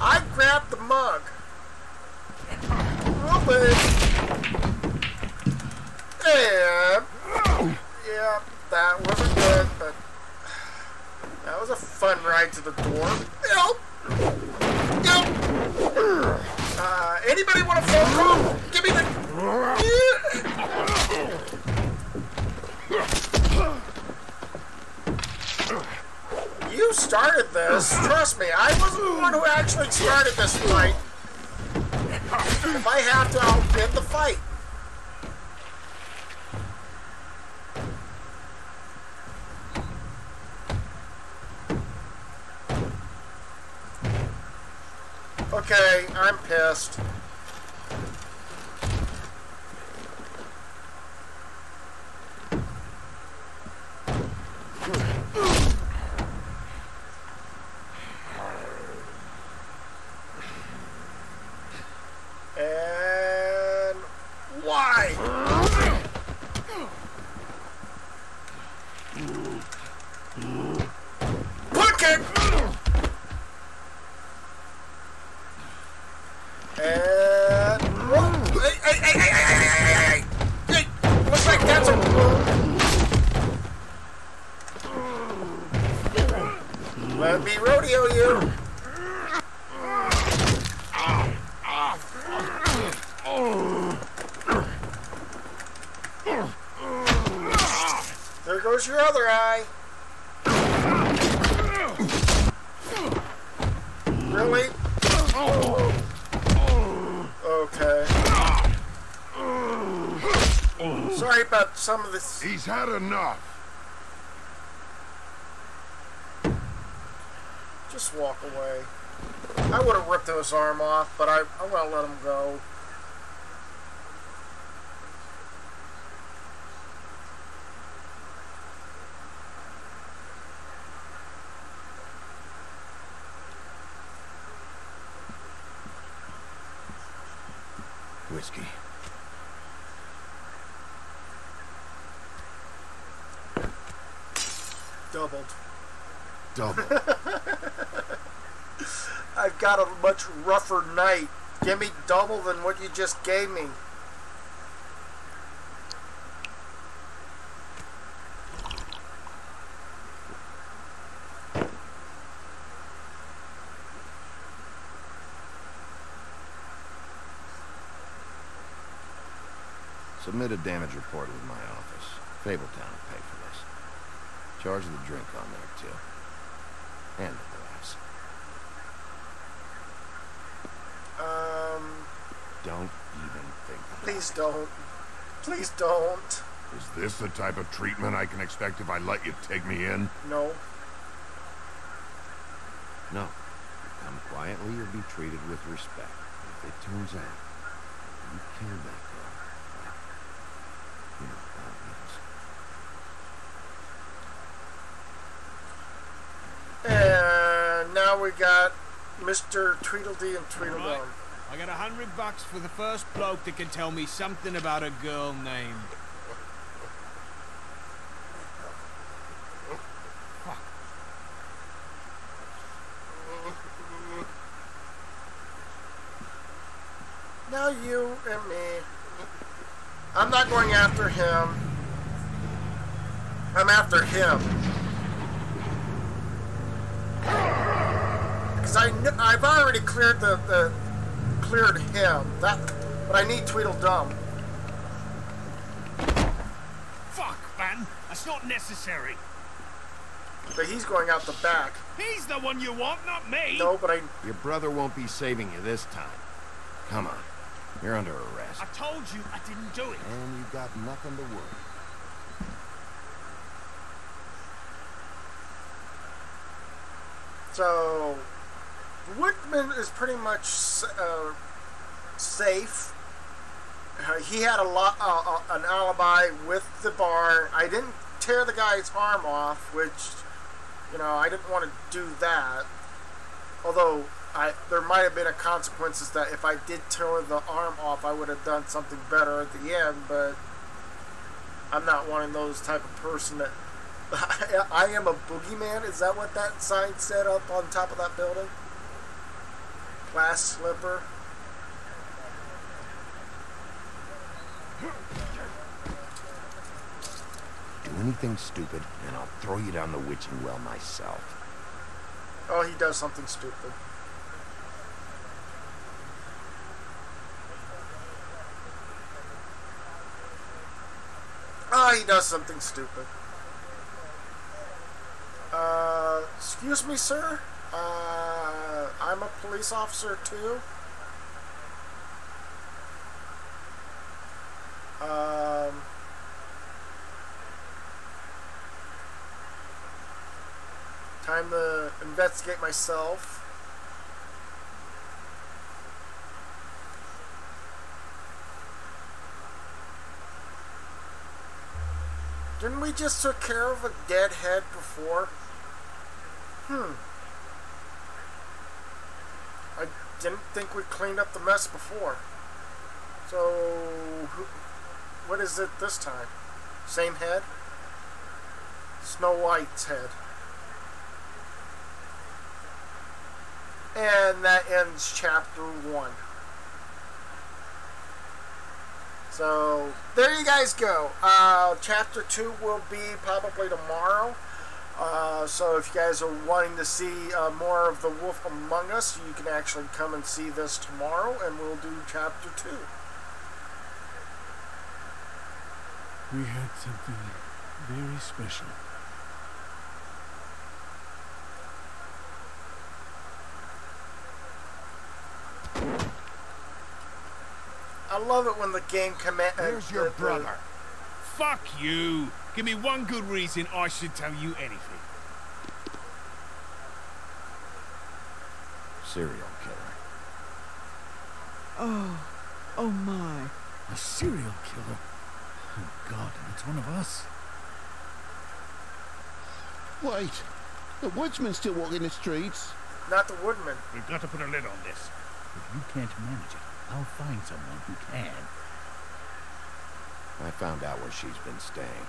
I grabbed the mug. Really? And yeah, that wasn't good, but that was a fun ride to the door. Yep. Anybody want a phone call? Give me the. You started this. Trust me, I wasn't the one who actually started this fight. If I have to, I'll win the fight. Okay, I'm pissed. And why? Punt kick! goes your other eye. Really? Okay. Sorry about some of this. He's had enough. Just walk away. I would have ripped his arm off, but I'm gonna let him go. Whiskey. Doubled. Double. I've got a much rougher night. Give me double than what you just gave me. Submit a damage report with my office. Fabletown will pay for this. Charge the drink on there, too. And the glass. Don't even think about Please it. don't. Please don't. Is this the type of treatment I can expect if I let you take me in? No. No. Come quietly or be treated with respect. If it turns out you killed that girl, you know how it is. And now we got Mr. Tweedledee and Tweedledum. Right. I got $100 for the first bloke that can tell me something about a girl named... Fuck. Now you and me. I'm not going after him. I'm after him. Because I've already cleared cleared him. But I need Tweedledum. Fuck, man. That's not necessary. But he's going out the back. He's the one you want, not me. No, but Your brother won't be saving you this time. Come on. You're under arrest. I told you I didn't do it. And you got nothing to worry. So, Whitman is pretty much safe. He had an alibi with the bar. I didn't tear the guy's arm off, which, you know, I didn't want to do that. Although, there might have been a consequences that if I did tear the arm off, I would have done something better at the end, but I'm not one of those type of person that... I am a boogeyman? Is that what that sign said up on top of that building? Glass slipper. Do anything stupid, and I'll throw you down the witching well myself. Oh, he does something stupid. Oh, he does something stupid. Excuse me, sir? I'm a police officer, too. Time to investigate myself. Didn't we just took care of a dead head before? I didn't think we cleaned up the mess before. So, what is it this time? Same head? Snow White's head. And that ends chapter 1. So, there you guys go. Chapter 2 will be probably tomorrow. So if you guys are wanting to see more of The Wolf Among Us, you can actually come and see this tomorrow, and we'll do chapter 2. We had something Very special. I love it when the game Here's your brother. Fuck you. Give me one good reason I should tell you anything. Serial killer. Oh my. A serial killer? Oh God, and it's one of us. Wait, the woodsman still walking the streets? Not the woodman. We've got to put a lid on this. If you can't manage it, I'll find someone who can. I found out where she's been staying.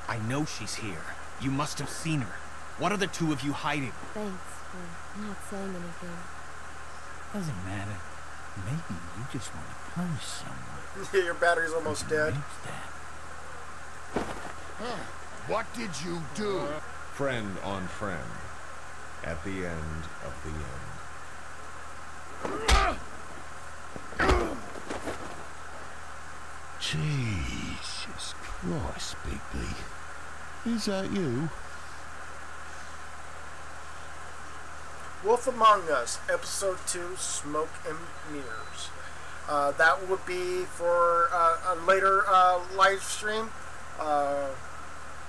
I know she's here. You must have seen her. What are the two of you hiding? Thanks for not saying anything. Doesn't matter. Maybe you just want to punish someone. Your battery's almost dead. What did you do? Friend on friend. At the end of the end. Jesus Christ, Bigby. Is that you? Wolf Among Us, Episode 2, Smoke and Mirrors. That would be for a later live stream.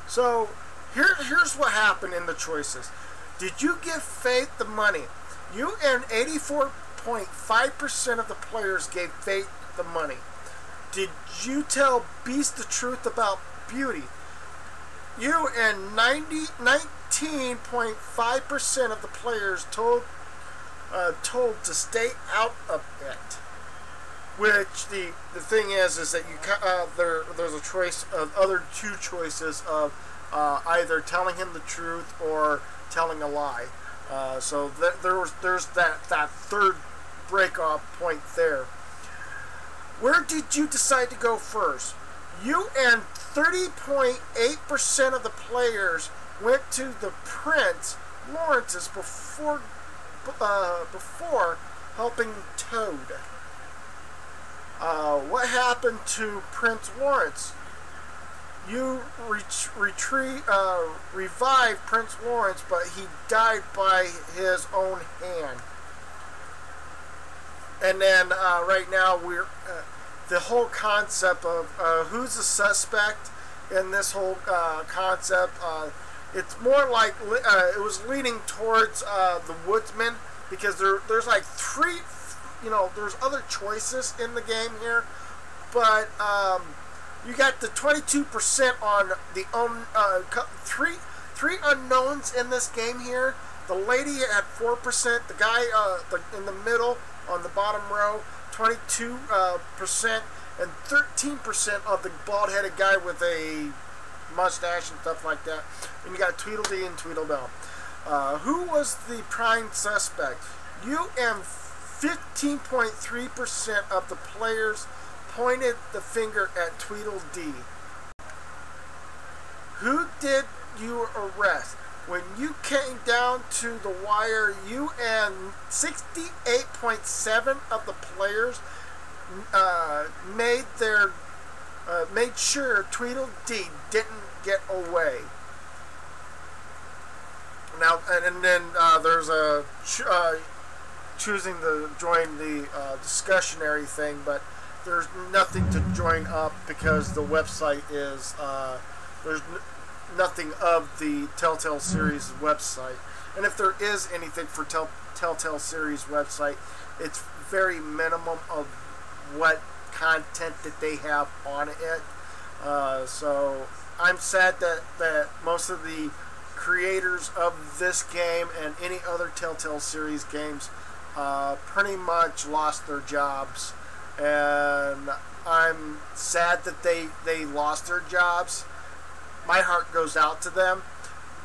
So, here's what happened in the choices. Did you give Faith the money? You and 84.5% of the players gave Faith the money. Did you tell Beast the truth about Beauty? You and 19.5% of the players told to stay out of it. Which the thing is that you there's a choice of other two choices of either telling him the truth or telling a lie. So there's that third breakoff point there. Where did you decide to go first? You and 30.8% of the players went to the Prince Lawrence's before helping Toad. What happened to Prince Lawrence? You revived Prince Lawrence, but he died by his own hand. And then right now we're the whole concept of who's the suspect in this whole concept. It's more like it was leaning towards the woodsman, because there's like three, there's other choices in the game here, but you got the 22% on the three unknowns in this game here. The lady at 4%, the guy in the middle on the bottom row 22%, and 13% of the bald-headed guy with a mustache and stuff like that. And you got Tweedledee and Tweedledum. Who was the prime suspect? You and 15.3% of the players pointed the finger at Tweedledee. Who did you arrest? When you came down to the wire, you and 68.7% of the players made sure Tweedledee didn't get away. Now, and then there's a choosing to join the discussionary thing, but there's nothing to join up because the website is there's nothing of the Telltale series website. And if there is anything for Telltale series website, it's very minimum of what content that they have on it. So I'm sad that most of the creators of this game and any other Telltale series games pretty much lost their jobs, and I'm sad that they lost their jobs. My heart goes out to them.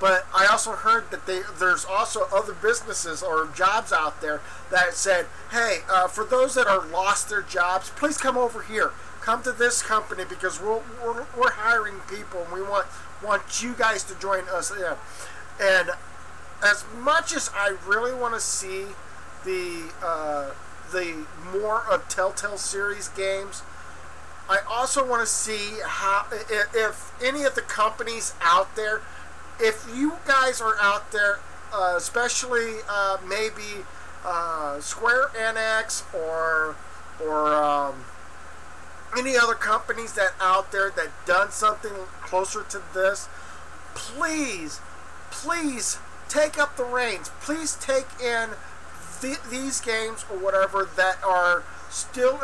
But I also heard that there's also other businesses or jobs out there that said, hey, for those that are lost their jobs, please come over here. Come to this company because we're hiring people and we want you guys to join us in. And as much as I really want to see the more of Telltale series games, I also want to see how, if any of the companies out there, if you guys are out there, especially maybe Square Enix or any other companies that out there that done something closer to this, please take up the reins. Please take in these games or whatever that are still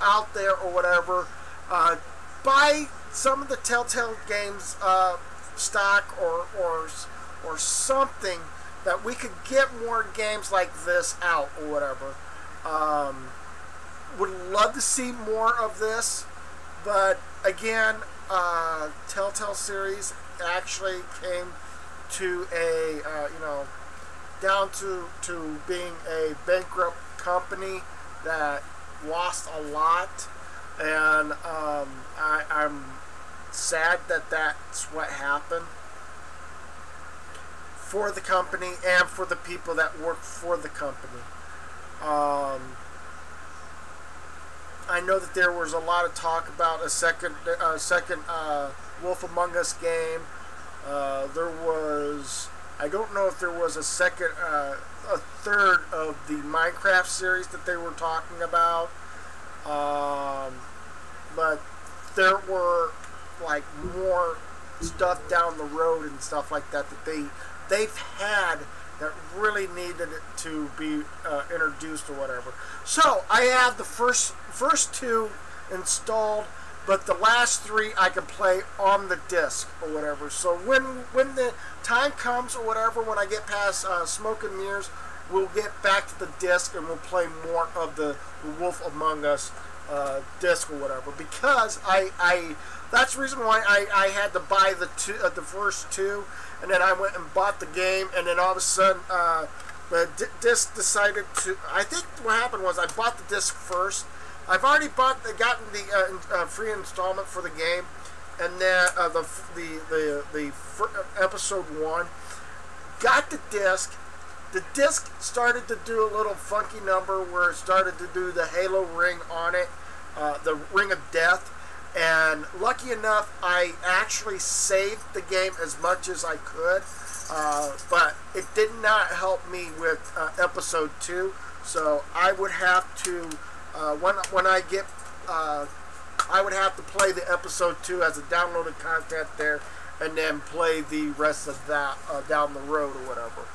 out there or whatever. Buy some of the Telltale Games stock or something that we could get more games like this out or whatever. Would love to see more of this, but again, Telltale series actually came to a down to being a bankrupt company that lost a lot, and I'm sad that that's what happened for the company and for the people that work for the company. I know that there was a lot of talk about a second Wolf Among Us game. There was, I don't know if there was a third of the Minecraft series that they were talking about, but there were like more stuff down the road and stuff like that they've had that really needed it to be introduced or whatever. So I have the first two installed, but the last three I can play on the disc or whatever. So when the time comes or whatever, when I get past Smoke and Mirrors, we'll get back to the disc and we'll play more of the Wolf Among Us disc or whatever. Because that's the reason why I had to buy the first two, and then I went and bought the game, and then all of a sudden the disc decided to. I think what happened was I bought the disc first. I've already gotten the free installment for the game, and then the episode 1. Got the disc. The disc started to do a little funky number where it started to do the Halo ring on it, the Ring of Death. And lucky enough, I actually saved the game as much as I could, but it did not help me with episode 2. So I would have to, when I get, I would have to play the episode 2 as a downloaded content there, and then play the rest of that down the road or whatever.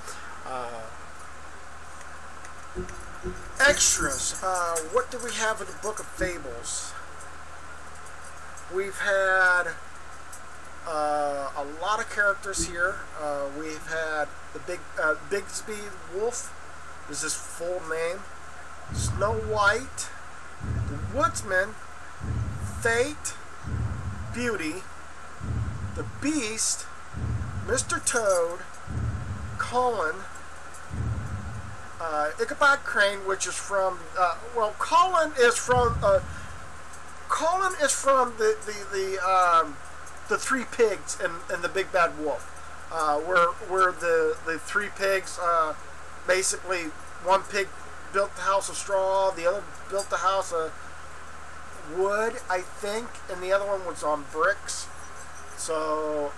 Extras. What do we have in the Book of Fables? We've had a lot of characters here. We've had the Bigsby Wolf is his full name. Snow White, the Woodsman, Fate, Beauty, the Beast, Mr. Toad, Colin, Ichabod Crane, which is from Colin is from the Three Pigs and the Big Bad Wolf, where the three pigs, basically one pig built the house of straw, the other built the house of wood, I think, and the other one was on bricks. So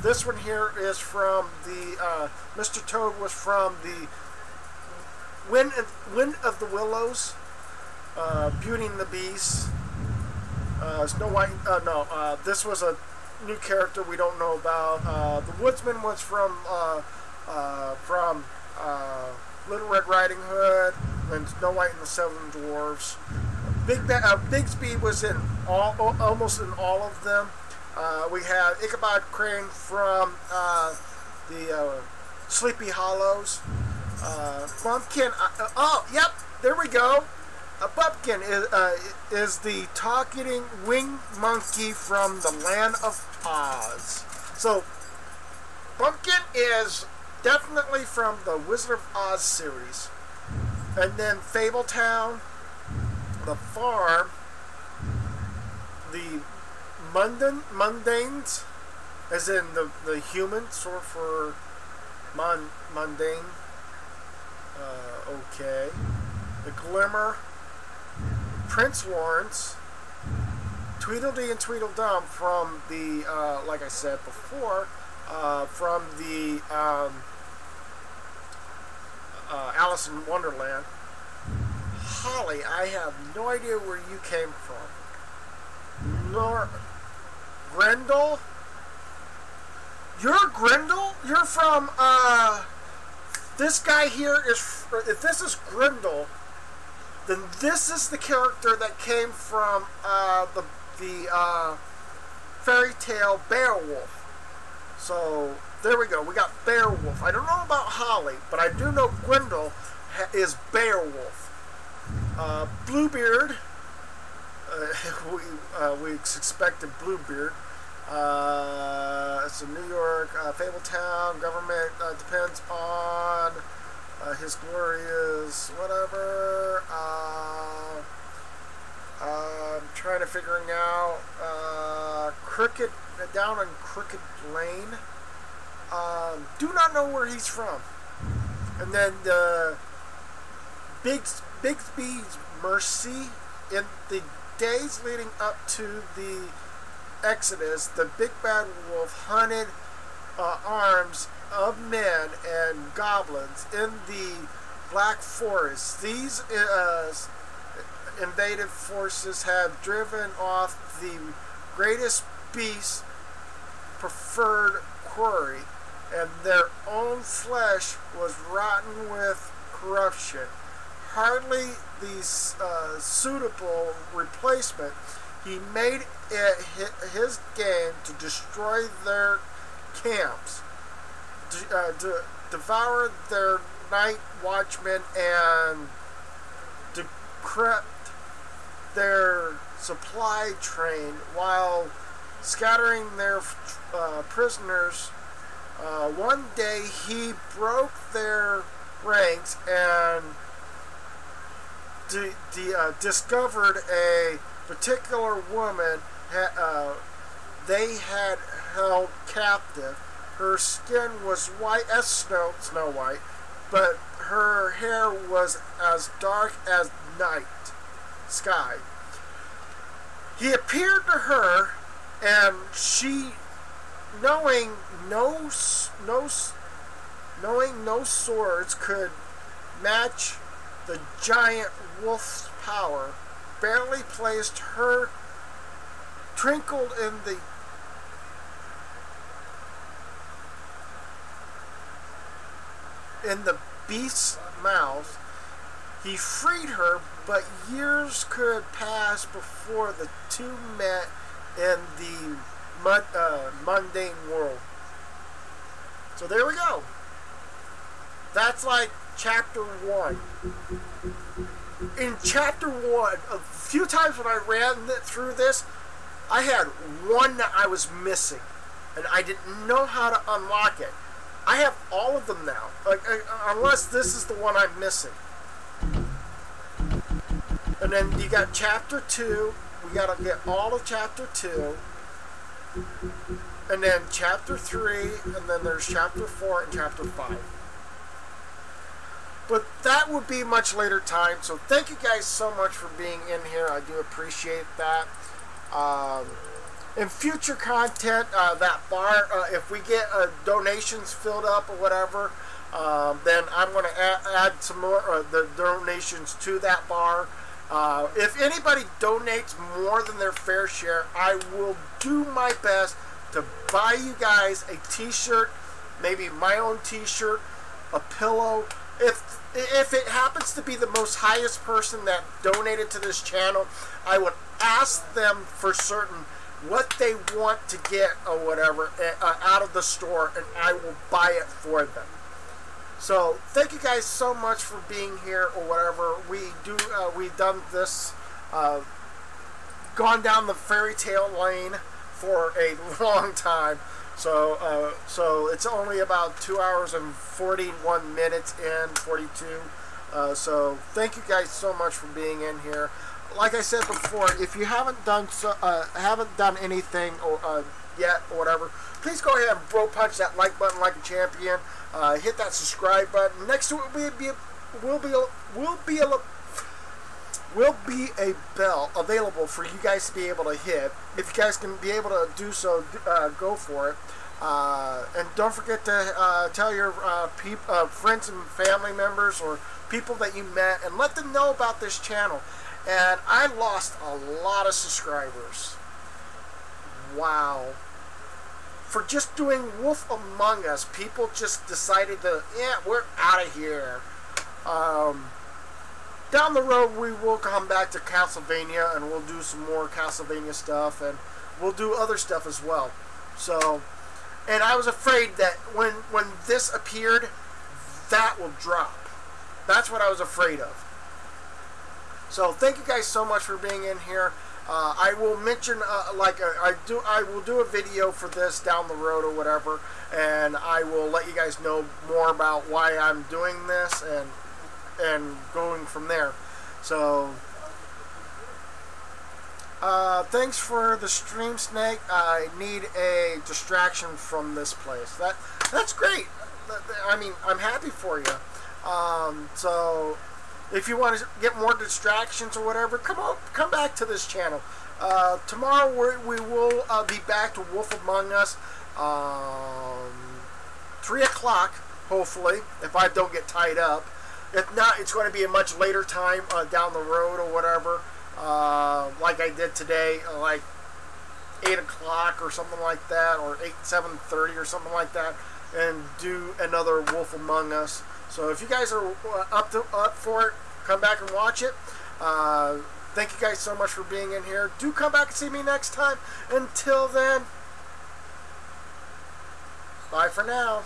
this one here is from the Mr. Toad was from the Wind of the Willows, Beauty and the Beast. Snow White. This was a new character we don't know about. The Woodsman was from Little Red Riding Hood and Snow White and the Seven Dwarfs. Bigsby was in almost in all of them. We have Ichabod Crane from the Sleepy Hollows. Bumpkin. Yep, there we go. Bumpkin is the talking winged monkey from the Land of Oz. So, Bumpkin is definitely from the Wizard of Oz series. And then Fabletown, the farm, the Mundanes, as in the human, sort for mundane. Okay. The Glimmer, Prince Lawrence, Tweedledee and Tweedledum from the, like I said before, from the Alice in Wonderland. Holly, I have no idea where you came from. Nor Grendel? You're Grendel? You're from, this guy here is, if this is Grendel, then this is the character that came from, the fairy tale Beowulf. So, there we go. We got Beowulf. I don't know about Holly, but I do know Grendel is Beowulf. Bluebeard, we expected Bluebeard. It's a New York fable town. Government depends on his glorious whatever. I'm trying to figuring out Crooked down on Crooked Lane. Do not know where he's from. And then the Bigsby's Mercy. In the days leading up to the Exodus, the big bad wolf hunted arms of men and goblins in the Black Forest. These invaded forces have driven off the greatest beast's preferred quarry, and their own flesh was rotten with corruption. Hardly the suitable replacement, he made it his game to destroy their camps, devour their night watchmen, and decrypt their supply train while scattering their prisoners. One day he broke their ranks and discovered a particular woman they had held captive. Her skin was white as Snow White, but her hair was as dark as night sky. He appeared to her, and she, knowing no swords could match the giant wolf's power, barely placed her, trickled in the beast's mouth. He freed her, but years could pass before the two met in the mundane world. So there we go. That's like chapter 1. In chapter 1, a few times when I ran through this, I had one that I was missing, and I didn't know how to unlock it. I have all of them now, unless this is the one I'm missing. And then you got chapter 2. We gotta get all of chapter 2. And then chapter 3, and then there's chapter 4 and chapter 5. But that would be much later time, so thank you guys so much for being in here. I do appreciate that. In future content, that bar, if we get donations filled up or whatever, then I'm going to add some more the donations to that bar. If anybody donates more than their fair share, I will do my best to buy you guys a t-shirt, maybe my own t-shirt, a pillow. If it happens to be the most highest person that donated to this channel, I would ask them for certain what they want to get or whatever out of the store, and I will buy it for them. So thank you guys so much for being here or whatever. We've done this, gone down the fairy tale lane for a long time. So it's only about 2 hours and 41 minutes in, 42. So thank you guys so much for being in here. Like I said before, if you haven't done anything yet or whatever, please go ahead and bro punch that like button like a champion. Hit that subscribe button. Next to it will be will be a bell available for you guys to be able to hit. If you guys can be able to do so, go for it. And don't forget to tell your friends and family members or people that you met and let them know about this channel. And I lost a lot of subscribers. Wow. For just doing Wolf Among Us, people just decided to, yeah, we're out of here. Down the road, we will come back to Castlevania, and we'll do some more Castlevania stuff, and we'll do other stuff as well. So, and I was afraid that when this appeared, that will drop. That's what I was afraid of. So, thank you guys so much for being in here. I will mention, I will do a video for this down the road or whatever, and I will let you guys know more about why I'm doing this and going from there. So, thanks for the stream, Snake. I need a distraction from this place. That's great. I mean, I'm happy for you. So, if you want to get more distractions or whatever, come back to this channel. Tomorrow we will be back to Wolf Among Us, 3 o'clock, hopefully, if I don't get tied up. If not, it's going to be a much later time down the road or whatever, like I did today, like 8 o'clock or something like that, or 7:30 or something like that, and do another Wolf Among Us. So if you guys are up for it, come back and watch it. Thank you guys so much for being in here. Do come back and see me next time. Until then, bye for now.